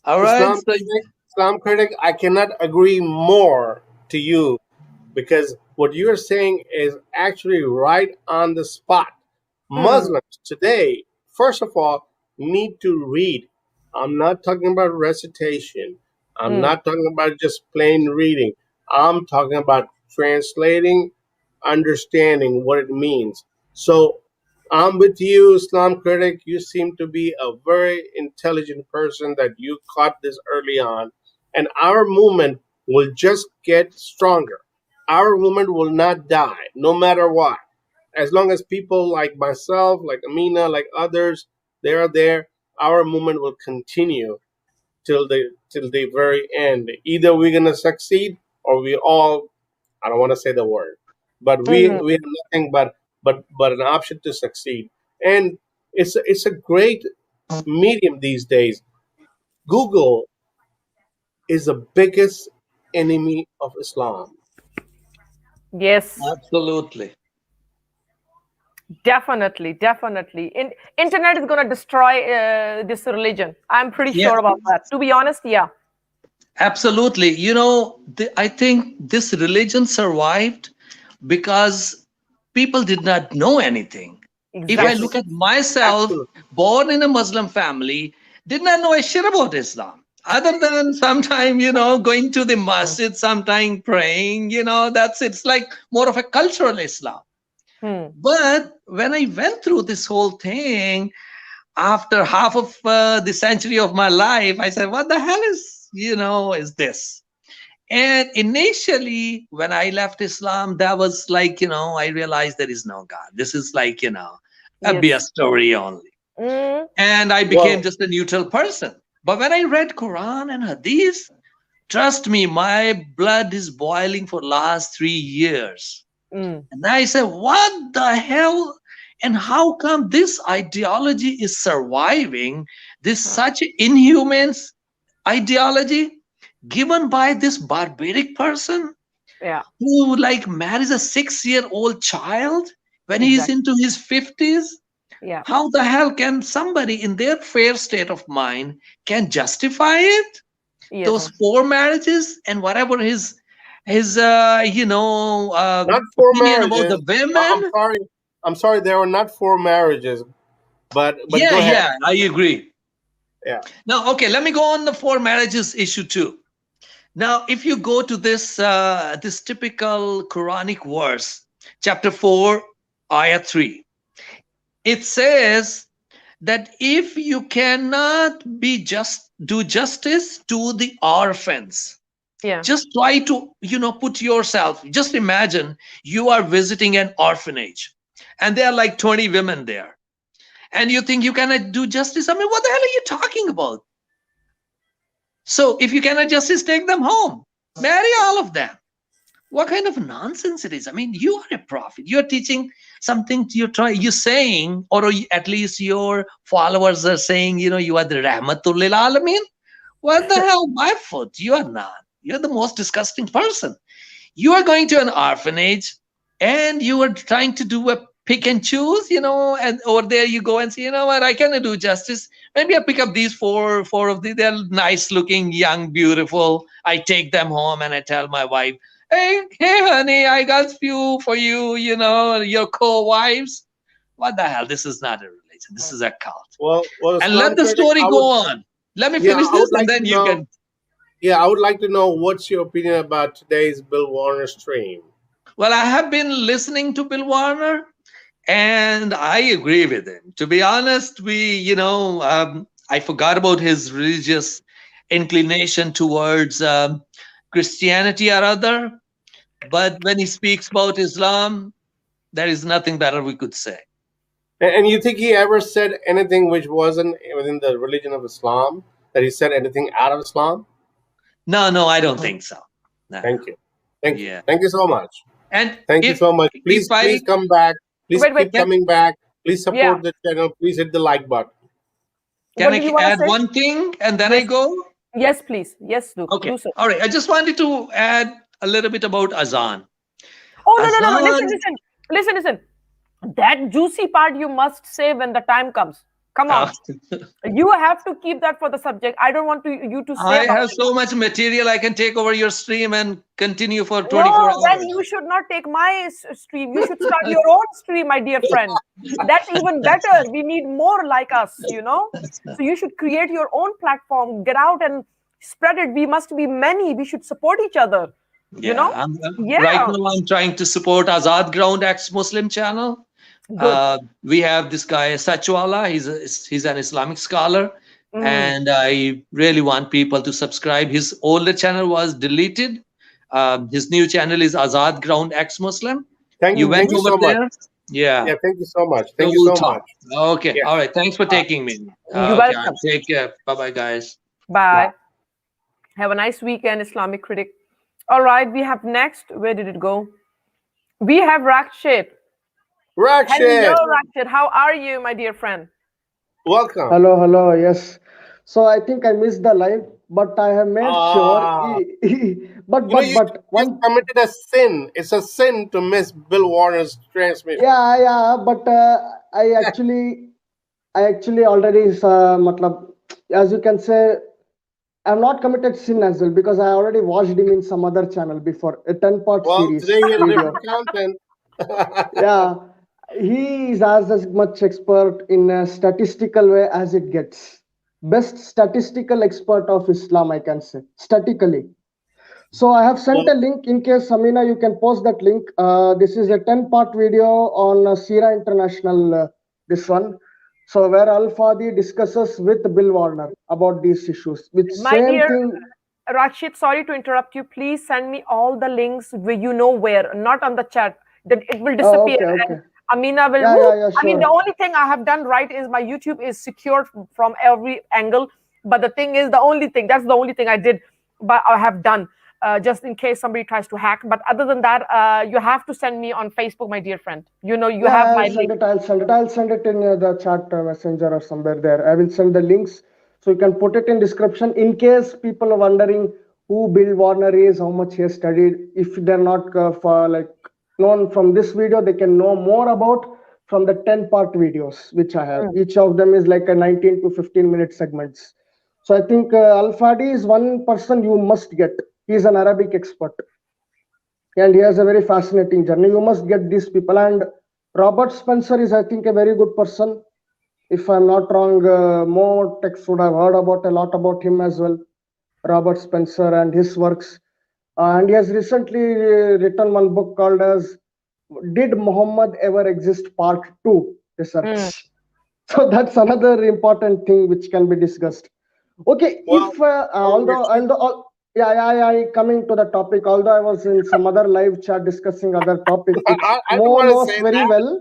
All right. Islam critic, Islam critic, I cannot agree more to you, because what you're saying is actually right on the spot. Muslims today, first of all, need to read. I'm not talking about recitation. I'm not talking about just plain reading. I'm talking about translating, understanding what it means. So I'm with you, Islam critic. You seem to be a very intelligent person that you caught this early on. And our movement will just get stronger. Our movement will not die, no matter what. As long as people like myself, like Amina, like others, they are there, our movement will continue till the very end. Either we're gonna succeed or we all, I don't want to say the word, but we have nothing but an option to succeed. And it's a great medium these days. Google is the biggest enemy of Islam. Yes. Absolutely. Definitely, definitely. Internet is going to destroy this religion. I'm pretty Yeah. sure about that. To be honest, yeah. Absolutely. I think this religion survived because people did not know anything. If I Exactly. look at myself, Absolutely. born in a Muslim family, did not know a shit about Islam. Other than sometime, going to the masjid, sometime praying, that's it. It's like more of a cultural Islam. But when I went through this whole thing, after half of the century of my life, I said, what the hell is this? And initially, when I left Islam, that was like, I realized there is no God. This is like, a BS Yes. story only. And I became just a neutral person. But when I read Quran and Hadith, trust me, my blood is boiling for last 3 years. And I said, what the hell? And how come this ideology is surviving? This such inhuman ideology given by this barbaric person Yeah. who like marries a 6-year-old child when he is into his 50s. Yeah. How the hell can somebody in their fair state of mind can justify it? Yes. Those 4 marriages and whatever his Not 4 opinion about the marriages. women. I'm sorry. There were not 4 marriages, but go ahead. Yeah, I agree. Yeah. Now, okay, let me go on the 4 marriages issue too. Now, if you go to this this typical Quranic verse, chapter 4, ayah 3, it says that if you cannot do justice to the orphans, Yeah. just try to put yourself, just imagine you are visiting an orphanage and there are like 20 women there and you think you cannot do justice. I mean, what the hell are you talking about? So if you cannot justice, take them home, marry all of them. What kind of nonsense it is? I mean, you are a prophet, you're teaching something, you're saying, or at least your followers are saying, you are the Rahmatul Lil Alamin. What the hell, my foot? You are not. You're the most disgusting person. You are going to an orphanage and you are trying to do a pick and choose, and over there you go and say, you know what, I cannot do justice. Maybe I pick up these four of these. They're nice looking, young, beautiful. I take them home and I tell my wife, hey, honey, I got few for you, your co-wives. What the hell? This is not a religion. This is a cult. Well, And Islam let the critic, story go on. Let me finish I this would and like then to you know. can. Yeah, I would like to know what's your opinion about today's Bill Warner stream. Well, I have been listening to Bill Warner, and I agree with him. To be honest, I forgot about his religious inclination towards Christianity or other. But when he speaks about Islam, there is nothing better we could say. And you think he ever said anything which wasn't within the religion of Islam? That he said anything out of Islam? No, I don't think so. No. Thank you. Thank you. Yeah. Thank you so much. And Thank you so much. Please come back. Please keep coming back. Please support the channel. Please hit the like button. Can I add one thing and then I go? Yes, please. Yes, do. Okay. Do so. All right. I just wanted to add a little bit about Azan. Oh, no. Listen. That juicy part you must say when the time comes. Come on. You have to keep that for the subject. I don't want you to say I about have it. so much material. I can take over your stream and continue for 24 hours. No, then you should not take my stream. You should start your own stream, my dear friend. That's even better. We need more like us, So you should create your own platform. Get out and spread it. We must be many. We should support each other. Right now I'm trying to support Azad Ground ex-Muslim channel. We have this guy Sachwala. He's an Islamic scholar, and I really want people to subscribe. His older channel was deleted. His new channel is Azad Ground ex-Muslim. Thank you. Went Thank you over so there. much. Yeah. Yeah. Thank you so much. Thank So you we'll so talk. much. Okay. Yeah. All right. Thanks for taking me. You're welcome. Take care. Bye-bye, guys. Bye. Have a nice weekend, Islamic critic. All right. We have next. Where did it go? We have Rakshit. Hello, Rakshit. How are you, my dear friend? Welcome. Hello. Yes. So I think I missed the live, but I have made sure. But you committed a sin. It's a sin to miss Bill Warner's transmission. Yeah. But I actually already, as you can say, I've not committed sin as well because I already watched him in some other channel before, a 10-part series. Today you have video. different content. Yeah, he is as much expert in a statistical way as it gets. Best statistical expert of Islam, I can say, statistically. So I have sent a link in case, Amina, you can post that link. This is a 10-part video on Sira International, this one. So where Al-Fadi discusses with Bill Warner about these issues. My dear Rakshit, sorry to interrupt you. Please send me all the links where, not on the chat. That it will disappear. Okay. And Amina will. Yeah, I mean, sure. the only thing I have done right is my YouTube is secured from every angle. But the thing is, that's the only thing I did, but I have done. Just in case somebody tries to hack. But other than that, you have to send me on Facebook, my dear friend. You have my link. I'll send it in the chat messenger or somewhere there. I will send the links. So you can put it in description in case people are wondering who Bill Warner is, how much he has studied. If they're not known from this video, they can know more about from the 10-part videos, which I have. Each of them is like a 19 to 15-minute segments. So I think Al-Fadi is one person you must get. He's an Arabic expert. And he has a very fascinating journey. You must get these people. And Robert Spencer is, I think, a very good person. If I'm not wrong, more texts would have heard about a lot about him as well. Robert Spencer and his works. And he has recently written one book called as Did Muhammad Ever Exist? Part 2 research. So that's another important thing which can be discussed. Okay, coming to the topic, although I was in some other live chat discussing other topics, Mo knows very well.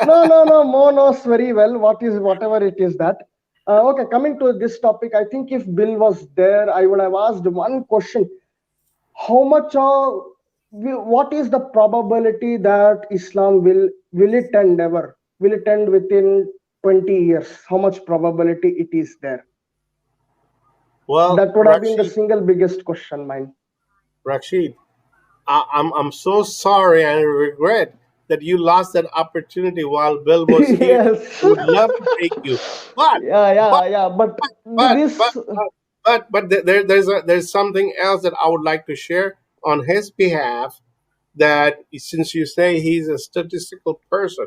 No, Mo knows very well whatever it is that. Okay, coming to this topic, I think if Bill was there, I would have asked one question. What is the probability that Islam will it end ever? Will it end within 20 years? How much probability it is there? Well, that would have been the single biggest question, mine. Rashid, I'm so sorry and regret that you lost that opportunity while Bill was here. Yes. I would love to take you, but Yeah. But but this, there's something else that I would like to share on his behalf. That since you say he's a statistical person,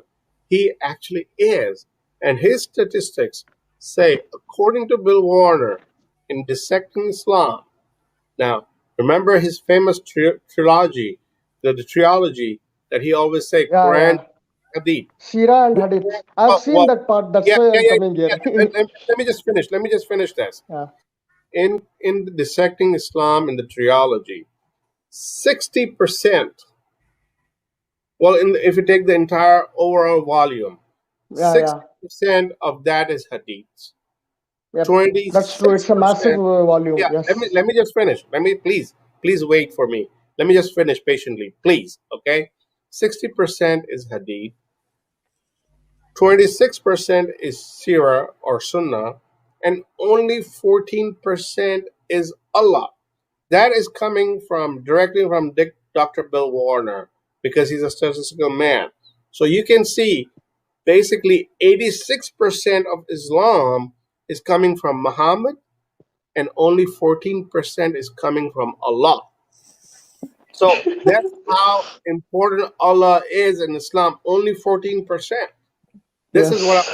he actually is, and his statistics say, according to Bill Warner, in Dissecting Islam. Now, remember his famous trilogy, the trilogy that he always say, Quran, yeah. Hadith. Shira and Hadith. I've seen Well, that part. That's yeah, why yeah, I'm yeah, coming yeah. here. Let me just finish. Let me just finish this. Yeah. In the Dissecting Islam in the trilogy, 60%. Well, if you take the entire overall volume, Yeah. 60% of that is hadiths. Yep. 26%. That's true. It's a massive volume. Yeah. Yes. Let me just finish. Please wait for me. Let me just finish patiently, please. Okay. 60% is hadith. 26% is sirah or sunnah, and only 14% is Allah. That is coming directly from Dr. Bill Warner, because he's a statistical man. So you can see basically 86% of Islam is coming from Muhammad, and only 14% is coming from Allah. So that's how important Allah is in Islam. Only 14%. This is what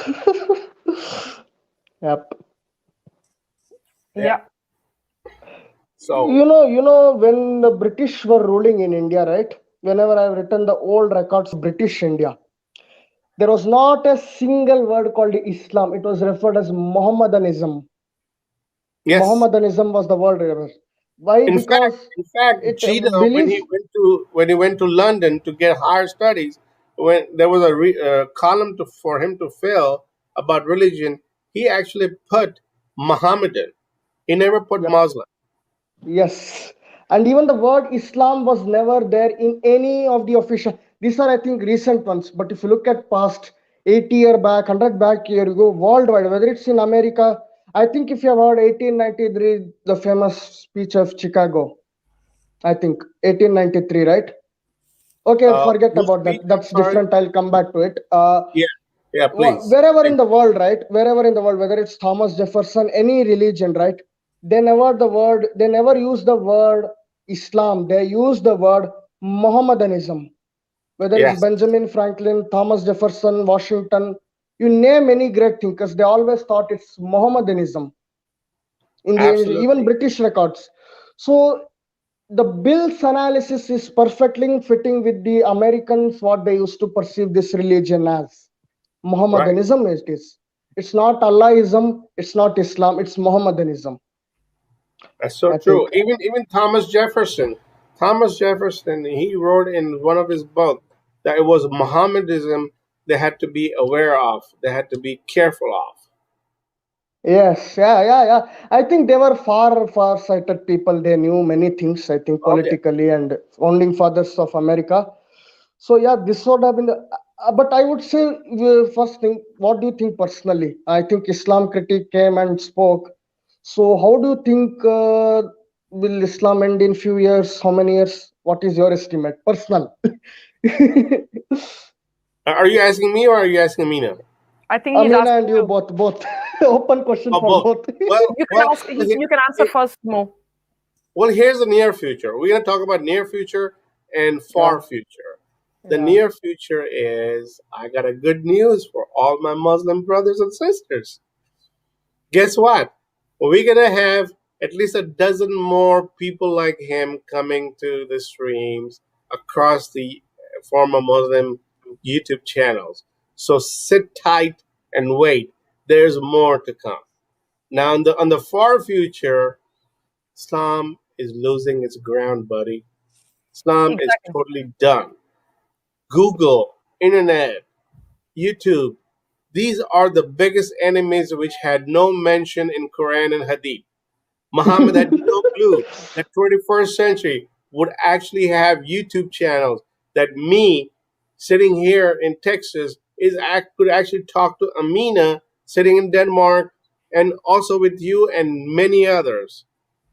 Yep. Yeah. So You know, when the British were ruling in India, right? Whenever I've written the old records of British India, there was not a single word called Islam. It was referred as Mohammedanism. yes. Mohammedanism was the word. Why? In Because fact, it Gina, believes. when he went to London to get higher studies, when there was a column for him to fill about religion, he actually put Mohammedan. He never put Muslim. Yes. And even the word Islam was never there in any of the official. These are, I think, recent ones. But if you look at past 80 year back, 100 back year, you go worldwide, whether it's in America. I think if you have heard 1893, the famous speech of Chicago, I think 1893, right? Okay, forget Which about speech? that. That's Sorry? different. I'll come back to it. Yeah, please. Wherever in the world, right? Wherever in the world, whether it's Thomas Jefferson, any religion, right? They never use the word Islam. They use the word Mohammedanism. Whether it's Yes. Benjamin Franklin, Thomas Jefferson, Washington, you name any great thinkers, they always thought it's Mohammedanism. Absolutely. Even British records. So the Bill's analysis is perfectly fitting with the Americans, what they used to perceive this religion as. Mohammedanism it is. It's not Allahism, it's not Islam, it's Mohammedanism. That's so true. Even Thomas Jefferson. Thomas Jefferson, he wrote in one of his books that it was Mohammedanism they had to be aware of, they had to be careful of. Yes, yeah. I think they were far sighted people. They knew many things, I think, politically and founding fathers of America. So yeah, this would have been but I would say first thing, what do you think personally? I think Islam critic came and spoke. So how do you think will Islam end in few years? How many years? What is your estimate? Personal. Are you asking me or are you asking Amina? I think he's Amina asking and you both. Open question for both. You can answer first, Mo. Well, here's the near future. We're going to talk about near future and far future. The near future is, I got a good news for all my Muslim brothers and sisters. Guess what? We're going to have at least a dozen more people like him coming to the streams across the former Muslim YouTube channels. So sit tight and wait. There's more to come. Now, on the far future, Islam is losing its ground, buddy. Islam is totally done. Google, Internet, YouTube, these are the biggest enemies which had no mention in Quran and Hadith. Muhammad had no clue that 21st century would actually have YouTube channels that me sitting here in Texas could actually talk to Amina sitting in Denmark and also with you and many others.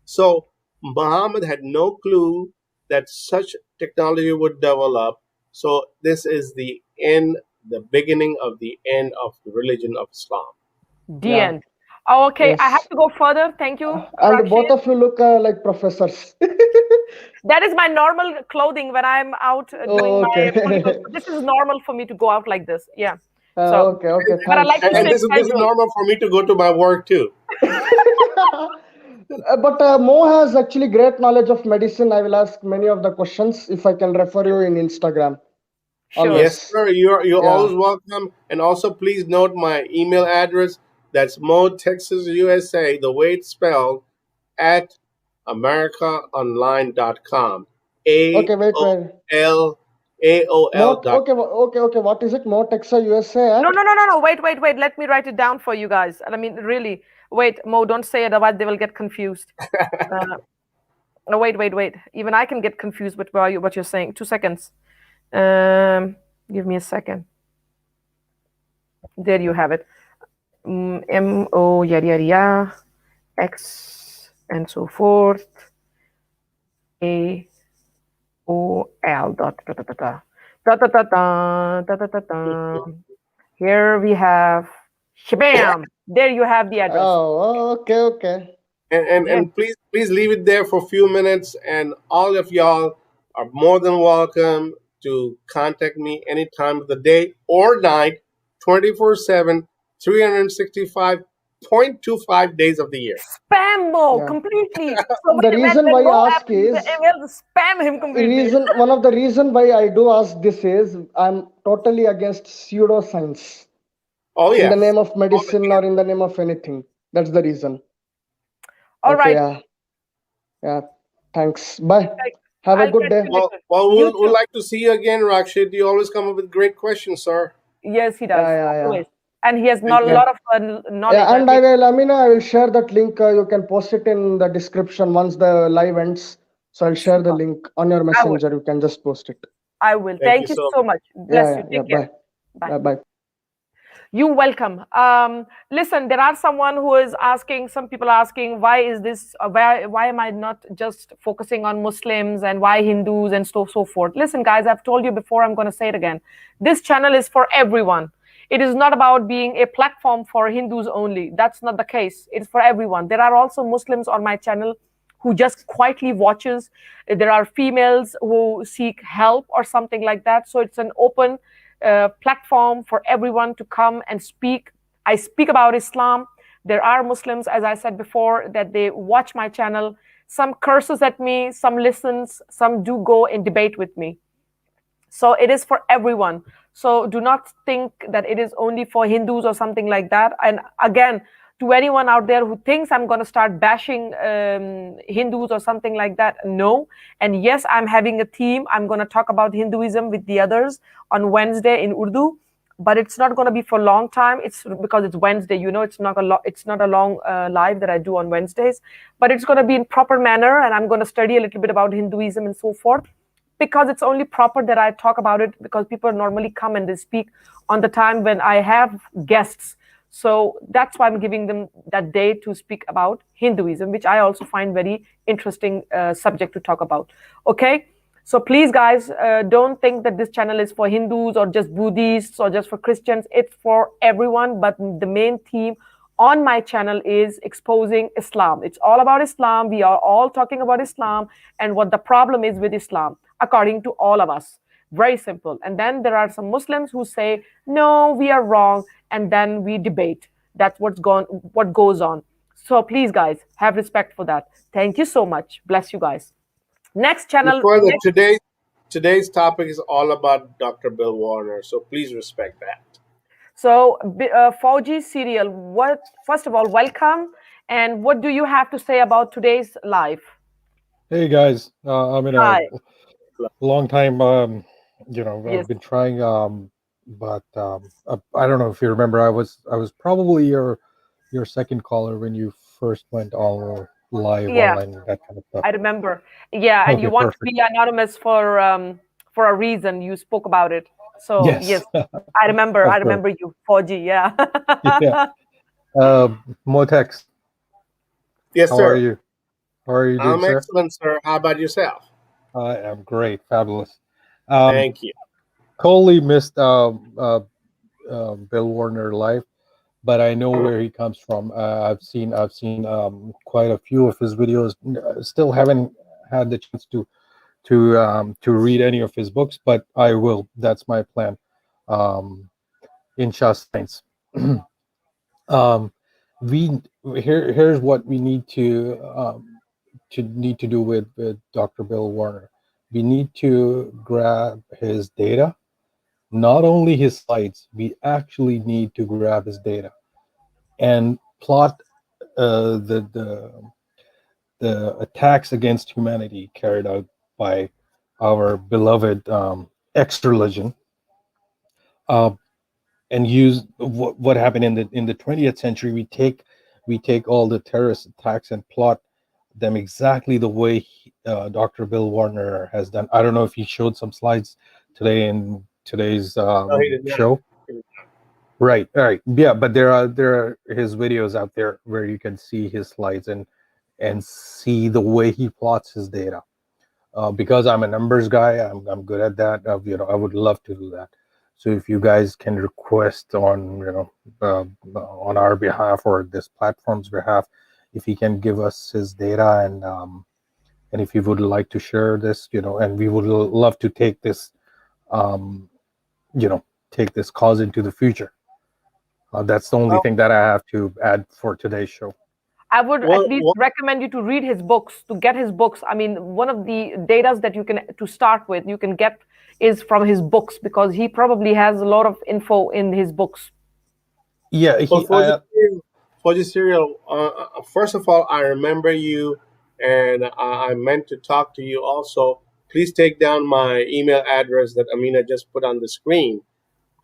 So Muhammad had no clue that such technology would develop. So this is the end, the beginning of the end of the religion of Islam. The Yeah. end. Oh, okay, I have Yes. to go further. Thank you, And Rashid. both of you look like professors. That is my normal clothing when I'm out doing my Okay. political. This is normal for me to go out like this. Yeah. So, Okay. Okay. but I Thanks. like to And stay this is casual. normal for me to go to my work too. But Mo has actually great knowledge of medicine. I will ask many of the questions if I can refer you in Instagram. Sure. Always. Yes, sir. You're Yeah. always welcome. And also, please note my email address. That's Mo Texas USA, the way it's spelled, at americaonline.com. Okay. Wait. AOL Okay. What is it? Mo Texas USA No, at? no. Wait. Let me write it down for you guys. And I mean, really, wait, Mo, don't say it, otherwise they will get confused. No, wait. Even I can get confused with what you're saying. 2 seconds. Give me a second. There you have it. M-O, yada, X, and so forth. A-O-L dot da da da da. Da da da da da da da da. Here we have shabam. There you have the address. Oh, okay. And please leave it there for a few minutes. And all of y'all are more than welcome to contact me any time of the day or night, 24/7, 365.25 days of the year. Spam Mo Yeah. completely. So The reason why I ask is spam him completely. one of the reason why I do ask this is I'm totally against pseudoscience. Oh In the yes. name of medicine or in the name of anything. That's the reason. All right. Yeah. Thanks. Bye. Have a I'll good catch day. you later. Well, You we'd too. like to see you again, Rakshit. You always come up with great questions, sir. Yes, he does. Yeah. Always. And he has Thank a you. lot of knowledge. Yeah, and Amina, I will share that link. You can post it in the description once the live ends. So I'll share the link on your messenger. You can just post it. I will. Thank Thank you you so so much. Bless you. Take care. Bye. Bye. You're welcome. Listen, there are someone who is asking, some people asking, why is this, why am I not just focusing on Muslims and why Hindus and so forth? Listen, guys, I've told you before, I'm going to say it again. This channel is for everyone. It is not about being a platform for Hindus only. That's not the case. It's for everyone. There are also Muslims on my channel who just quietly watches. There are females who seek help or something like that. So it's an open platform for everyone to come and speak. I speak about Islam. There are Muslims, as I said before, that they watch my channel. Some curses at me, some listens, some do go and debate with me. So it is for everyone. So do not think that it is only for Hindus or something like that. And again, to anyone out there who thinks I'm going to start bashing Hindus or something like that, no. And yes, I'm having a theme. I'm going to talk about Hinduism with the others on Wednesday in Urdu, but it's not going to be for a long time. It's because it's Wednesday, it's not a long live that I do on Wednesdays, but it's going to be in proper manner, and I'm going to study a little bit about Hinduism and so forth, because it's only proper that I talk about it, because people normally come and they speak on the time when I have guests. So that's why I'm giving them that day to speak about Hinduism, which I also find very interesting subject to talk about. Okay, so please, guys, don't think that this channel is for Hindus or just Buddhists or just for Christians. It's for everyone, but the main theme on my channel is exposing Islam. It's all about Islam. We are all talking about Islam and what the problem is with Islam, according to all of us. Very simple. And then there are some Muslims who say, no, we are wrong. And then we debate. That's what goes on. So please, guys, have respect for that. Thank you so much. Bless you guys. Next channel. Today's topic is all about Dr. Bill Warner. So please respect that. So Fauji Serial, first of all, welcome. And what do you have to say about today's live? Hey guys, I'm in a long time, I've been trying, but I don't know if you remember, I was probably your second caller when you first went all live online, that kind of stuff. I remember. Yeah, and you want to be anonymous for a reason. You spoke about it. So yes, I remember. I remember you, Fauji. Yeah. Yeah. Motex. Yes, How sir. are you? How are you doing, I'm sir? excellent, sir. How about yourself? I am great, fabulous. Thank you. totally missed Bill Warner live, but I know where he comes from. I've seen quite a few of his videos. Still haven't had the chance to read any of his books, but I will. That's my plan. In Shah Science. We here's what we need to do with Dr. Bill Warner. We need to grab his data, not only his slides. We actually need to grab his data and plot the attacks against humanity carried out by our beloved ex-religion, and use what happened in the 20th century. We take all the terrorist attacks and plot them exactly the way Dr. Bill Warner has done. I don't know if he showed some slides today in today's No, he did not. show. Right, all right, yeah, but there are his videos out there where you can see his slides and see the way he plots his data. Because I'm a numbers guy, I'm good at that. I would love to do that. So if you guys can request on on our behalf or this platform's behalf, if he can give us his data and if he would like to share this, and we would love to take this, take this cause into the future. That's the only thing that I have to add for today's show. I would at least recommend you to read his books, to get his books. I mean, one of the data that you can, to start with, you can get is from his books, because he probably has a lot of info in his books. Yeah. For the serial, first of all, I remember you, and I meant to talk to you also. Please take down my email address that Amina just put on the screen.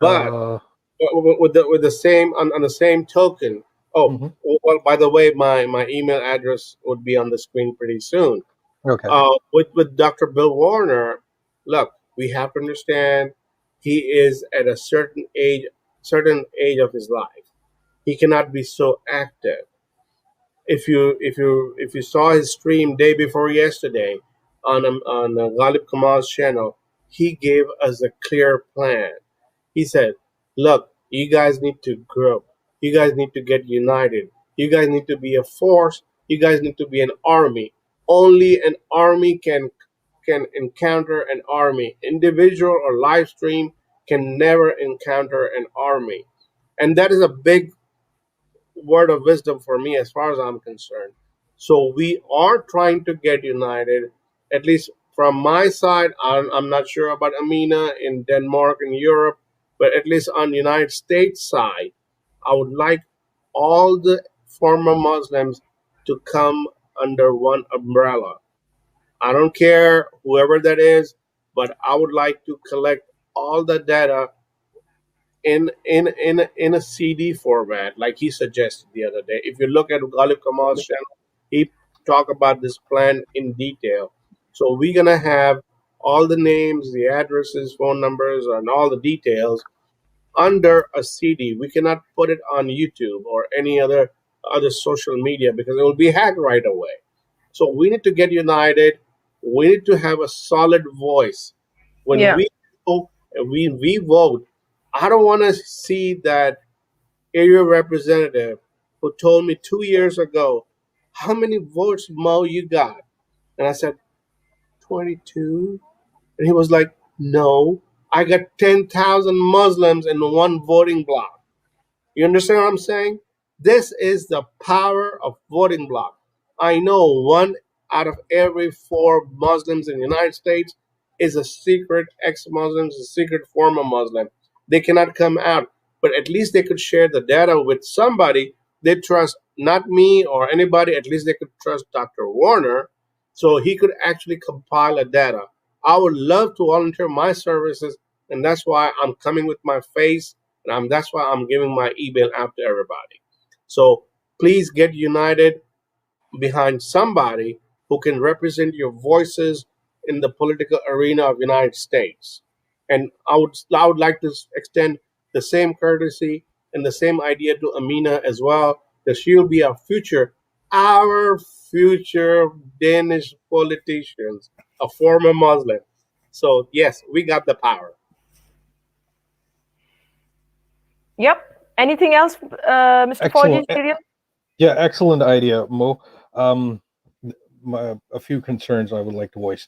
But with the same on the same token. Oh, well, by the way, my email address would be on the screen pretty soon. Okay. With Dr. Bill Warner, look, we have to understand he is at a certain age of his life. He cannot be so active. If you saw his stream day before yesterday on Ghalib Kamal's channel, he gave us a clear plan. He said, look, you guys need to grow. You guys need to get united. You guys need to be a force. You guys need to be an army. Only an army can encounter an army. Individual or live stream can never encounter an army. And that is a big word of wisdom for me as far as I'm concerned. So we are trying to get united, at least from my side. I'm not sure about Amina in Denmark and Europe, but at least on the United States side, I would like all the former Muslims to come under one umbrella. I don't care whoever that is, but I would like to collect all the data in a CD format, like he suggested the other day. If you look at Ghalib Kamal's channel, he talk about this plan in detail. So we're gonna have all the names, the addresses, phone numbers, and all the details under a CD. We cannot put it on YouTube or any other social media because it will be hacked right away. So we need to get united. We need to have a solid voice. When we vote, I don't want to see that area representative who told me 2 years ago, how many votes, Mo, you got? And I said, 22. And he was like, no, I got 10,000 Muslims in one voting block. You understand what I'm saying? This is the power of voting block. I know 1 out of every 4 Muslims in the United States is a secret ex-Muslim, a secret former Muslim. They cannot come out, but at least they could share the data with somebody they trust, not me or anybody. At least they could trust Dr. Warner, so he could actually compile a data. I would love to volunteer my services, and that's why I'm coming with my face, and that's why I'm giving my email out to everybody. So please get united behind somebody who can represent your voices in the political arena of the United States. And I would like to extend the same courtesy and the same idea to Amina as well, that she'll be our future Danish politicians, a former Muslim. So yes, we got the power. Yep. Anything else, Mr. Fauji? Excellent. Yeah, excellent idea, Mo. A few concerns I would like to voice.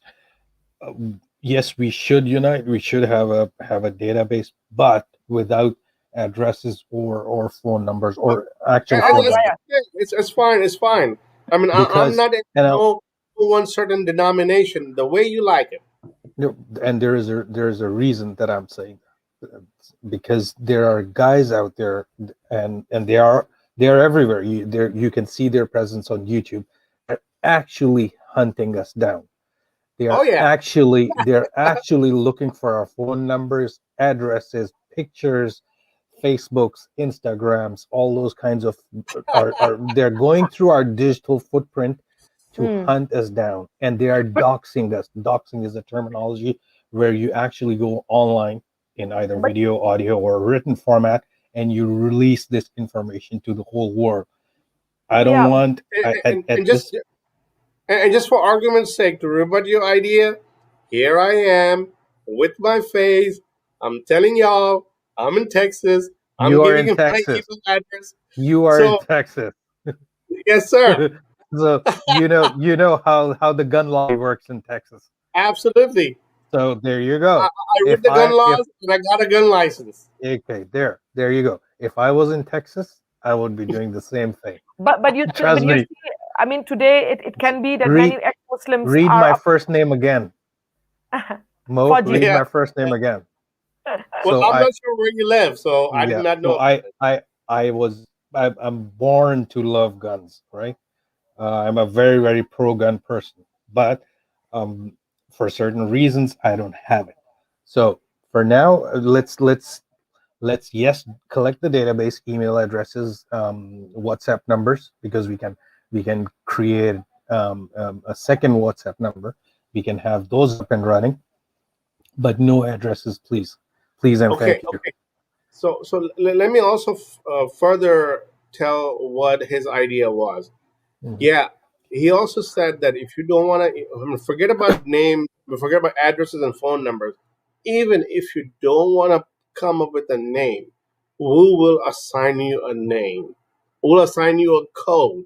Yes, we should unite. We should have a database, but without addresses or phone numbers or actual phone numbers. It's fine. It's fine. I mean, I'm not in one certain denomination. The way you like it. No, and there is a reason that I'm saying that. Because there are guys out there, and they are everywhere. You can see their presence on YouTube. They're actually hunting us down. They are they're actually looking for our phone numbers, addresses, pictures, Facebooks, Instagrams, all those kinds of they're going through our digital footprint to hunt us down, and they are doxing us. Doxing is a terminology where you actually go online in either video, audio, or written format, and you release this information to the whole world. I don't want and just for argument's sake, to rebut your idea, here I am with my face. I'm telling y'all, I'm in Texas. I'm giving you my email address. You are in Texas. Yes, sir. So you know how the gun law works in Texas. Absolutely. So there you go. I read the gun laws and I got a gun license. Okay, there you go. If I was in Texas, I would be doing the same thing. But you trust me. I mean, today it can be that many ex-Muslims read my first name again. Mo, Fauji. read my first name again. Well, so I'm not sure where you live, so I did not know. I'm born to love guns, right? I'm a very, very pro-gun person, but for certain reasons, I don't have it. So for now, let's collect the database, email addresses, WhatsApp numbers, because we can create a second WhatsApp number. We can have those up and running, but no addresses, please and thank you. Okay. So let me also further tell what his idea was. Yeah, he also said that if you don't want to forget about name, forget about addresses and phone numbers, even if you don't want to come up with a name, we will assign you a name. We'll assign you a code,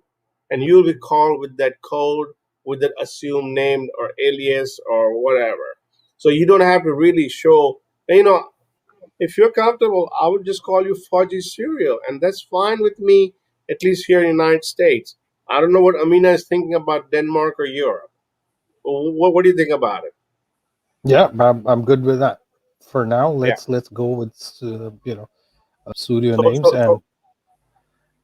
and you'll be called with that code, with that assumed name or alias or whatever. So you don't have to really show, if you're comfortable, I would just call you Fauji Serial, and that's fine with me, at least here in the United States. I don't know what Amina is thinking about Denmark or Europe. What do you think about it? Yeah, I'm good with that. For now, let's go with pseudo names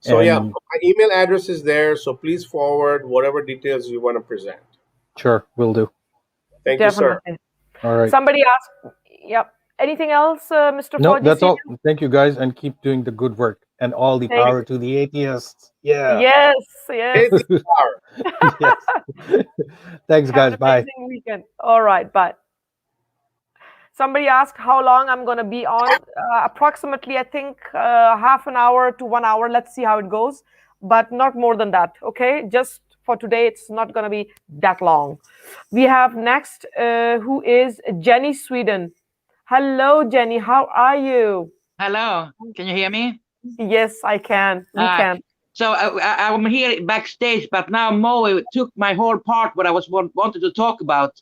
my email address is there, so please forward whatever details you want to present. Sure, will do. Thank you, sir. All right. Somebody asked, yep. Anything else, Mr. No, Fauji? that's all. Thank you, guys, and keep doing the good work. And all the power to the atheists. Yeah. Yes. Atheist power. Yes. Thanks, guys. Bye. Weekend. All right, bye. Somebody asked how long I'm going to be on. Approximately, I think, half an hour to 1 hour. Let's see how it goes, but not more than that. Okay, just for today, it's not going to be that long. We have next, who is Jenny Sweden. Hello, Jenny. How are you? Hello. Can you hear me? Yes, I can. We can. So I'm here backstage, but now Mo took my whole part what I wanted to talk about.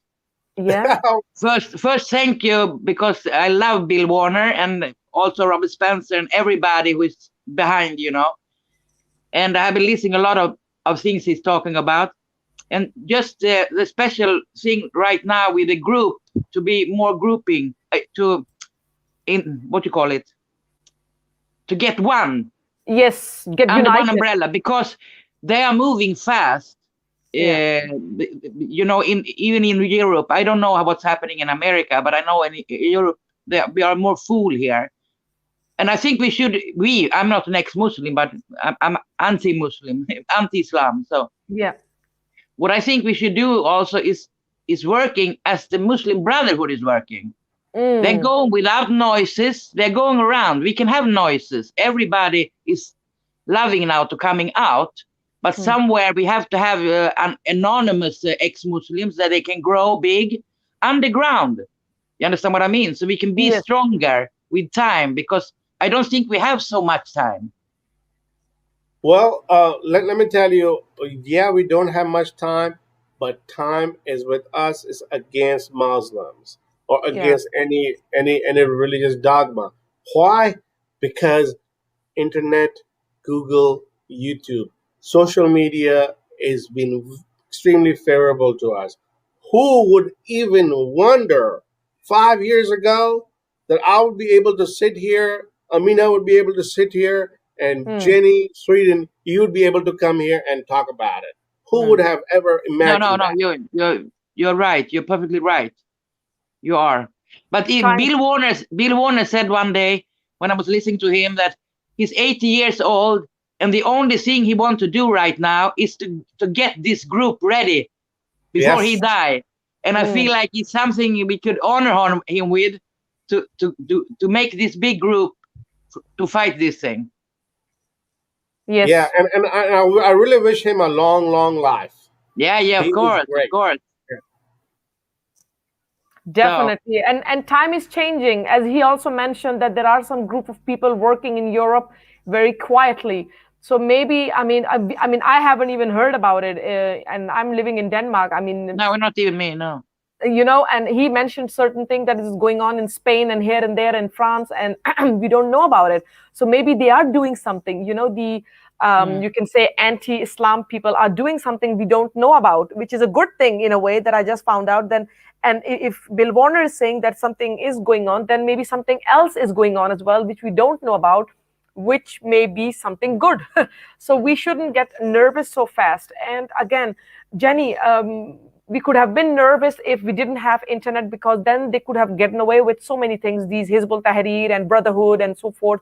Yeah. First, thank you, because I love Bill Warner and also Robert Spencer and everybody who is behind, And I've been listening a lot of things he's talking about. And just the special thing right now with the group, to be more grouping, to get one. Yes, get under united. one umbrella, because they are moving fast. Even in Europe, I don't know what's happening in America, but I know in Europe we are more full here. And I think I'm not an ex-Muslim, but I'm anti-Muslim, anti-Islam. So yeah, what I think we should do also is working as the Muslim Brotherhood is working. They're going without noises. They're going around. We can have noises. Everybody is loving now to coming out, but somewhere we have to have an anonymous ex-Muslims that they can grow big underground. You understand what I mean? So we can be stronger with time, because I don't think we have so much time. Well, let me tell you, yeah, we don't have much time, but time is with us is against Muslims or Yeah. against any religious dogma. Why? Because internet, Google, YouTube, social media has been extremely favorable to us. Who would even wonder 5 years ago that I would be able to sit here, Amina would be able to sit here, and Hmm. Jenny, Sweden, you would be able to come here and talk about it? Who Hmm. would have ever No, imagined no, that? you're right. You're perfectly right. You are. But if Time. Bill Warner said one day when I was listening to him that he's 80 years old and the only thing he wants to do right now is to get this group ready before he Yes. die. And I Hmm. feel like it's something we could honor him with to make this big group to fight this thing. Yeah, Yes. and I really wish him a long, long life. Yeah, He of is course, great. of course. Yeah. So Definitely. And time is changing. As he also mentioned that there are some group of people working in Europe very quietly. So maybe, I haven't even heard about it, and I'm living in Denmark. no, not even me, no. And he mentioned certain thing that is going on in Spain and here and there in France, and we don't know about it. So maybe they are doing something. Mm. You can say anti-Islam people are doing something we don't know about, which is a good thing in a way that I just found out. Then, and if Bill Warner is saying that something is going on, then maybe something else is going on as well, which we don't know about, which may be something good. So we shouldn't get nervous so fast. And again, Jenny, we could have been nervous if we didn't have internet, because then they could have gotten away with so many things, these Hizbul Tahrir and Brotherhood and so forth.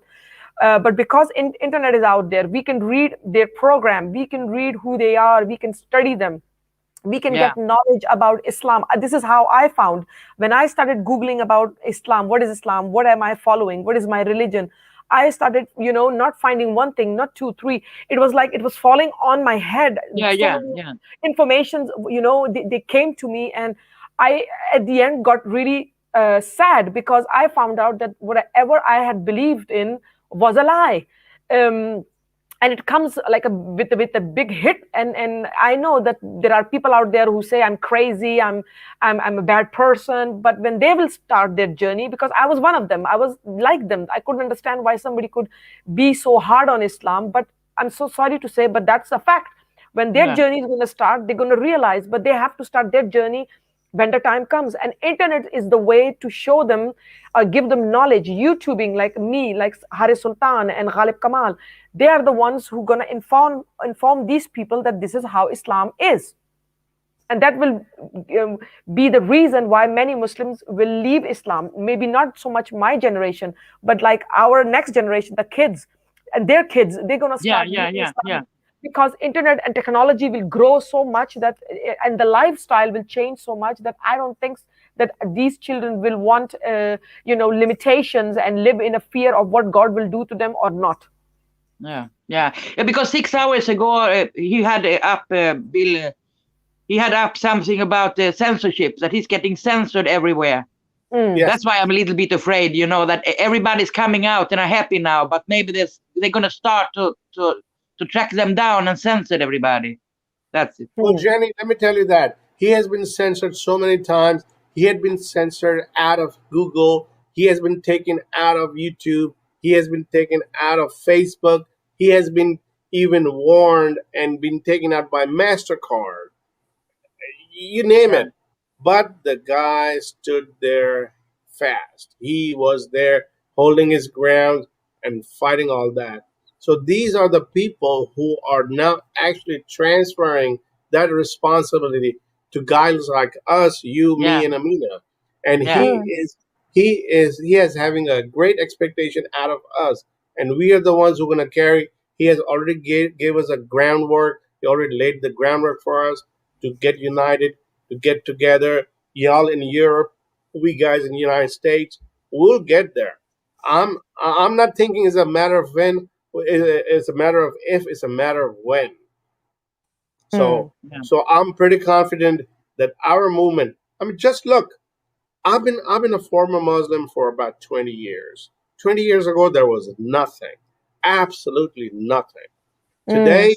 But because internet is out there, we can read their program, we can read who they are, we can study them, we can Yeah. get knowledge about Islam. This is how I found, when I started Googling about Islam, what is Islam, what am I following, what is my religion, I started, not finding one thing, not two, three. It was like it was falling on my head. Yeah, So yeah, many yeah. informations, they came to me, and I, at the end, got really sad, because I found out that whatever I had believed in was a lie. And it comes like with a big hit, and I know that there are people out there who say I'm crazy, I'm a bad person, but when they will start their journey, because I was one of them, I was like them, I couldn't understand why somebody could be so hard on Islam, but I'm so sorry to say, but that's a fact. When their Yeah. journey is going to start, they're going to realize, but they have to start their journey when the time comes, and internet is the way to show them, give them knowledge. YouTubing, like me, like Haris Sultan and Ghalib Kamal, they are the ones who gonna inform these people that this is how Islam is, and that will be the reason why many Muslims will leave Islam. Maybe not so much my generation, but like our next generation, the kids and their kids, they're gonna Yeah, start yeah, leaving yeah, Islam, yeah. because internet and technology will grow so much that, and the lifestyle will change so much, that I don't think that these children will want limitations and live in a fear of what God will do to them or not. Yeah, yeah. Because 6 hours ago, he had up Bill. He had up something about censorship, that he's getting censored everywhere. Yes. That's why I'm a little bit afraid, that everybody's coming out and are happy now, but maybe they're going to start to track them down and censor everybody. That's it. Well, Jenny, let me tell you that he has been censored so many times. He had been censored out of Google. He has been taken out of YouTube. He has been taken out of Facebook. He has been even warned and been taken out by MasterCard. You name Yeah. it. But the guy stood there fast. He was there holding his ground and fighting all that. So these are the people who are now actually transferring that responsibility to guys like us, you, Yeah. me, and Amina. And Yeah. he is having a great expectation out of us. And we are the ones who are going to carry. He has already gave us a groundwork. He already laid the groundwork for us to get united, to get together. Y'all in Europe, we guys in the United States, we'll get there. I'm not thinking it's a matter of when, it's a matter of if, it's a matter of when. So Yeah. so I'm pretty confident that our movement. I mean, just look. I've been a former Muslim for about 20 years. 20 years ago, there was nothing, absolutely nothing. Mm. Today,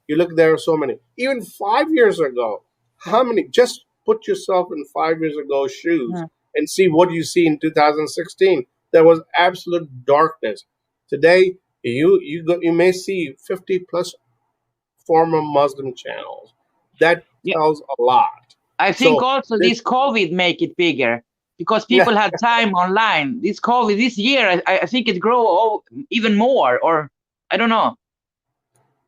you look, there are so many. Even 5 years ago, how many? Just put yourself in 5 years ago shoes Yeah. and see what you see in 2016. There was absolute darkness. Today, you may see 50 plus former Muslim channels. That Yeah. tells a lot. I think So also this, this COVID make it bigger because yeah. people had time online. This COVID this year, I think it grow even more, or I don't know.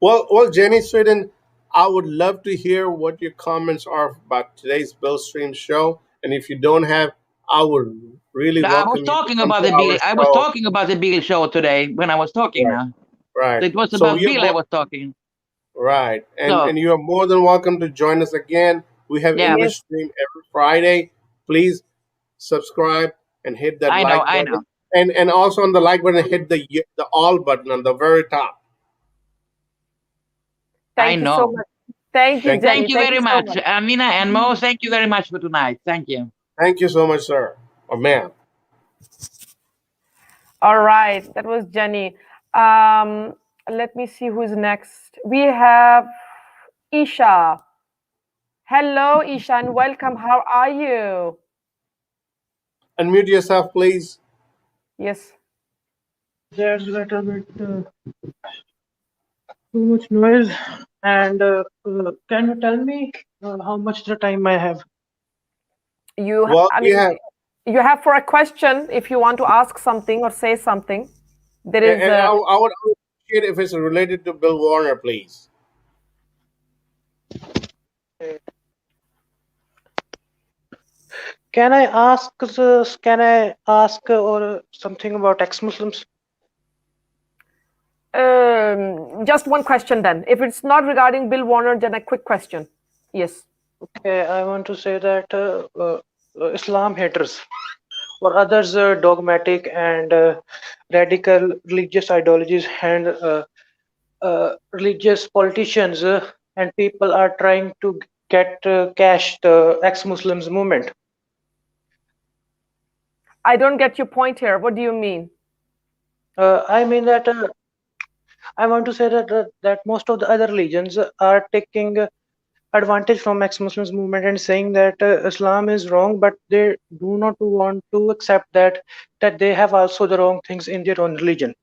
Well, Jenny Sweden, I would love to hear what your comments are about today's Bill Stream show. And if you don't have, I would really No, I was welcome you to talking come about to the our bill. I was show. talking about the bill show today when I was talking Right, now. right. So it was So about you're bill I was talking. right, So and you are more than welcome to join us again. We have yeah, English Stream every Friday. Please subscribe and hit that I know, like I button, know. and also on the like button, hit the all button on the very top. I Thank you so know. much. Thank you, Thank you. Jenny. Thank you Thank very you so much, much. Amina and Mo. Thank you very much for tonight. Thank you. Thank you so much, sir or ma'am. All right, that was Jenny. Let me see who's next. We have Isha. Hello, Isha, and welcome. How are you? Unmute yourself, please. Yes. There's a little bit too much noise. And can you tell me how much the time I have? You, Well, I we mean, have, you have for a question if you want to ask something or say something. There is and I would appreciate if it's related to Bill Warner, please. Can I ask? Can I ask or something about ex-Muslims? just one question then. If it's not regarding Bill Warner, then a quick question. Yes. Okay, I want to say that Islam haters or others dogmatic and radical religious ideologies and religious politicians and people are trying to get cash the ex-Muslims movement. I don't get your point here. What do you mean? I mean that I want to say that most of the other religions are taking advantage from ex-Muslims movement and saying that Islam is wrong, but they do not want to accept that they have also the wrong things in their own religion.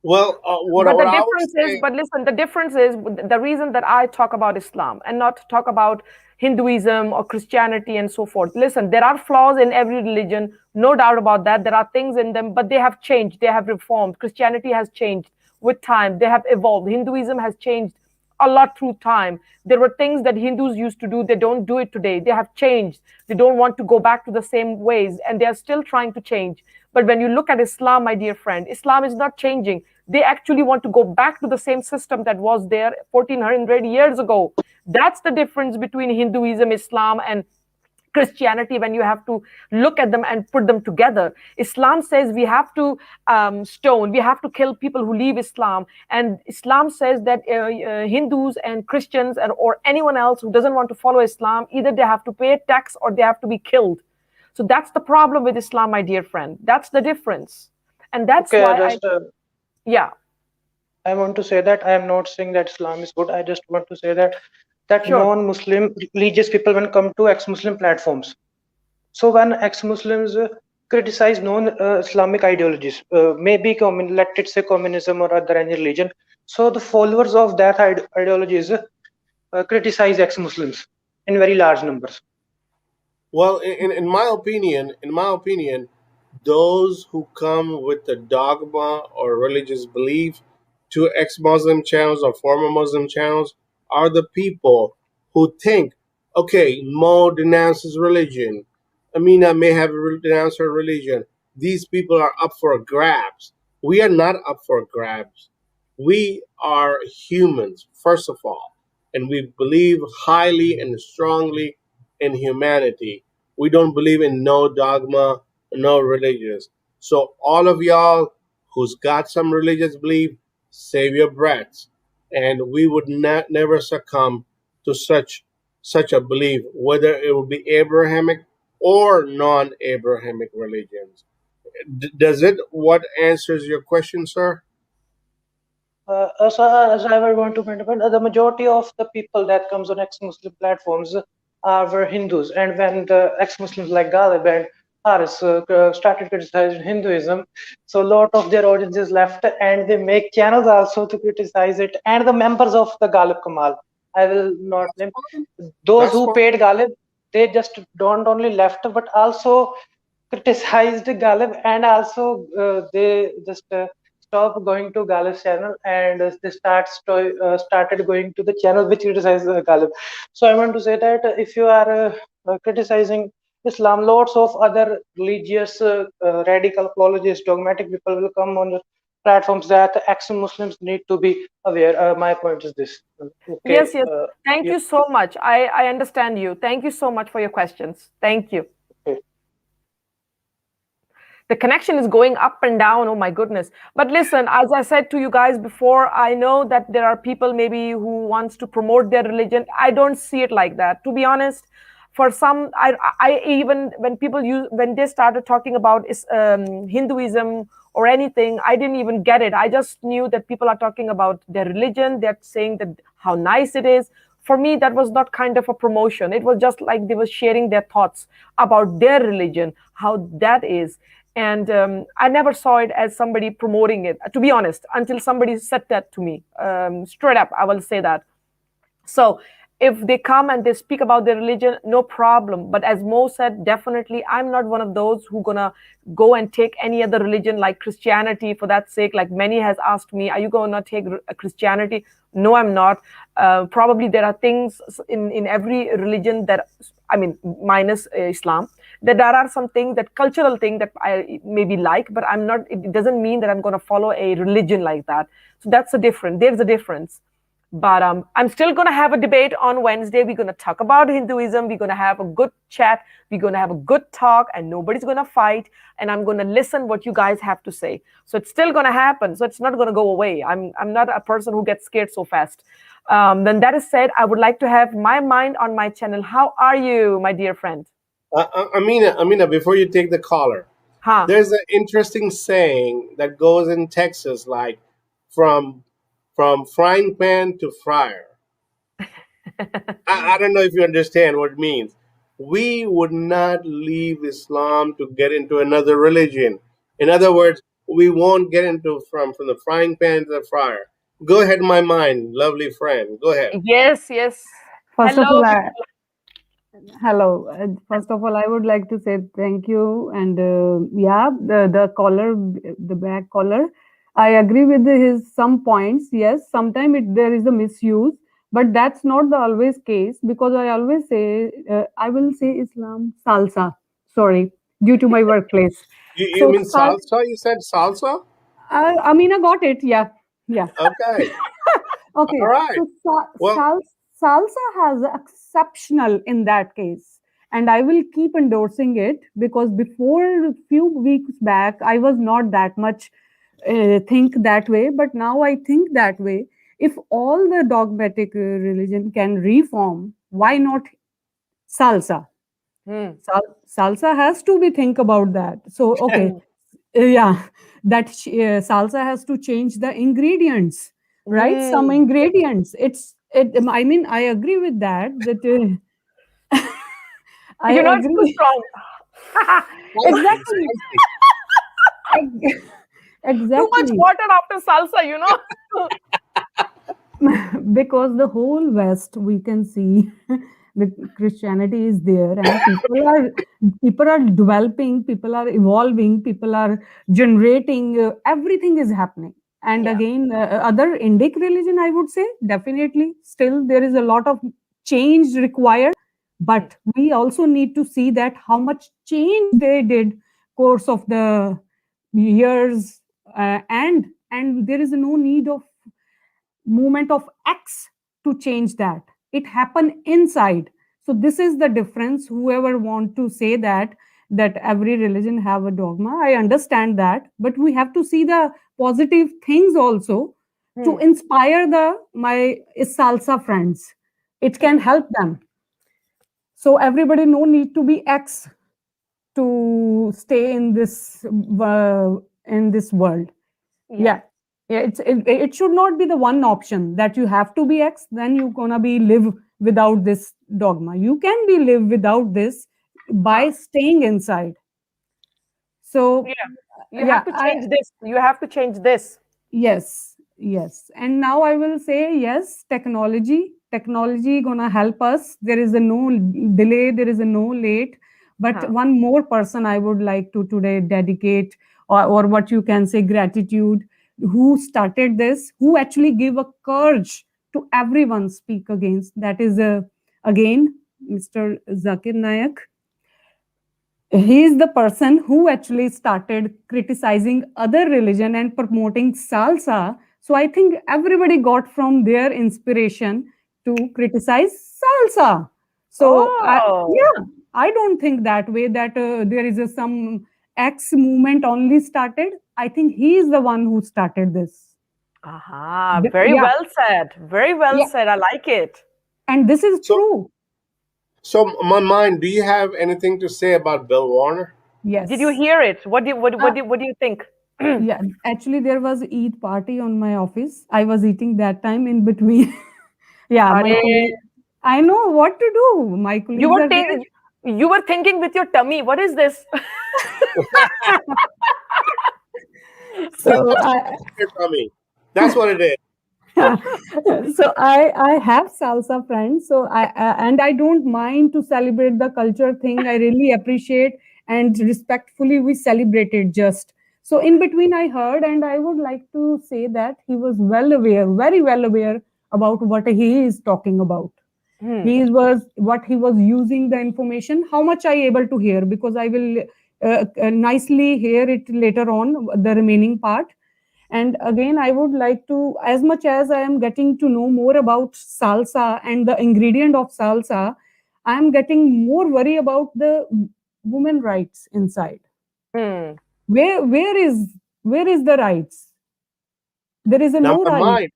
Well, what But the I would difference is, say, but listen, the difference is the reason that I talk about Islam and not talk about Hinduism or Christianity and so forth. Listen, there are flaws in every religion, no doubt about that. There are things in them, but they have changed, they have reformed. Christianity has changed with time, they have evolved. Hinduism has changed a lot through time. There were things that Hindus used to do, they don't do it today. They have changed. They don't want to go back to the same ways, and they are still trying to change. But when you look at Islam, my dear friend, Islam is not changing. They actually want to go back to the same system that was there 1400 years ago. That's the difference between Hinduism, Islam, and Christianity. When you have to look at them and put them together, Islam says we have to stone, we have to kill people who leave Islam, and Islam says that Hindus and Christians or anyone else who doesn't want to follow Islam, either they have to pay tax or they have to be killed. So that's the problem with Islam, my dear friend. That's the difference, and that's Okay, why yeah. I want to say that I am not saying that Islam is good. I just want to say that Sure. non-Muslim religious people when come to ex-Muslim platforms. So when ex-Muslims criticize non-Islamic ideologies, maybe let it say communism or other any religion. So the followers of that ideologies criticize ex-Muslims in very large numbers. well, in my opinion, those who come with the dogma or religious belief to ex-Muslim channels or former Muslim channels are the people who think, okay, Mo denounces religion, Amina may have denounced her religion. These people are up for grabs. We are not up for grabs. We are humans, first of all, and we believe highly and strongly in humanity. We don't believe in no dogma, no religious. So all of y'all who's got some religious belief, save your breaths. And we would never succumb to such a belief, whether it would be Abrahamic or non-Abrahamic religions. Does it what answers your question, sir? So as I would want to point out, the majority of the people that comes on ex-Muslim platforms were Hindus, and when the ex-Muslims like Ghalib and Haris started criticizing Hinduism, so a lot of their audiences left, and they make channels also to criticize it. And the members of the Ghalib Kamal, I will not name those who paid Ghalib, they just don't only left but also criticized Ghalib, and also they just stopped going to Ghalib's channel, and they started going to the channel which criticizes Ghalib. So I want to say that if you are criticizing Islam, lots of other religious radical apologists, dogmatic people will come on your platforms that ex-Muslims need to be aware. My point is this. Okay. Yes, yes. Thank you so much. I understand you. Thank you so much for your questions. Thank you. The connection is going up and down. Oh my goodness. But listen, as I said to you guys before, I know that there are people maybe who wants to promote their religion. I don't see it like that. To be honest, for some, I even when they started talking about Hinduism or anything, I didn't even get it. I just knew that people are talking about their religion. They're saying that how nice it is. For me, that was not kind of a promotion. It was just like they were sharing their thoughts about their religion, how that is. And I never saw it as somebody promoting it, to be honest, until somebody said that to me. Straight up, I will say that. So if they come and they speak about their religion, no problem. But as Mo said, definitely, I'm not one of those who gonna go and take any other religion like Christianity for that sake. Like many has asked me, are you gonna take Christianity? No, I'm not. Probably there are things in every religion that, I mean, minus Islam, that there are some things, that cultural thing that I maybe like, but I'm not, it doesn't mean that I'm going to follow a religion like that. So that's there's a difference. But I'm still going to have a debate on Wednesday. We're going to talk about Hinduism. We're going to have a good chat. We're going to have a good talk, and nobody's going to fight. And I'm going to listen what you guys have to say. So it's still going to happen. So it's not going to go away. I'm not a person who gets scared so fast. Then that is said, I would like to have my mind on my channel. How are you, my dear friend? Amina, before you take the caller, there's an interesting saying that goes in Texas, like from frying pan to fryer. I don't know if you understand what it means. We would not leave Islam to get into another religion. In other words, we won't get into from the frying pan to the fryer. Go ahead, my mind, lovely friend. Go ahead. Yes, yes. First of Hello. all, hello. First of all, I would like to say thank you. And yeah, the caller, the back caller, I agree with his some points. Yes, sometimes there is a misuse, but that's not the always case, because I always say, I will say Islam salsa. Sorry, due to my workplace. You mean salsa? You said salsa? Amina got it. Yeah, yeah. Okay. Okay. All right. So salsa has exceptional in that case, and I will keep endorsing it, because before a few weeks back I was not that much think that way, but now I think that way. If all the dogmatic religion can reform, why not salsa? Salsa has to be think about that. So okay, yeah, that salsa has to change the ingredients, right? Some ingredients. I mean, I agree with that. That I You're not agree. too strong. Exactly. Exactly. Too much water after salsa, you know. Because the whole West, we can see the Christianity is there, and people are developing, people are evolving, people are generating. Everything is happening. And again, other Indic religion, I would say, definitely still there is a lot of change required. But we also need to see that how much change they did course of the years, and there is no need of movement of X to change that. It happened inside. So this is the difference. Whoever want to say that every religion have a dogma, I understand that, but we have to see the positive things also to inspire my salsa friends. It can help them. So everybody no need to be X. to stay in this world. Yeah. It should not be the one option that you have to be X, then you're gonna be live without this dogma. You can be live without this by staying inside. So you have to change this. You have to change this. Yes. And now I will say yes, technology gonna help us. There is a no delay, there is a no late. But one more person I would like to today dedicate, or what you can say, gratitude, who started this, who actually gave a courage to everyone speak against. That is again Mr. Zakir Naik. He is the person who actually started criticizing other religion and promoting salsa. So I think everybody got from their inspiration to criticize salsa. So I don't think that way that there is some X movement only started. I think he is the one who started this. Very well said. Very well said. I like it. And this is true. So, my mind, do you have anything to say about Bill Warner? Yes. Did you hear it? What do you think? Yeah, actually, there was Eid party on my office. I was eating that time in between. My colleague, I know what to do. My colleagues you were thinking with your tummy. What is this? So that's what it is. So I have salsa friends. So I don't mind to celebrate the culture thing. I really appreciate and respectfully we celebrated just. So in between I heard, and I would like to say that he was well aware, very well aware about what he is talking about. He was using the information. How much I able to hear, because I will nicely hear it later on, the remaining part. And again, I would like to, as much as I am getting to know more about salsa and the ingredient of salsa, I am getting more worry about the women rights inside. Where is the rights? There is no right.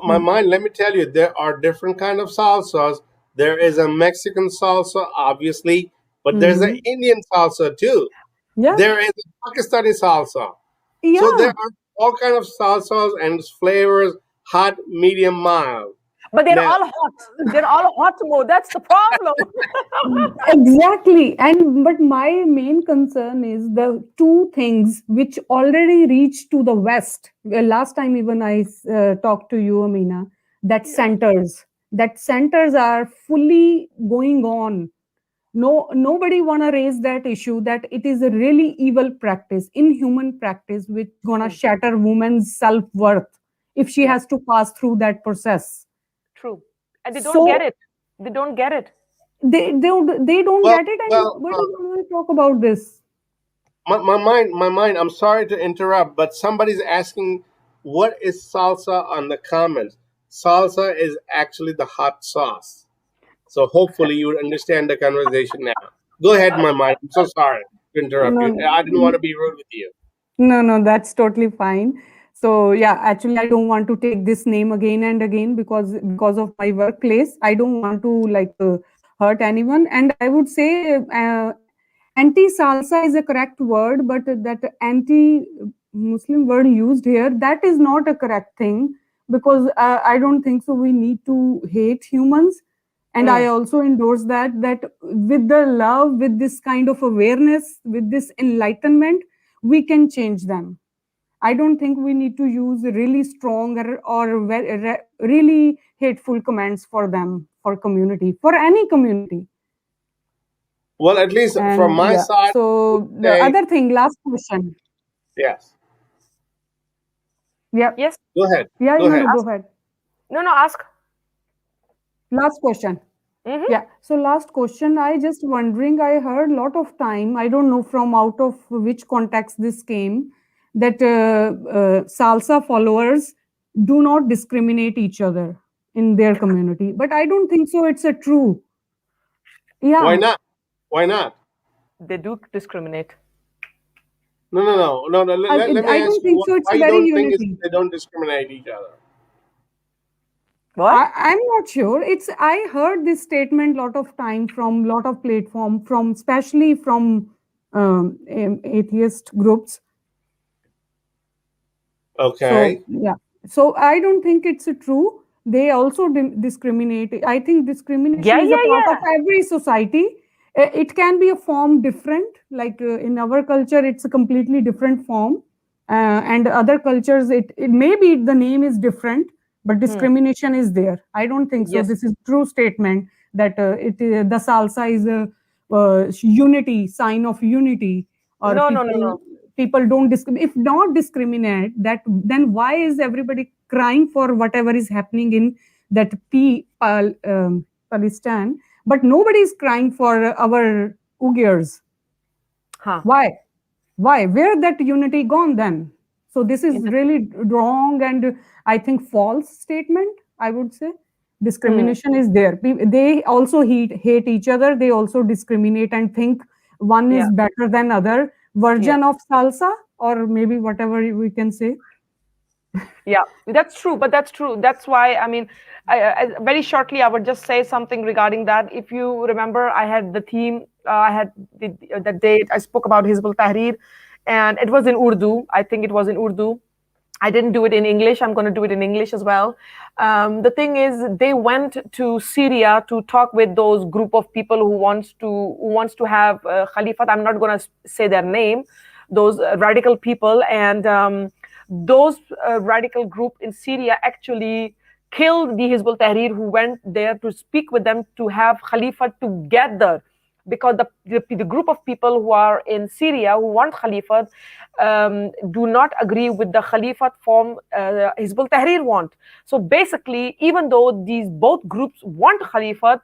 My mind, let me tell you, there are different kind of salsas. There is a Mexican salsa, obviously, but there's an Indian salsa too. There is a Pakistani salsa. So there are all kind of salsas and flavors, hot, medium, mild. But they're all hot. They're all hot mode. That's the problem. Exactly. But my main concern is the two things which already reached to the West. Last time even I talked to you, Amina, that centers are fully going on. Nobody want to raise that issue that it is a really evil practice, inhuman practice, which gonna shatter woman's self-worth if she has to pass through that process. True. And they don't get it. They don't get it. They don't get it. And what do you want to talk about this? My mind, I'm sorry to interrupt, but somebody's asking, what is salsa on the comments? Salsa is actually the hot sauce. So hopefully you would understand the conversation now. Go ahead, my mind. I'm so sorry to interrupt you. I didn't want to be rude with you. No, that's totally fine. So yeah, actually, I don't want to take this name again and again because of my workplace. I don't want to hurt anyone. And I would say anti-salsa is a correct word, but that anti-Muslim word used here, that is not a correct thing, because I don't think so. We need to hate humans. And I also endorse that with the love, with this kind of awareness, with this enlightenment, we can change them. I don't think we need to use really strong or really hateful comments for them, for community, for any community. Well, at least from my side. So the other thing, last question. Yes. Yeah. Yes. Go ahead. Yeah, go ahead. No, ask. Last question. Yeah. So last question, I just wondering, I heard a lot of time, I don't know from out of which context this came, that salsa followers do not discriminate each other in their community. But I don't think so. It's a true. Yeah. Why not? They do discriminate. No. Let me ask you, why you don't think they don't discriminate each other? What? I'm not sure. I heard this statement a lot of time from lot of platform, especially from atheist groups. Okay. So yeah, so I don't think it's true. They also discriminate. I think discrimination is a part of every society. It can be a form different, like in our culture it's a completely different form, and other cultures it may be the name is different, but discrimination is there. I don't think so. Yes. This is true statement that the salsa is a unity, sign of unity, or No, no, no, no. people don't discriminate. If not discriminate, that then why is everybody crying for whatever is happening in that Palestine, but nobody is crying for our Uyghurs? Why where that unity gone then? So this is really wrong, and I think false statement, I would say. Discrimination is there. They also hate each other. They also discriminate and think one is better than other version of salsa, or maybe whatever we can say. Yeah, that's true, but that's true. That's why, I mean, very shortly, I would just say something regarding that. If you remember, I had the theme, I had the date, I spoke about Hizbul Tahrir, and it was in Urdu. I think it was in Urdu. I didn't do it in English. I'm going to do it in English as well. The thing is, they went to Syria to talk with those group of people who wants to have Khalifat. I'm not going to say their name. Those radical people, and those radical group in Syria actually killed the Hizbul Tahrir who went there to speak with them to have Khalifat together, because the group of people who are in Syria who want Khalifat do not agree with the Khalifat form Hizbul Tahrir want. So basically, even though these both groups want Khalifat,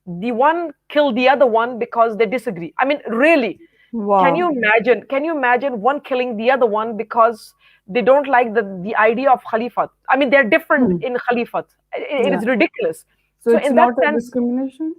the one killed the other one because they disagree. I mean, really, wow. Can you imagine one killing the other one because they don't like the idea of Khalifat? I mean, they're different in Khalifat. It is ridiculous. So it's in not that a sense, discrimination?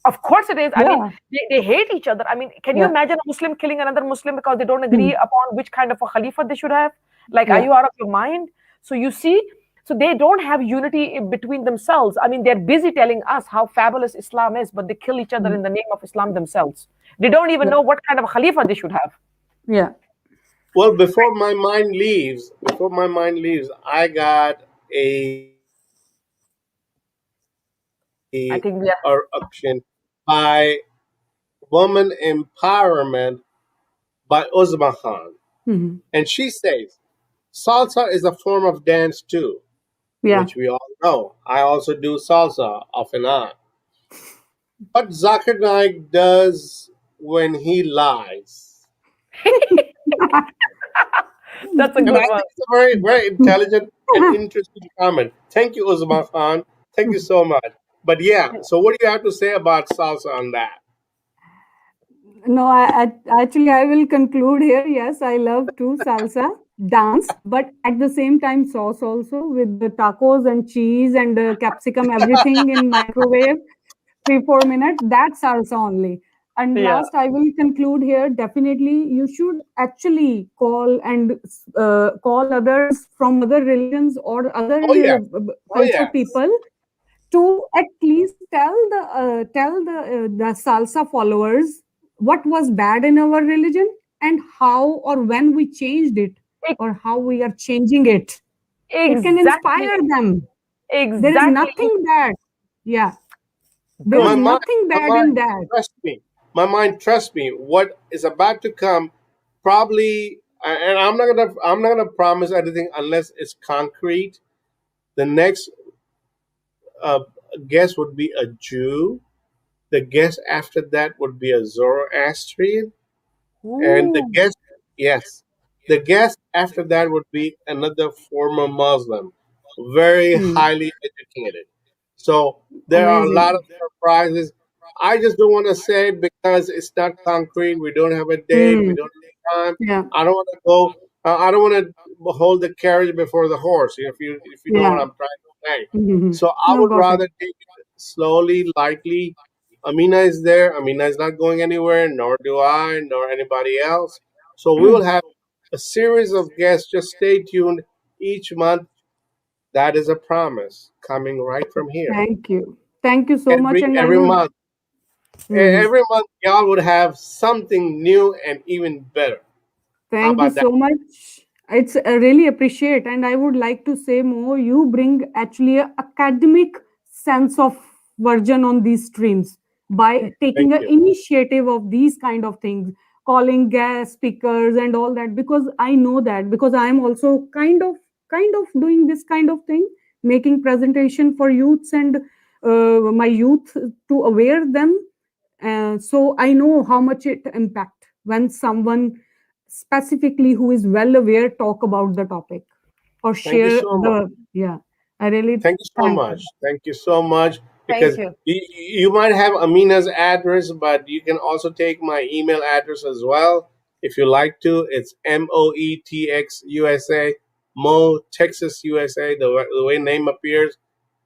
of course it is. I mean, they hate each other. I mean, can you imagine a Muslim killing another Muslim because they don't agree upon which kind of a Khalifa they should have? Like, are you out of your mind? So you see, so they don't have unity between themselves. I mean, they're busy telling us how fabulous Islam is, but they kill each other in the name of Islam themselves. They don't even know what kind of Khalifa they should have. Yeah. Well, before my mind leaves, I got a option by Woman Empowerment by Uzma Khan. And she says, salsa is a form of dance too, which we all know. I also do salsa off and on. What Zakir Naik does when he lies. That's a good one. It's a very, very intelligent and interesting comment. Thank you, Uzma Khan. Thank you so much. But yeah, so what do you have to say about salsa on that? No, actually, I will conclude here. Yes, I love to salsa dance, but at the same time, sauce also with the tacos and cheese and capsicum, everything in microwave, 3-4 minutes. That's salsa only. And last, I will conclude here. Definitely, you should actually call others from other religions or other culture people to at least tell the salsa followers what was bad in our religion and how or when we changed it or how we are changing it. It can inspire them. There is nothing bad. Yeah. There is nothing bad in that. Trust me, what is about to come probably, and I'm not gonna promise anything unless it's concrete. The next guest would be a Jew. The guest after that would be a Zoroastrian. And the guest after that would be another former Muslim, very highly educated. So there are a lot of surprises. I just don't want to say it because it's not concrete. We don't have a date. We don't have time. Yeah. I don't want to go. I don't want to hold the carriage before the horse. If you know what I'm trying to say. So I would rather take it slowly, lightly. Amina is there. Amina is not going anywhere, nor do I, nor anybody else. So we will have a series of guests. Just stay tuned each month. That is a promise coming right from here. Thank you. Thank you so much. And every month. Every month, y'all would have something new and even better. How Thank you about that? so much. It's really appreciate, and I would like to say more. You bring actually a academic sense of version on these streams by taking Thank an you. initiative of these kind of things, calling guest speakers and all that. Because I know that because I am also kind of doing this kind of thing, making presentation for youths and my youth to aware them. So I know how much it impact when someone specifically who is well aware talk about the topic or Thank you share so much. I really Thank you so thank much. you. Thank you so much. Thank Because you. you might have Amina's address, but you can also take my email address as well if you like to. It's MOETX USA, Mo Texas USA, the way name appears,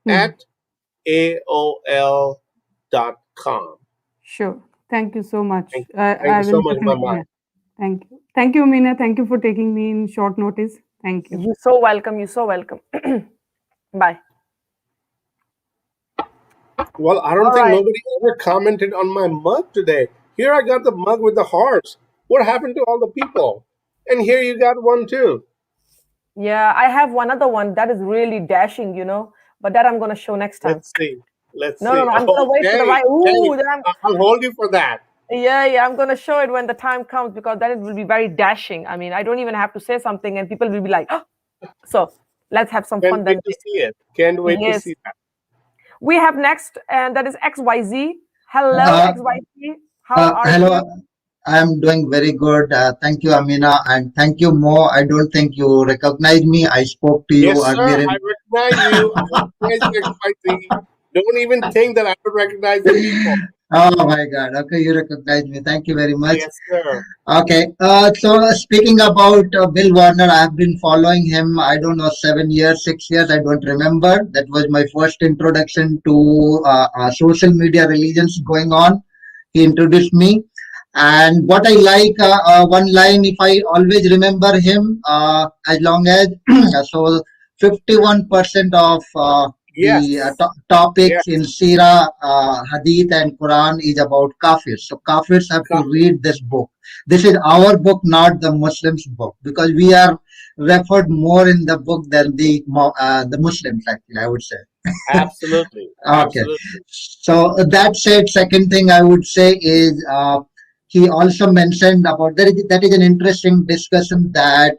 at AOL.com. Sure. Thank you so much. Thank I you so will much, definitely. Mama. Yeah. Thank you. Thank you, Amina. Thank you for taking me in short notice. Thank you. You're so welcome. You're so welcome. Bye. Well, I don't All think right. nobody ever commented on my mug today. Here I got the mug with the hearts. What happened to all the people? And here you got one too. Yeah, I have one other one that is really dashing, but that I'm gonna show next time. Let's see. Let's No, see. I'm gonna wait for the right. Hey, Then I'll hold you for that. yeah, I'm gonna show it when the time comes because then it will be very dashing. I mean, I don't even have to say something, and people will be like, oh. So let's have some Can't fun wait then. to see it. Can't wait to Yes. see that. We have next, and that is XYZ. Hello, XYZ. How are Hello, you? I'm doing very good. Thank you, Amina, and thank you, Mo. I don't think you recognize me. I spoke to you Yes, sir. earlier. I recognize you. I recognize you, XYZ. Don't even think that I would recognize the people. Oh my God. Okay, you recognize me. Thank you very much. Yes, sir. Okay. So speaking about Bill Warner, I have been following him. I don't know, 7 years, 6 years. I don't remember. That was my first introduction to social media religions going on. He introduced me. And what I like, one line, if I always remember him, as long as so 51% of the topics in Sirah, Hadith, and Quran is about Kafirs. So Kafirs have to read this book. This is our book, not the Muslims' book, because we are referred more in the book than the Muslims, actually, I would say. Absolutely. Okay. Absolutely. So that said, second thing I would say is he also mentioned about that is an interesting discussion that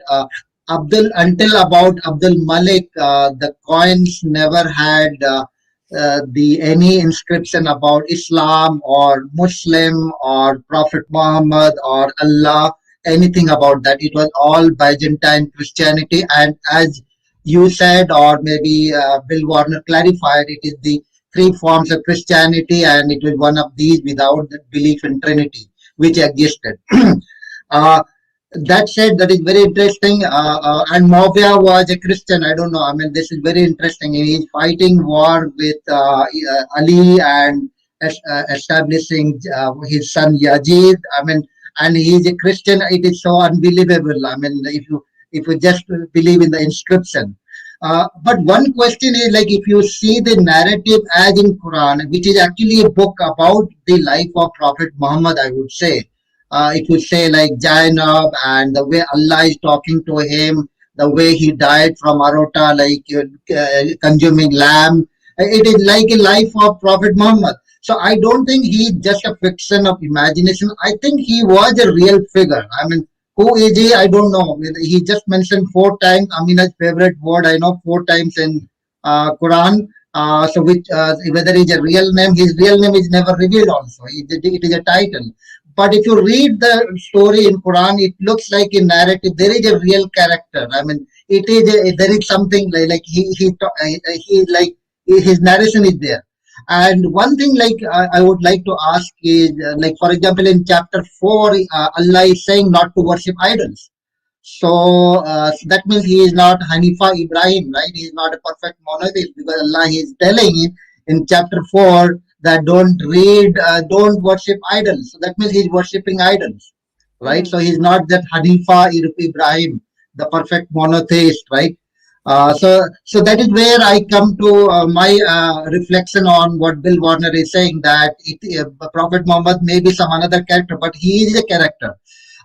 until about Abdul Malik, the coins never had the any inscription about Islam or Muslim or Prophet Muhammad or Allah, anything about that. It was all Byzantine Christianity, and as you said, or maybe Bill Warner clarified, it is the three forms of Christianity, and it was one of these without the belief in Trinity, which existed. That said, that is very interesting. And Muawiyah was a Christian. I don't know. I mean, this is very interesting. He is fighting war with Ali and establishing his son Yazid. I mean, and he is a Christian. It is so unbelievable. I mean, if you just believe in the inscription. But one question is like if you see the narrative as in Quran, which is actually a book about the life of Prophet Muhammad, I would say. It would say like Zainab and the way Allah is talking to him, the way he died from Arota, like consuming lamb. It is like a life of Prophet Muhammad. So I don't think he's just a fiction of imagination. I think he was a real figure. I mean, who is he? I don't know. He just mentioned 4 times. Amina's favorite word, I know 4 times in Quran. So which whether it's a real name, his real name is never revealed also. It is a title. But if you read the story in Quran, it looks like a narrative. There is a real character. I mean, there is something like he like his narration is there. And one thing like I would like to ask is like for example in chapter 4, Allah is saying not to worship idols. So that means he is not Hanifa Ibrahim, right? He is not a perfect monotheist because Allah is telling in chapter 4 that don't worship idols. So that means he's worshipping idols, right? So he's not that Hanifa Ibrahim, the perfect monotheist, right? So that is where I come to my reflection on what Bill Warner is saying, that Prophet Muhammad may be some another character, but he is a character.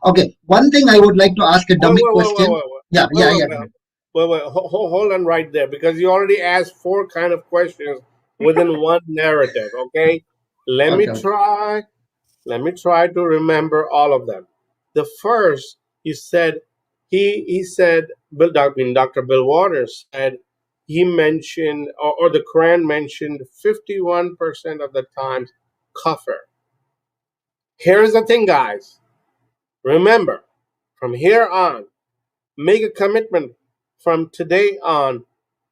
Okay, one thing I would like to ask a dummy question. Yeah. Wait. Hold on right there, because you already asked 4 kind of questions within one narrative. Okay, let me try to remember all of them. The first, you said he said Dr. Bill Waters said he mentioned, or the Quran mentioned 51% of the times kafir. Here's the thing, guys. Remember, from here on, make a commitment from today on,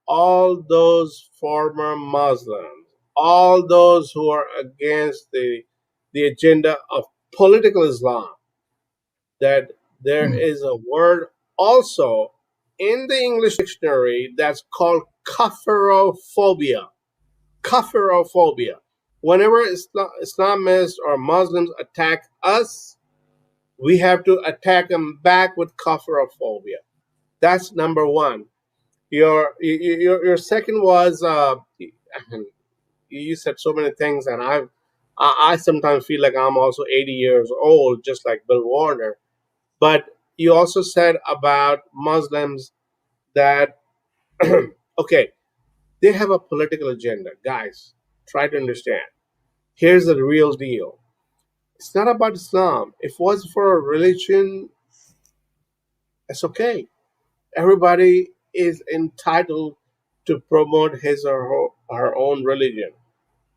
all those former Muslims, all those who are against the agenda of political Islam, that there is a word also in the English dictionary that's called kafirophobia. Kafirophobia. Whenever Islamists or Muslims attack us, we have to attack them back with kafirophobia. That's number one. Your second was you said so many things, and I sometimes feel like I'm also 80 years old, just like Bill Warner. But you also said about Muslims that okay, they have a political agenda. Guys, try to understand. Here's the real deal. It's not about Islam. If it was for a religion, it's okay. Everybody is entitled to promote his or her own religion.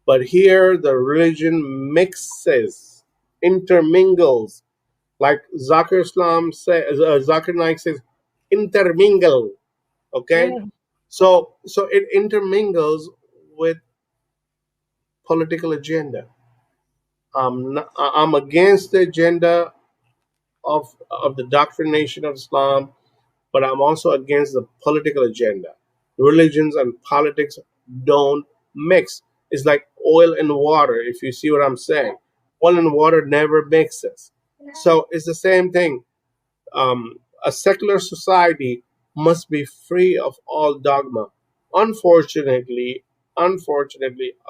But here, the religion mixes, intermingles, like Zakir Naik says, intermingle. Okay, so it intermingles with political agenda. I'm against the agenda of the doctrination of Islam, but I'm also against the political agenda. Religions and politics don't mix. It's like oil and water, if you see what I'm saying. Oil and water never mixes. So it's the same thing. A secular society must be free of all dogma. Unfortunately, a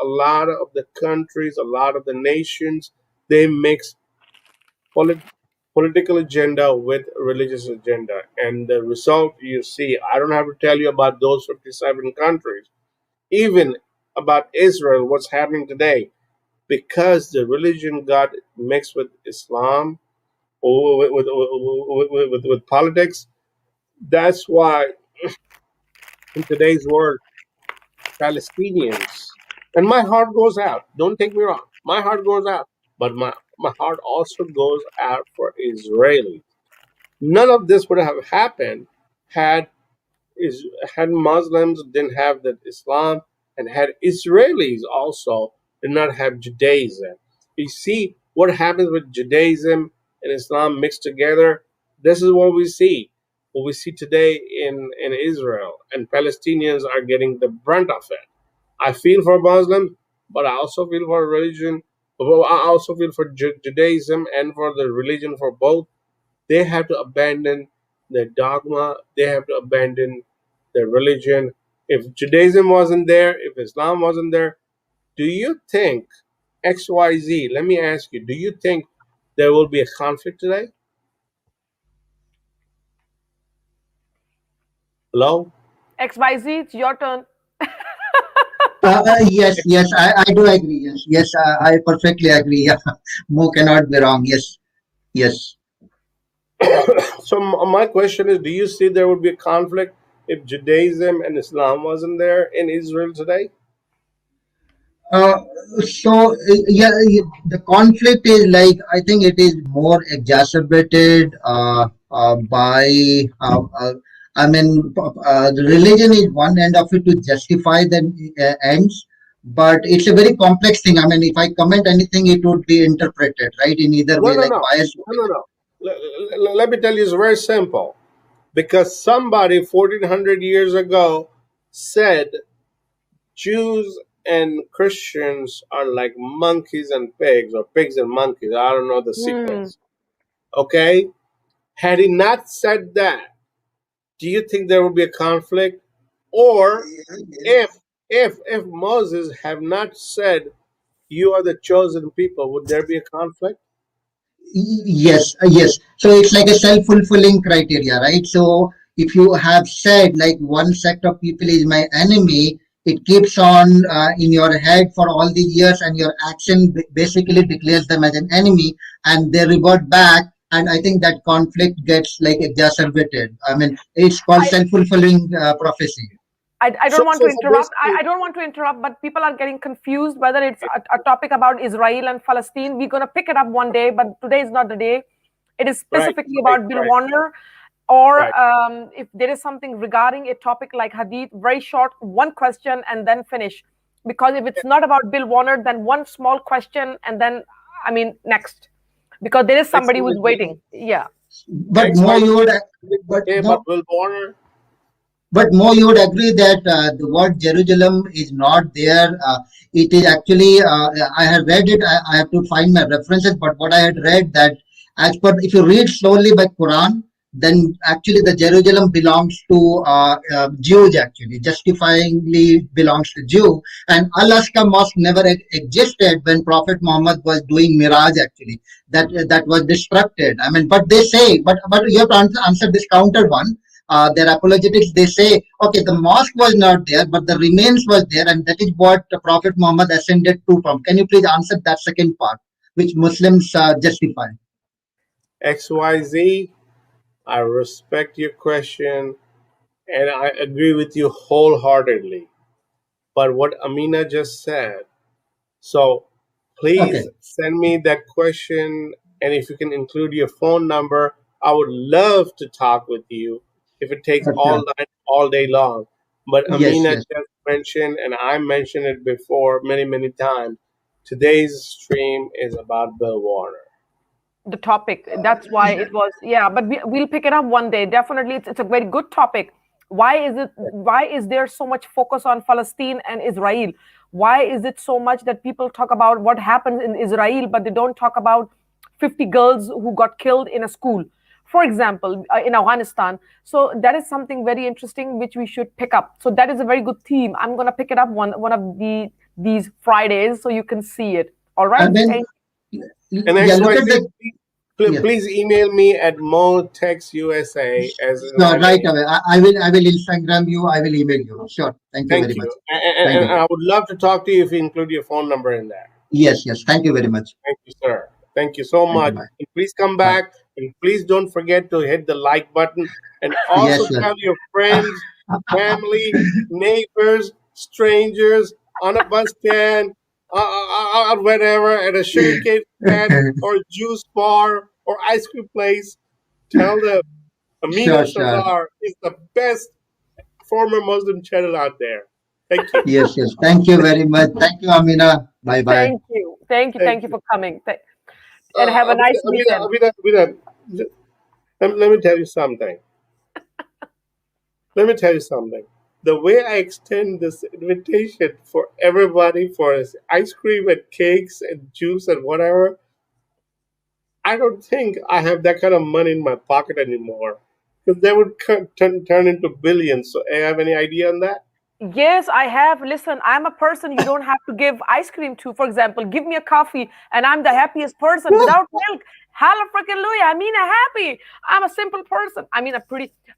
lot of the countries, a lot of the nations, they mix political agenda with religious agenda, and the result you see. I don't have to tell you about those 57 countries, even about Israel, what's happening today, because the religion got mixed with Islam or with politics. That's why in today's world, Palestinians, and my heart goes out, don't take me wrong, my heart goes out, but my heart also goes out for Israelis. None of this would have happened had had Muslims didn't have the Islam, and had Israelis also did not have Judaism. You see what happens with Judaism and Islam mixed together. This is what we see. What we see today in Israel, and Palestinians are getting the brunt of it. I feel for Muslims, but I also feel for religion. I also feel for Judaism and for the religion, for both. They have to abandon their dogma. They have to abandon their religion. If Judaism wasn't there, if Islam wasn't there, do you think XYZ? Let me ask you, do you think there will be a conflict today? Hello? XYZ, it's your turn. Yes, I do agree. Yes, I perfectly agree. Yeah, Mo cannot be wrong. Yes. So my question is, do you see there would be a conflict if Judaism and Islam wasn't there in Israel today? The conflict is like, I think it is more exacerbated by the religion is one end of it to justify the ends, but it's a very complex thing. I mean, if I comment anything, it would be interpreted right in either way, like bias. No. Let me tell you, it's very simple. Because somebody 1400 years ago said Jews and Christians are like monkeys and pigs, or pigs and monkeys. I don't know the sequence. Okay? Had he not said that, do you think there would be a conflict Or if Moses have not said you are the chosen people, would there be a conflict? Yes, yes. So it's like a self-fulfilling criteria, right? So if you have said like one sect of people is my enemy, it keeps on in your head for all the years, and your action basically declares them as an enemy, and they revert back. And I think that conflict gets like exacerbated. I mean, it's called self-fulfilling prophecy. I don't want to interrupt. I don't want to interrupt, but people are getting confused whether it's a topic about Israel and Palestine. We're going to pick it up one day, but today is not the day. It is specifically about Bill Warner, or if there is something regarding a topic like Hadith, very short, one question and then finish. Because if it's not about Bill Warner, then one small question and then, next. Because there is somebody who's waiting. Yeah. But more you would, Bill Warner. But Mo, you would agree that the word Jerusalem is not there. It is actually, I have read it, I have to find my references, but what I had read that as per, if you read slowly by Quran, then actually the Jerusalem belongs to Jews actually, justifyingly belongs to Jew. And Al-Aqsa Mosque never existed when Prophet Muhammad was doing Miraj actually. That was destructed. I mean, but they say, but you have to answer this counter one. Their apologetics, they say, okay, the mosque was not there, but the remains was there, and that is what the Prophet Muhammad ascended to from. Can you please answer that second part, which Muslims justify? XYZ, I respect your question, and I agree with you wholeheartedly. But what Amina just said, so please send me that question, and if you can include your phone number, I would love to talk with you. If it takes all night, all day long. But Amina just mentioned, and I mentioned it before many, many times, today's stream is about Bill Warner. The topic, that's why it was, but we'll pick it up one day. Definitely, it's a very good topic. Why is there so much focus on Palestine and Israel? Why is it so much that people talk about what happens in Israel, but they don't talk about 50 girls who got killed in a school, for example, in Afghanistan? So that is something very interesting which we should pick up. So that is a very good theme. I'm going to pick it up one of these Fridays so you can see it. All right. And XYZ, please email me at MoTextUSA as right away. I will Instagram you. I will email you. Sure. Thank you very much. And I would love to talk to you if you include your phone number in there. Yes. Thank you very much. Thank you, sir. Thank you so much. And please come back, and please don't forget to hit the like button, and also tell your friends, family, neighbors, strangers on a bus stand, whatever, at a sugarcane stand or a juice bar or ice cream place. Tell them Amina Sardar is the best former Muslim channel out there. Thank you. Yes. Thank you very much. Thank you, Amina. Bye. Thank you for coming. And have a nice weekend. Amina, let me tell you something. The way I extend this invitation for everybody for ice cream and cakes and juice and whatever, I don't think I have that kind of money in my pocket anymore, because they would turn into billions. So, I have any idea on that? Yes, I have. Listen, I'm a person you don't have to give ice cream to. For example, give me a coffee and I'm the happiest person without milk. Hallelujah. Happy. I'm a simple person.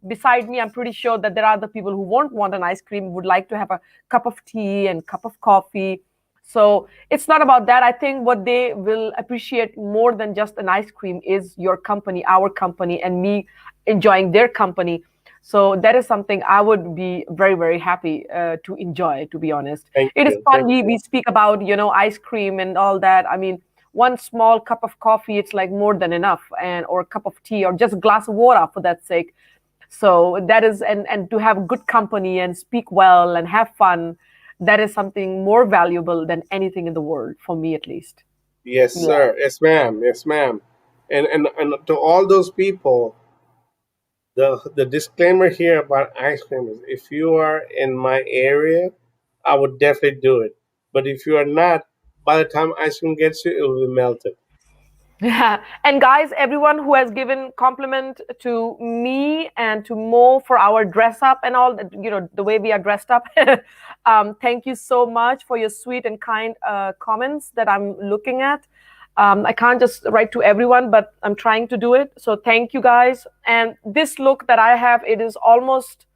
Beside me, I'm pretty sure that there are other people who won't want an ice cream, would like to have a cup of tea and cup of coffee. So it's not about that. I think what they will appreciate more than just an ice cream is your company, our company, and me enjoying their company. So that is something I would be very, very happy to enjoy, to be honest. It is fun. We speak about, ice cream and all that. One small cup of coffee, it's like more than enough, or a cup of tea, or just a glass of water for that sake. So that is, and to have good company and speak well and have fun, that is something more valuable than anything in the world, for me at least. Yes, sir. Yes, ma'am. And to all those people, the disclaimer here about ice cream is, if you are in my area, I would definitely do it. But if you are not, by the time ice cream gets you, it will be melted. Yeah. And guys, everyone who has given compliment to me and to Mo for our dress up and all that, the way we are dressed up. Thank you so much for your sweet and kind comments that I'm looking at. I can't just write to everyone, but I'm trying to do it. So thank you guys. And this look that I have, it is almost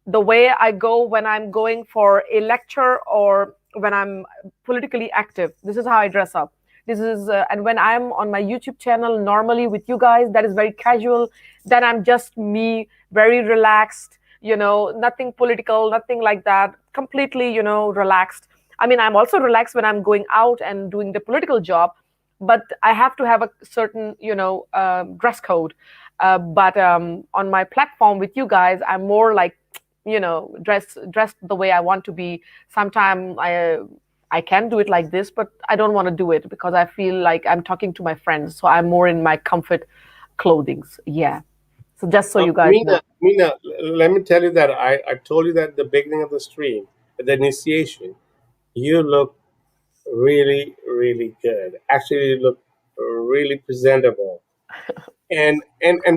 the way I go when I'm going for a lecture or when I'm politically active. This is how I dress up. This is, and when I'm on my YouTube channel, normally with you guys, that is very casual. Then I'm just me, very relaxed, nothing political, nothing like that, completely, relaxed. I mean, I'm also relaxed when I'm going out and doing the political job, but I have to have a certain, dress code. But on my platform with you guys, I'm more like, dressed the way I want to be. Sometimes I can do it like this, but I don't want to do it because I feel like I'm talking to my friends. So I'm more in my comfort clothings. Yeah. So just so you guys know. Mina, let me tell you that I told you that at the beginning of the stream, at the initiation, you look really, really good. Actually, you look really presentable. And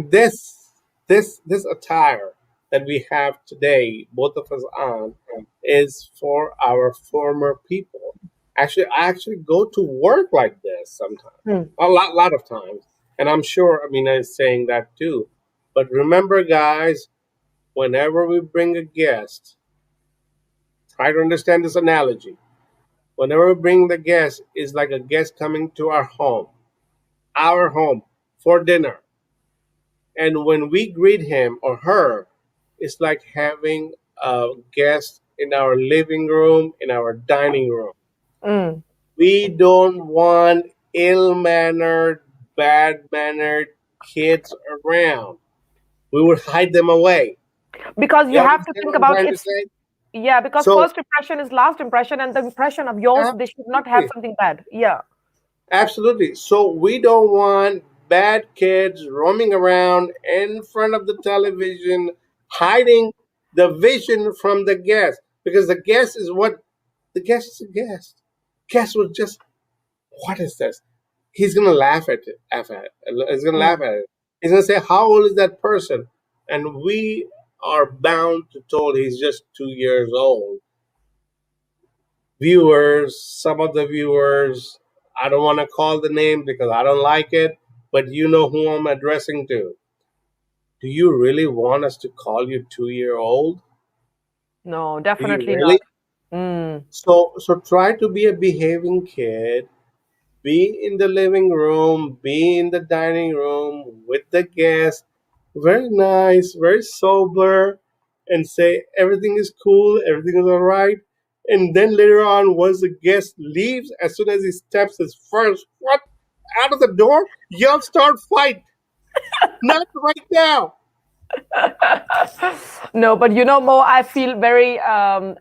this attire that we have today, both of us on, is for our former people. Actually, I actually go to work like this sometimes, a lot of times, and I'm sure Amina is saying that too. But remember, guys, whenever we bring a guest, try to understand this analogy. Whenever we bring the guest, it's like a guest coming to our home for dinner. And when we greet him or her, it's like having a guest in our living room, in our dining room. We don't want ill-mannered, bad-mannered kids around. We would hide them away. Because you have to think about it. Yeah, because first impression is last impression, and the impression of yours, they should not have something bad. Yeah. Absolutely. So we don't want bad kids roaming around in front of the television, hiding the vision from the guest, because the guest is a guest. Guest was just, what is this? He's gonna laugh at it. He's gonna laugh at it. He's gonna say, how old is that person? And we are bound to told he's just 2 years old. Viewers, some of the viewers, I don't want to call the name because I don't like it, but you know who I'm addressing to. Do you really want us to call you 2-year-old? No, definitely really? not. So try to be a behaving kid. Be in the living room, be in the dining room with the guest. Very nice, very sober, and say everything is cool, everything is all right. And then later on, once the guest leaves, as soon as he steps his first foot out of the door, y'all start fight. Not right now. No, but Mo, I feel very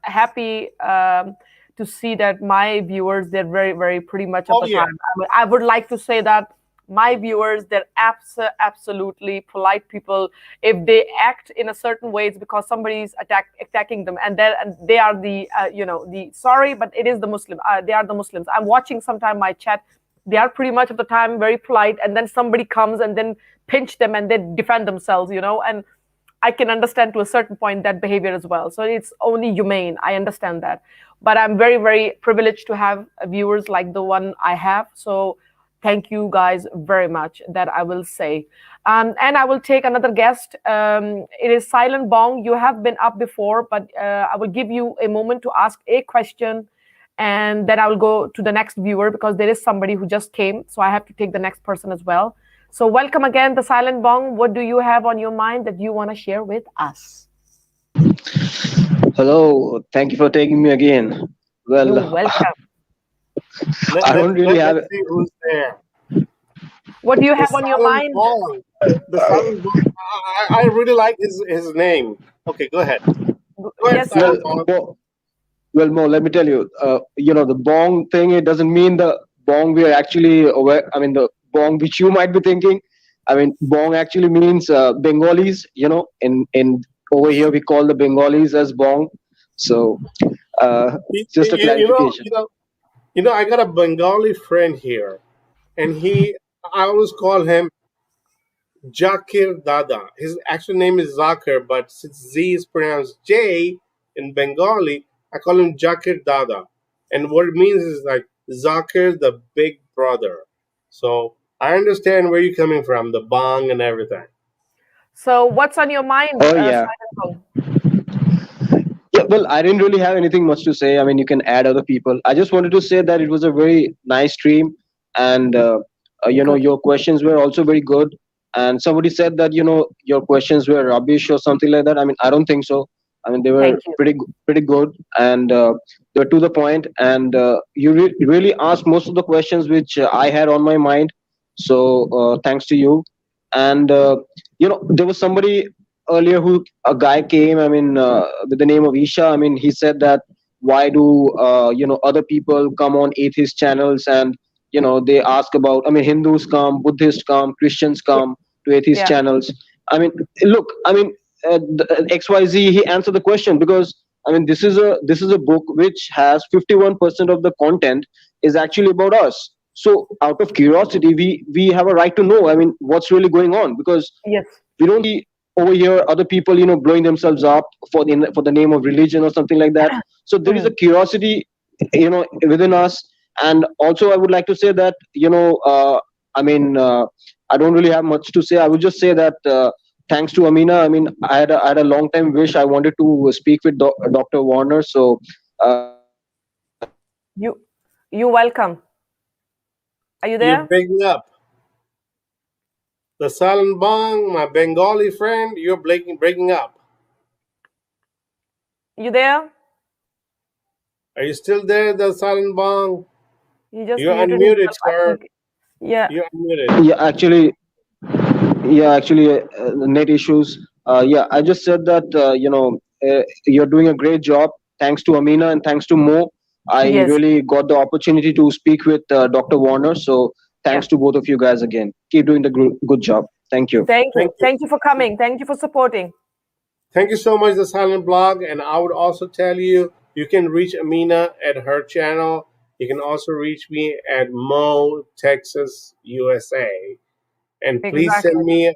happy to see that my viewers, they're very, very pretty much of the time. I would like to say that my viewers, they're absolutely polite people. If they act in a certain way, it's because somebody's attacking them, and they are the the sorry, but it is the Muslim. They are the Muslims. I'm watching sometime my chat. They are pretty much of the time very polite, and then somebody comes and then pinch them and they defend themselves, and I can understand to a certain point that behavior as well. So it's only humane. I understand that, but I'm very, very privileged to have viewers like the one I have. So thank you guys very much, that I will say. And I will take another guest. It is Silent Bong. You have been up before, but I will give you a moment to ask a question, and then I will go to the next viewer because there is somebody who just came. So I have to take the next person as well. So welcome again, the Silent Bong. What do you have on your mind that you want to share with us? Hello. Thank you for taking me again. Well, you're welcome. I don't really have Let's see who's there. What do you have on your mind? The Silent Bong. I really like his name. Okay, go ahead. Go ahead, Silent Bong. Well, Mo, let me tell you, the bong thing, it doesn't mean the bong we are actually aware. I mean, the bong which you might be thinking. I mean, bong actually means Bengalis, in over here we call the Bengalis as bong. So, just a clarification. I got a Bengali friend here, and he I always call him Jakir Dada. His actual name is Zakir, but since Z is pronounced J in Bengali, I call him Jakir Dada. And what it means is like Zakir, the big brother. So I understand where you're coming from, the bang and everything. So what's on your mind, Oh yeah. Silent? Yeah, well, I didn't really have anything much to say. I mean, you can add other people. I just wanted to say that it was a very nice stream, and your questions were also very good. And somebody said that your questions were rubbish or something like that. I mean, I don't think so. I mean, they were pretty good, and they were to the point. And you really asked most of the questions which I had on my mind. So thanks to you. And there was somebody earlier a guy came, I mean, with the name of Isha. I mean, he said that why do other people come on atheist channels, and they ask about, I mean, Hindus come, Buddhists come, Christians come to atheist channels. I mean, look, I mean, the XYZ, he answered the question, because I mean, this is a book which has 51% of the content is actually about us. So out of curiosity, we have a right to know, I mean, what's really going on, because we don't see over here other people blowing themselves up for the name of religion or something like that. So there is a curiosity within us. And also I would like to say that I mean, I don't really have much to say. I would just say that thanks to Amina, I mean, I had a long time wish. I wanted to speak with Dr. Warner. So you're welcome. Are you there? You're breaking up. The Silent Bang, my Bengali friend, you're breaking up. You there? Are you still there, the Silent Bang? You're unmuted, sir. Yeah. You're unmuted. Yeah, actually, net issues. Yeah, I just said that you're doing a great job. Thanks to Amina and thanks to Mo, I really got the opportunity to speak with Dr. Warner. So thanks to both of you guys again. Keep doing the good job. Thank you. Thank you for coming. Thank you for supporting. Thank you so much, the Silent Blog. And I would also tell you, you can reach Amina at her channel. You can also reach me at Mo Texas USA. And please send me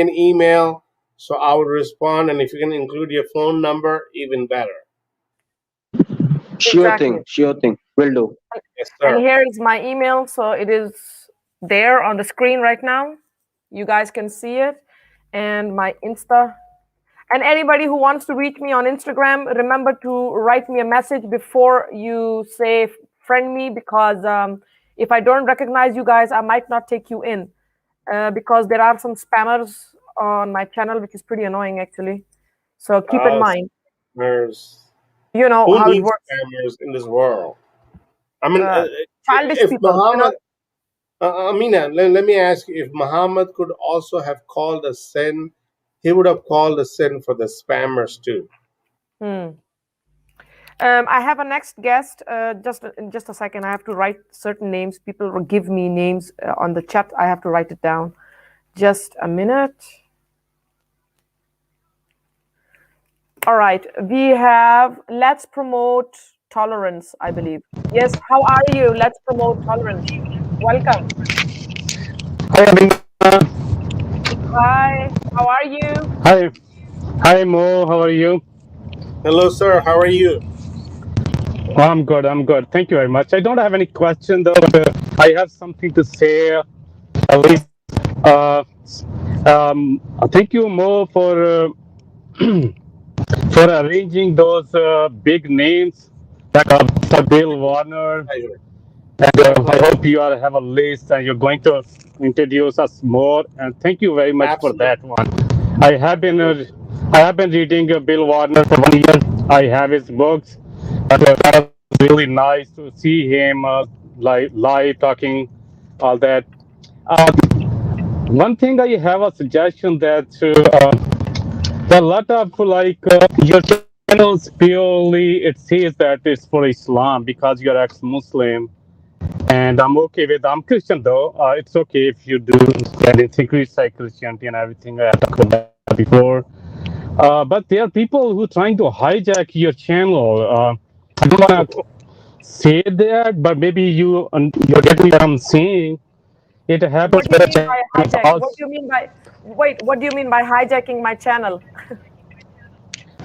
an email so I would respond. And if you can include your phone number, even better. Sure thing. Will do. Yes, sir. And here is my email. So it is there on the screen right now. You guys can see it. And my Insta. And anybody who wants to reach me on Instagram, remember to write me a message before you say friend me, because if I don't recognize you guys, I might not take you in, because there are some spammers on my channel, which is pretty annoying actually. So keep in mind. Spammers. You know Who how it needs works. spammers in this world? I mean, childish if people. Muhammad, Amina, let me ask you, if Muhammad could also have called a sin, he would have called a sin for the spammers too. I have a next guest. Just a second. I have to write certain names. People will give me names on the chat. I have to write it down. Just a minute. All right. We have Let's Promote Tolerance, I believe. Yes. How are you? Let's Promote Tolerance. Welcome. Hi, Amina. Hi. How are you? Hi, Mo. How are you? Hello, sir. How are you? I'm good. Thank you very much. I don't have any question though, but I have something to say. At least, thank you, Mo, for for arranging those big names like Mr. Bill Warner. And I hope you have a list and you're going to introduce us more. And thank you very much for that one. I have been reading Bill Warner for 1 year. I have his books. That was really nice to see him live talking, all that. One thing I have a suggestion that there are a lot of your channels purely it says that it's for Islam because you're ex-Muslim. And I'm Christian though. It's okay if you do anything like Christianity and everything. I talked about that before. But there are people who are trying to hijack your channel. I don't want to say that, but maybe you're getting what I'm saying. it What happens do you with the mean by channels hijack? What also. do you mean by wait? What do you mean by hijacking my channel?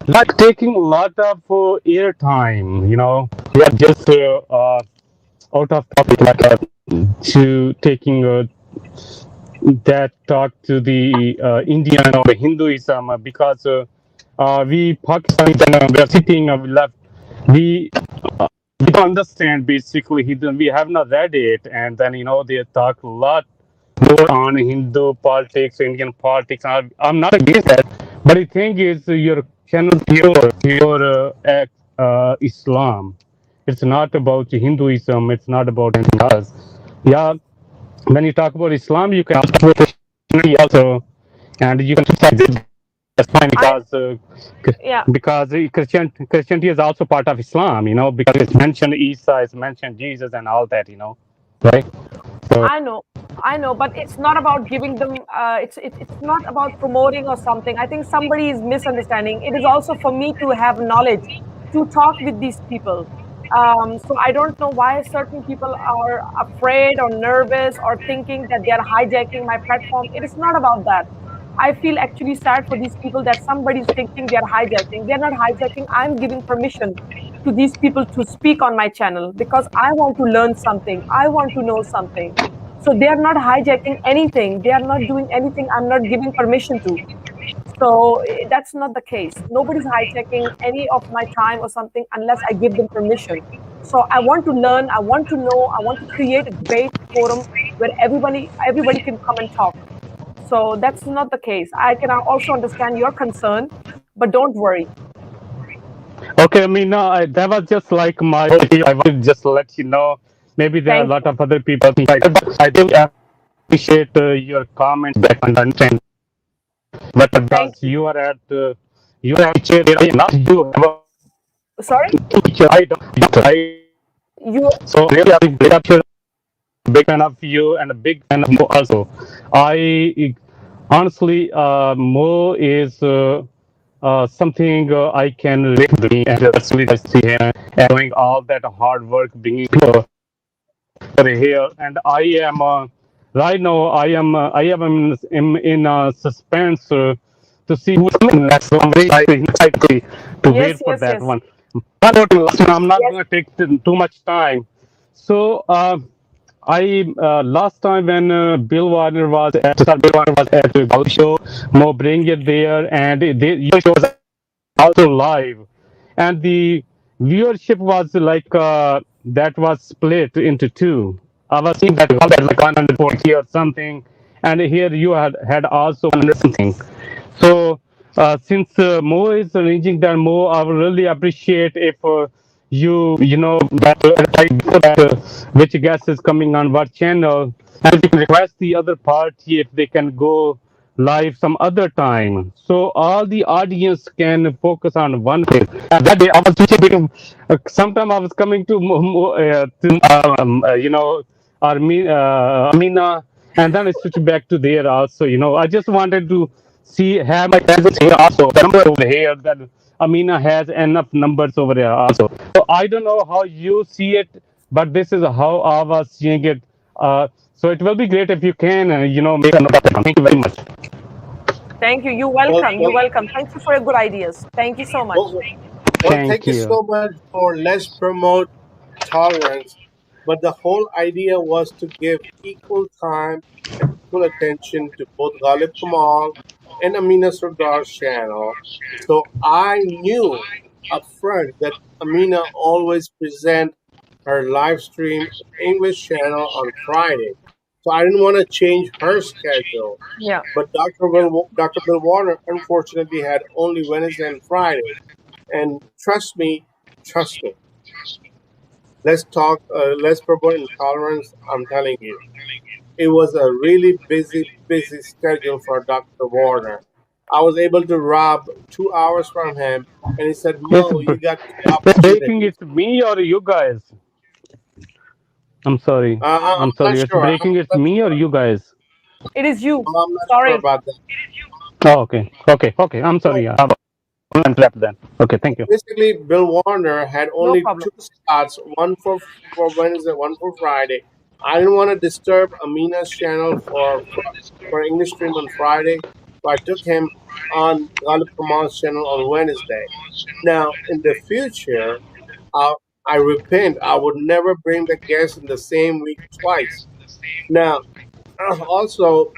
Like taking a lot of airtime, we are just out of topic, like to taking that talk to the Indian or the Hinduism because we Pakistani, we are sitting, we left, we we don't understand basically Hindu. We have not read it, and then they talk a lot more on Hindu politics, Indian politics. I'm not against that, but the thing is, your channel pure Islam. It's not about Hinduism. It's not about anything else. Yeah, when you talk about Islam, you can also talk about Christianity also, and you can criticize it. That's fine Yeah. because Christianity is also part of Islam, because it's mentioned Isa, it's mentioned Jesus, and all that, right? So I know, but it's not about giving them. It's not about promoting or something. I think somebody is misunderstanding. It is also for me to have knowledge to talk with these people. So I don't know why certain people are afraid or nervous or thinking that they are hijacking my platform. It is not about that. I feel actually sad for these people that somebody is thinking they are hijacking. They are not hijacking. I'm giving permission to these people to speak on my channel because I want to learn something. I want to know something. So they are not hijacking anything. They are not doing anything I'm not giving permission to. So that's not the case. Nobody's hijacking any of my time or something unless I give them permission. So I want to learn. I want to know. I want to create a great forum where everybody can come and talk. So that's not the case. I can also understand your concern, but don't worry. okay, I mean, that was just like my. I wanted to just let you know. Maybe there are a Thank lot you. of other people think like that, but I do appreciate your comments back and understand. But Thank because you. you are at chair, not you have Sorry? a teacher. I don't. I You so really I'm a big fan of you and a big fan of Mo also. I honestly, Mo is. Something I can relate to me, and that's really nice to see him and doing all that hard work, bringing people over here. And I am right now. I am in suspense to see who's coming next. So I'm very excited to wait yes, for yes, that yes. one. But I'm not Yes. going to take too much time. So. I last time when Bill Warner was at the Gulf show, Mo bring it there, and your show was also live, and the viewership was like that was split into two. I was seeing that like 140 or something, and here you had also 100 something. So since Mo is arranging that, Mo, I would really appreciate if you know that before that which guest is coming on what channel, and you can request the other party if they can go live some other time, so all the audience can focus on one place. And that day I was switching between. Sometime I was coming to Amina, and then I switched back to there also. I just wanted to have my presence here also. The number over here that Amina has enough numbers over there also. So I don't know how you see it, but this is how I was seeing it. So it will be great if you can, make a note of that. Thank you very much. Thank you. You're Well, welcome. You're well, welcome. Thank you for your good ideas. Thank you so much. well, Thank thank you you. so much for let's promote tolerance. But the whole idea was to give equal time and equal attention to both Ghalib Kamal and Amina Sardar's channel. So I knew upfront that Amina always present her live stream English channel on Friday. So I didn't want to change her schedule. Yeah. But Dr. Bill Warner unfortunately had only Wednesday and Friday. And trust me, let's talk, let's promote intolerance. I'm telling you, it was a really busy schedule for Dr. Warner. I was able to rob 2 hours from him, and he said, It's, Mo, you got two it's breaking. opportunities. It's me or you guys? I'm sorry. I'm I'm not sorry. It's sure. breaking. It's me or you guys? It is you. I'm not sure Sorry. about that. Oh, okay. Okay. I'm sorry. So, I have left then. Okay. Thank you. basically, Bill Warner had No only problem. two slots, one for Wednesday, one for Friday. I didn't want to disturb Amina's channel for English stream on Friday, so I took him on Ghalib Kamal's channel on Wednesday. Now, in the future, I repent. I would never bring the guest in the same week twice. Now, also,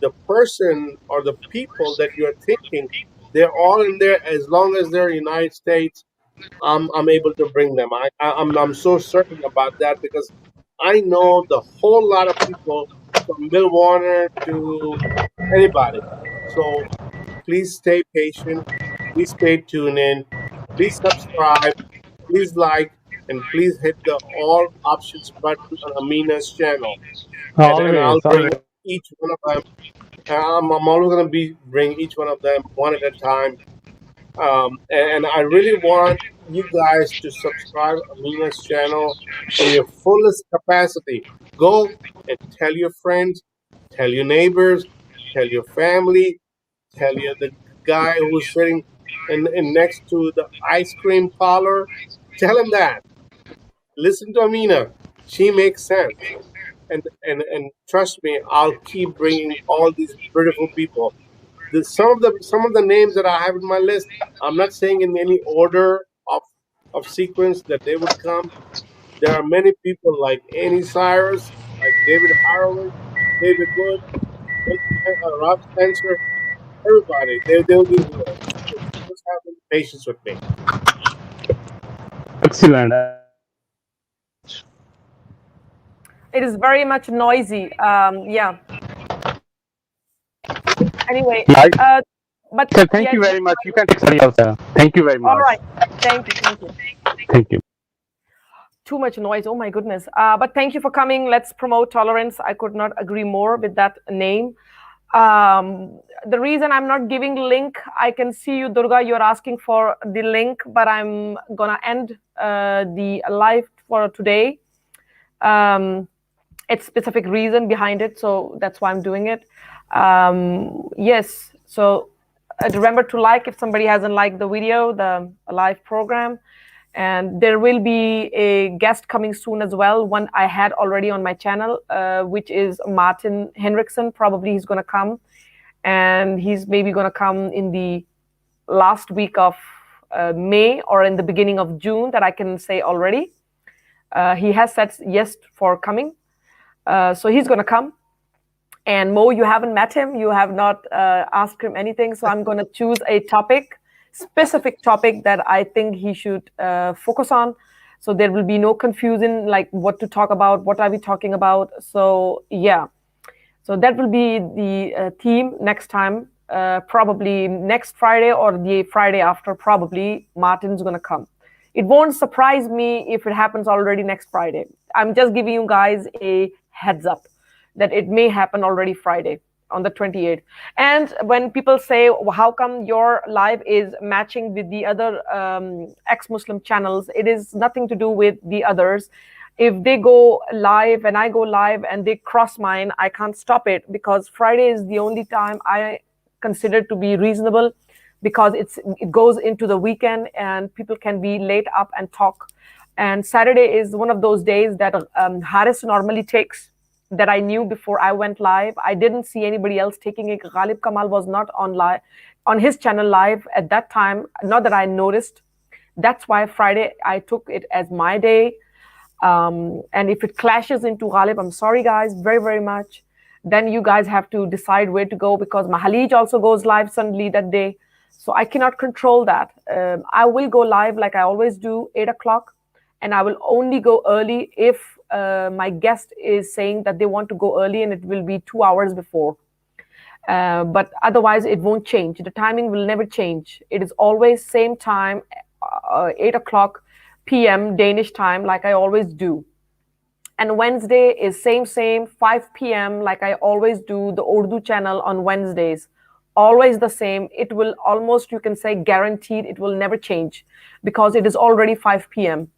the person or the people that you're thinking, they're all in there as long as they're United States. I'm able to bring them. I'm so certain about that because I know the whole lot of people from Bill Warner to anybody. So please stay patient. Please stay tuned in. Please subscribe. Please like and please hit the all options button on Amina's channel. And I'll Always, bring always. each one of them. I'm always gonna bring each one of them one at a time. And I really want you guys to subscribe Amina's channel in your fullest capacity. Go and tell your friends, tell your neighbors, tell your family, tell the guy who's sitting in next to the ice cream parlor. Tell him that. Listen to Amina. She makes sense. And trust me, I'll keep bringing all these beautiful people. Some of the names that I have in my list, I'm not saying in any order of sequence that they would come. There are many people like Annie Cyrus, like David Harrowitz, David Wood, Rob Spencer, everybody. They'll be here. Just have patience with me. Excellent. It is very much noisy. Yeah. Anyway, but So thank you very much. You can take somebody else. Thank you very much. All right. Thank you. Thank you. Too much noise. Oh my goodness. But thank you for coming. Let's promote tolerance. I could not agree more with that name. The reason I'm not giving link, I can see you, Durga, you're asking for the link, but I'm gonna end the live for today. It's specific reason behind it, so that's why I'm doing it. Yes, so remember to like if somebody hasn't liked the video, the live program. And there will be a guest coming soon as well, one I had already on my channel, which is Martin Henriksen. Probably he's going to come, and he's maybe going to come in the last week of May or in the beginning of June, that I can say already. He has said yes for coming, so he's going to come. And Mo, you haven't met him, you have not asked him anything, so I'm going to choose a specific topic that I think he should focus on, so there will be no confusion like what to talk about, what are we talking about. So yeah, so that will be the theme next time, probably next Friday or the Friday after. Probably Martin's gonna come. It won't surprise me if it happens already next Friday. I'm just giving you guys a heads up that it may happen already Friday on the 28th. And when people say, well, how come your live is matching with the other ex-Muslim channels, it is nothing to do with the others. If they go live and I go live and they cross mine, I can't stop it, because Friday is the only time I consider to be reasonable, because it goes into the weekend and people can be late up and talk. And Saturday is one of those days that Haris normally takes, that I knew before I went live. I didn't see anybody else taking it. Ghalib Kamal was not on his channel live at that time, not that I noticed. That's why Friday I took it as my day. And if it clashes into Ghalib, I'm sorry guys, very, very much. Then you guys have to decide where to go, because Mahalij also goes live suddenly that day. So I cannot control that. I will go live like I always do, 8 o'clock. And I will only go early if my guest is saying that they want to go early, and it will be 2 hours before. But otherwise, it won't change. The timing will never change. It is always same time, 8 o'clock p.m. Danish time, like I always do. And Wednesday is same, 5 p.m. like I always do, the Urdu channel on Wednesdays. Always the same. It will almost, you can say guaranteed, it will never change, because it is already 5 p.m.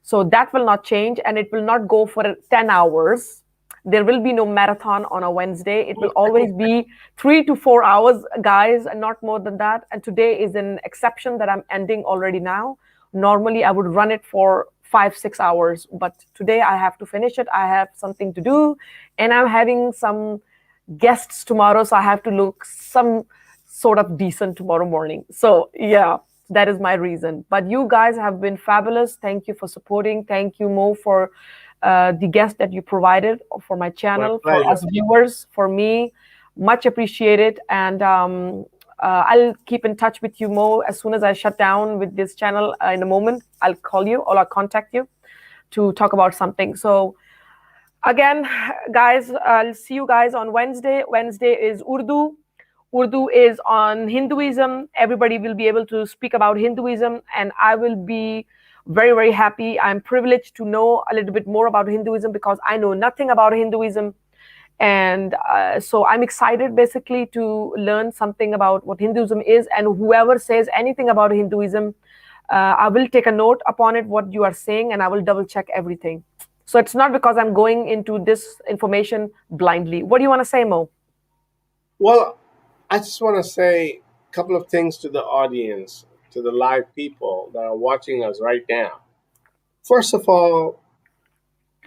So that will not change, and it will not go for 10 hours. There will be no marathon on a Wednesday. It will always be 3 to 4 hours, guys, and not more than that. And today is an exception that I'm ending already now. Normally, I would run it for 5-6 hours. But today I have to finish it. I have something to do, and I'm having some guests tomorrow, so I have to look some sort of decent tomorrow morning. So yeah, that is my reason. But you guys have been fabulous. Thank you for supporting. Thank you, Mo, for the guest that you provided for my channel, for us viewers, for me. Much appreciated. And I'll keep in touch with you, Mo. As soon as I shut down with this channel in a moment, I'll call you or I'll contact you to talk about something. So again, guys, I'll see you guys on Wednesday. Wednesday is Urdu. Urdu is on Hinduism. Everybody will be able to speak about Hinduism, and I will be very, very happy. I'm privileged to know a little bit more about Hinduism because I know nothing about Hinduism. And so I'm excited basically to learn something about what Hinduism is, and whoever says anything about Hinduism, I will take a note upon it, what you are saying, and I will double check everything. So it's not because I'm going into this information blindly. What do you want to say, Mo? Well, I just want to say a couple of things to the audience, to the live people that are watching us right now. First of all,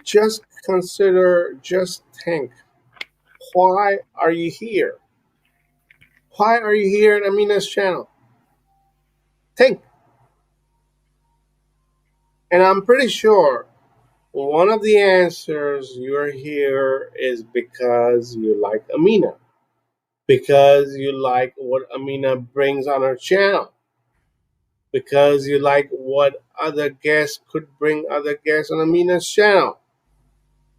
just consider, just think, why are you here? Why are you here in Amina's channel? Think. And I'm pretty sure one of the answers you're here is because you like Amina. Because you like what Amina brings on her channel. Because you like what other guests could bring other guests on Amina's channel.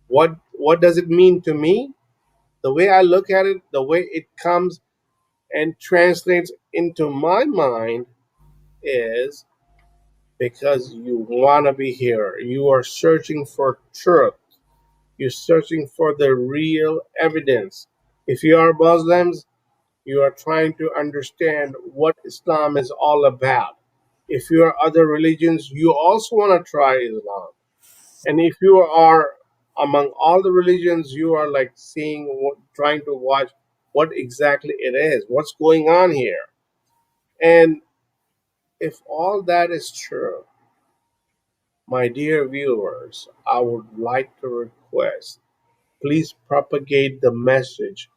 What does it mean to me? The way I look at it, the way it comes and translates into my mind is because you want to be here. You are searching for truth. You're searching for the real evidence. If you are Muslims, you are trying to understand what Islam is all about. If you are other religions, you also want to try Islam. And if you are among all the religions, you are like trying to watch what exactly it is, what's going on here. And if all that is true, my dear viewers, I would like to request, please propagate the message.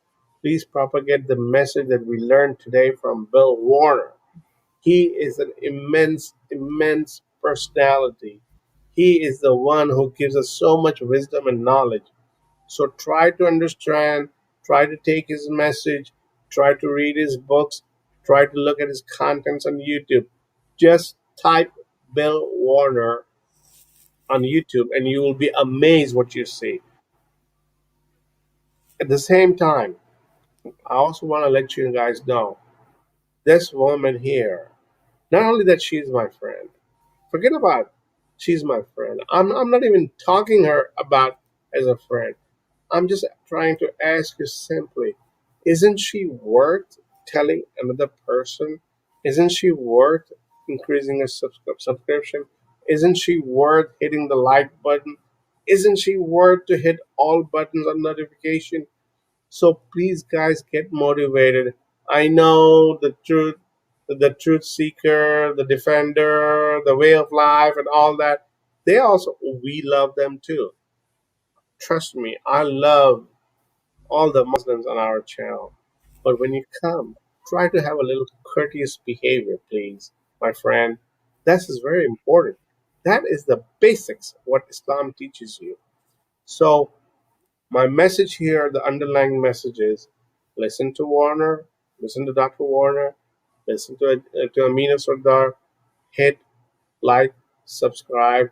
Please propagate the message that we learned today from Bill Warner. He is an immense, immense personality. He is the one who gives us so much wisdom and knowledge. So try to understand, try to take his message, try to read his books, try to look at his contents on YouTube. Just type Bill Warner on YouTube and you will be amazed what you see. At the same time, I also want to let you guys know, this woman here, not only that she's my friend, forget about she's my friend. I'm not even talking her about as a friend. I'm just trying to ask you simply, isn't she worth telling another person? Isn't she worth increasing her subscription? Isn't she worth hitting the like button? Isn't she worth to hit all buttons on notification? So please, guys, get motivated. I know the truth seeker, the defender, the way of life, and all that. We love them too. Trust me, I love all the Muslims on our channel. But when you come, try to have a little courteous behavior, please, my friend. This is very important. That is the basics of what Islam teaches you. So my message here, the underlying message is, listen to Warner, listen to Dr. Warner, listen to Amina Sardar, hit like, subscribe,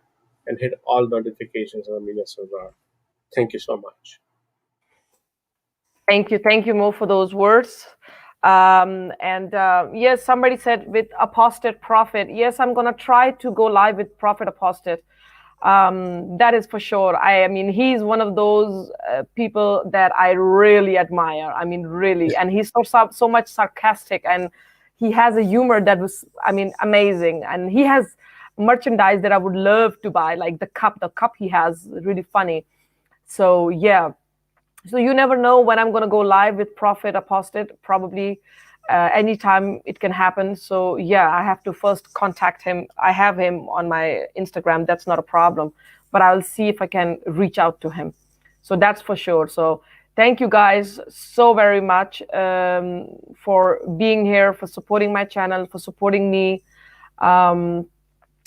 and hit all notifications on Amina Sardar. Thank you so much. Thank you, Mo, for those words. Yes, somebody said with Apostate Prophet. Yes, I'm gonna try to go live with Prophet Apostate. That is for sure. I mean, he's one of those people that I really admire. I mean, really, and he's so much sarcastic, and he has a humor that was, I mean, amazing. And he has merchandise that I would love to buy, like the cup. The cup he has, really funny. So yeah. So you never know when I'm going to go live with Prophet Apostate. Probably anytime it can happen. So yeah, I have to first contact him. I have him on my Instagram. That's not a problem, but I'll see if I can reach out to him. So that's for sure. So thank you guys so very much for being here, for supporting my channel, for supporting me.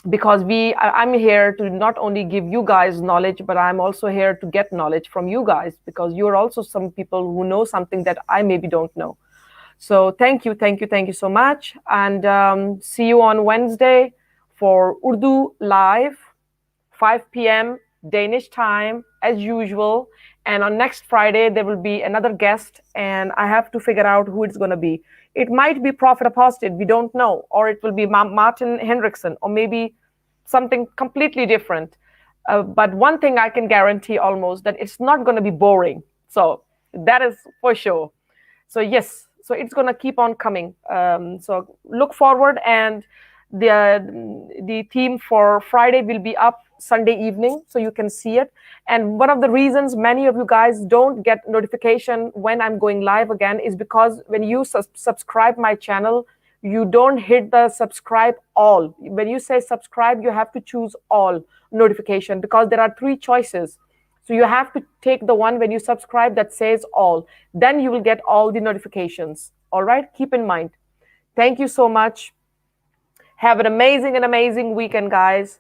Because I'm here to not only give you guys knowledge, but I'm also here to get knowledge from you guys, because you're also some people who know something that I maybe don't know. So thank you so much. And see you on Wednesday for Urdu Live, 5 p.m. Danish time, as usual. And on next Friday, there will be another guest, and I have to figure out who it's going to be. It might be Prophet Apostate, we don't know, or it will be Martin Hendrickson, or maybe something completely different. But one thing I can guarantee almost, that it's not going to be boring. So that is for sure. So yes, so it's going to keep on coming. So look forward, and the theme for Friday will be up Sunday evening, so you can see it. And one of the reasons many of you guys don't get notification when I'm going live again is because when you subscribe my channel, you don't hit the subscribe all. When you say subscribe, you have to choose all notification, because there are 3 choices. So you have to take the one when you subscribe that says all. Then you will get all the notifications. All right? Keep in mind. Thank you so much. Have an amazing weekend, guys.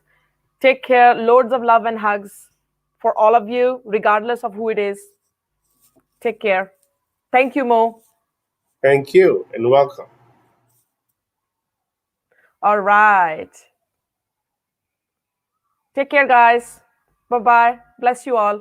Take care. Loads of love and hugs for all of you, regardless of who it is. Take care. Thank you, Mo. Thank you and welcome. All right. Take care, guys. Bye-bye. Bless you all.